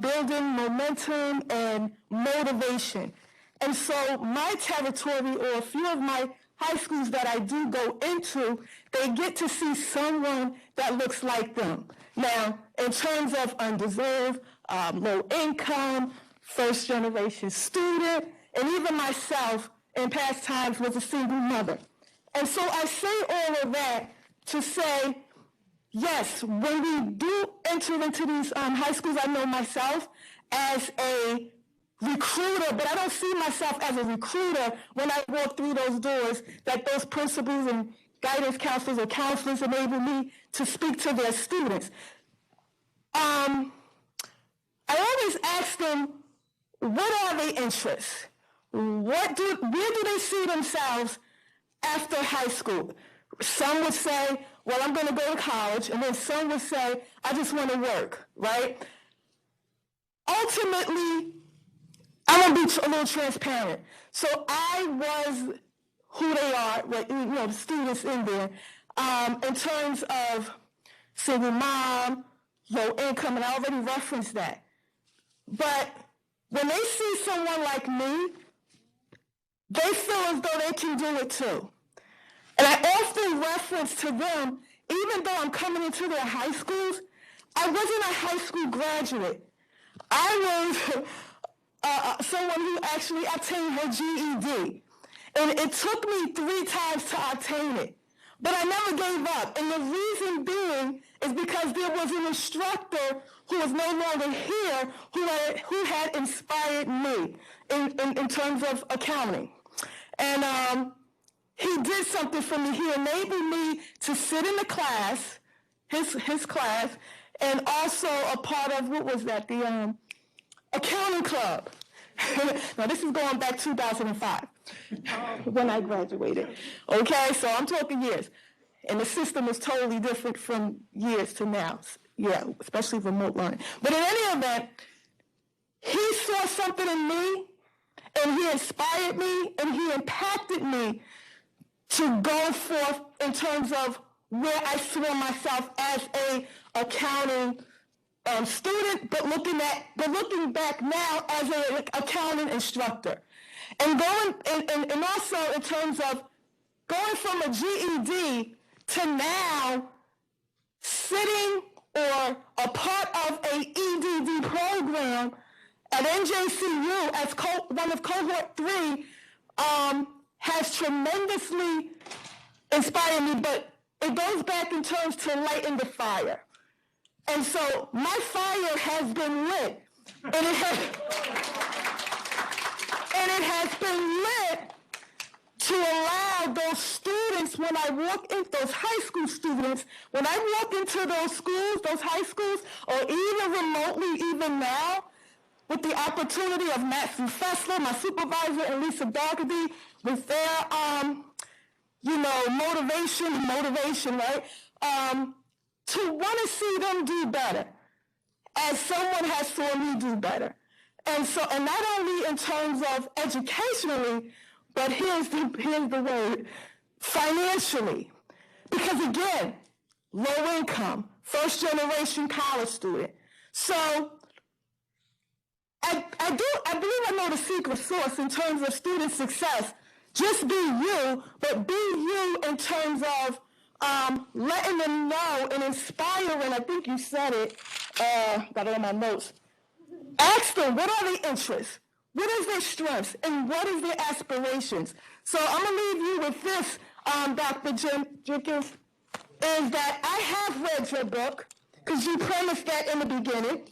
building momentum and motivation. And so my territory, or a few of my high schools that I do go into, they get to see someone that looks like them. Now, in terms of undeserved, low income, first generation student, and even myself in past times was a single mother. And so I say all of that to say, yes, when we do enter into these high schools, I know myself as a recruiter, but I don't see myself as a recruiter when I walk through those doors, that those principals and guidance counselors or counselors enable me to speak to their students. I always ask them, what are their interests? Where do they see themselves after high school? Some would say, well, I'm going to go to college, and then some would say, I just want to work, right? Ultimately, I'm going to be a little transparent. So I was who they are, the students in there, in terms of single mom, low income, and I already referenced that. But when they see someone like me, they feel as though they can do it too. And I often reference to them, even though I'm coming into their high schools, I wasn't a high school graduate. I was someone who actually obtained her GED. And it took me 3 times to obtain it. But I never gave up. And the reason being is because there was an instructor who was no longer here who had inspired me in terms of accounting. And he did something for me. He enabled me to sit in the class, his class, and also a part of, what was that, the accounting club. Now, this is going back 2005 when I graduated. Okay, so I'm talking years. And the system is totally different from years to now. Yeah, especially remote learning. But in any event, he saw something in me, and he inspired me, and he impacted me to go forth in terms of where I saw myself as a accounting student, but looking back now as an accounting instructor, and also in terms of going from a GED to now sitting or a part of a EDD program at NJCU as one of cohort 3 has tremendously inspired me, but it goes back in terms to lighting the fire. And so my fire has been lit, and it has been lit to allow those students, when I walk in, those high school students, when I walk into those schools, those high schools, or even remotely, even now, with the opportunity of Matthew Fessler, my supervisor, and Lisa Dougherty, with their, motivation, right? To want to see them do better, as someone has saw me do better. And so, and not only in terms of educationally, but here's the word, financially. Because again, low income, first generation college student. So I believe I know the secret sauce in terms of student success. Just be you, but be you in terms of letting them know and inspiring. I think you said it, got it on my notes. Ask them, what are their interests? What is their strengths? And what is their aspirations? So I'm going to leave you with this, Dr. Jenkins, is that I have read your book, because you premised that in the beginning,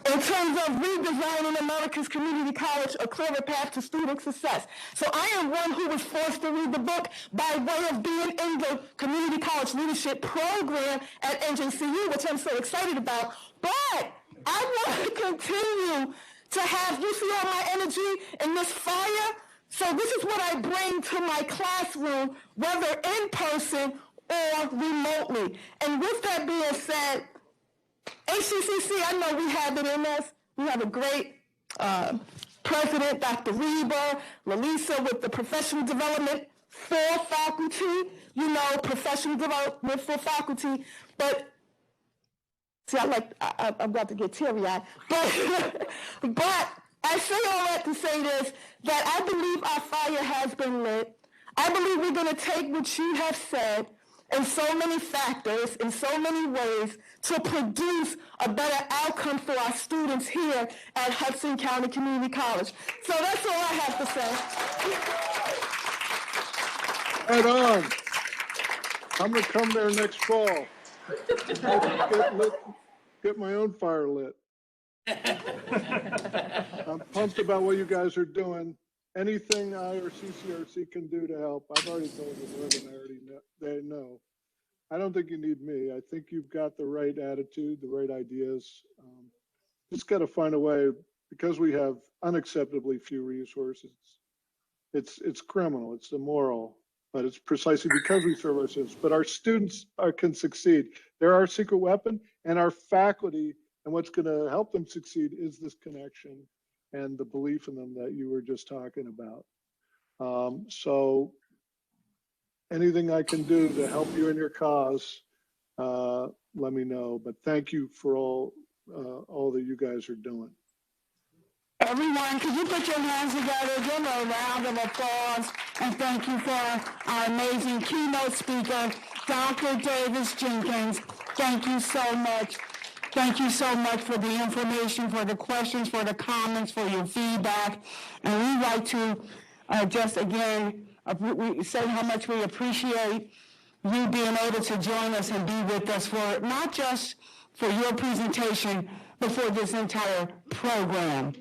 in terms of redesigning America's community college, a clearer path to student success. So I am one who was forced to read the book by way of being in the community college leadership program at NJCU, which I'm so excited about. But I want to continue to have, you see all my energy and this fire? So this is what I bring to my classroom, whether in person or remotely. And with that being said, HCCC, I know we have it in us. We have a great president, Dr. Reba, Lalisa with the professional development for faculty, professional development for faculty. But, see, I'm about to get teary-eyed. But I say all that to say this, that I believe our fire has been lit. I believe we're going to take what you have said in so many factors, in so many ways, to produce a better outcome for our students here at Hudson County Community College. So that's all I have to say. Right on. I'm going to come there next fall. Get my own fire lit. I'm pumped about what you guys are doing. Anything I or CCRC can do to help, I've already told them more than they know. I don't think you need me. I think you've got the right attitude, the right ideas. Just got to find a way, because we have unacceptably few resources. It's criminal, it's immoral, but it's precisely because we serve our students. But our students can succeed. They're our secret weapon, and our faculty, and what's going to help them succeed is this connection and the belief in them that you were just talking about. So anything I can do to help you in your cause, let me know. But thank you for all that you guys are doing. Everyone, could you put your hands together, give a round of applause, and thank you for our amazing keynote speaker, Dr. Davis Jenkins. Thank you so much. Thank you so much for the information, for the questions, for the comments, for your feedback. And we'd like to just again say how much we appreciate you being able to join us and be with us for not just for your presentation, but for this entire program.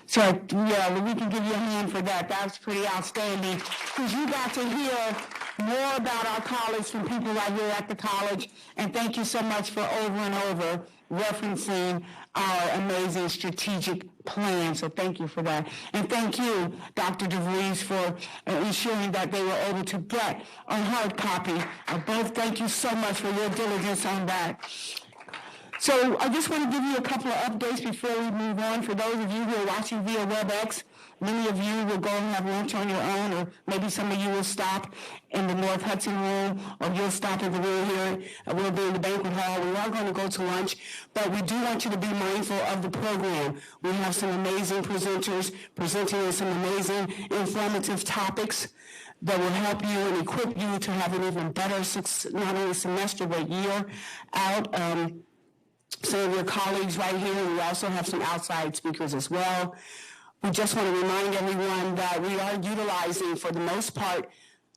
So yeah, we can give you a hand for that. That's pretty outstanding, because you got to hear more about our college from people right here at the college. And thank you so much for over and over referencing our amazing strategic plan. So thank you for that. And thank you, Dr. DeVries, for ensuring that they were able to get a hard copy of both. Thank you so much for your diligence on that. So I just want to give you a couple of updates before we move on. For those of you who are watching via WebEx, many of you will go and have lunch on your own, or maybe some of you will stop in the North Hudson room, or you'll stop in the room here. We'll be in the banquet hall. We are going to go to lunch, but we do want you to be mindful of the program. We have some amazing presenters presenting on some amazing informative topics that will help you and equip you to have an even better, not only semester, but year out. Some of your colleagues right here, and we also have some outside speakers as well. We just want to remind everyone that we are utilizing, for the most part,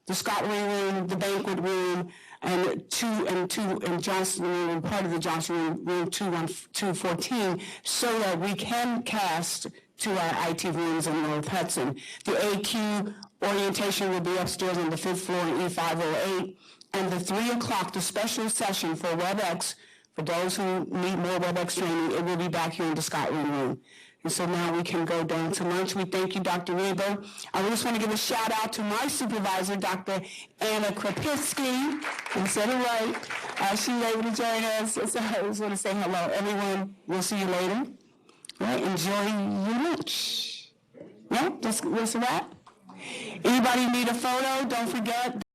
the Scott Ring room, the banquet room, and Johnston room, part of the Johnston room 214, so that we can cast to our IT rooms in North Hudson. The AQ orientation will be upstairs on the 5th floor in E508, and the 3 o'clock, the special session for WebEx, for those who need more WebEx training, it will be back here in the Scott Ring room. And so now we can go down to lunch. We thank you, Dr. Reba. I just want to give a shout out to my supervisor, Dr. Anna Krapinski. I said it right. She's able to join us. So I just want to say hello. Everyone, we'll see you later. All right, enjoy your lunch. Yeah, that's a wrap. Anybody need a photo? Don't forget.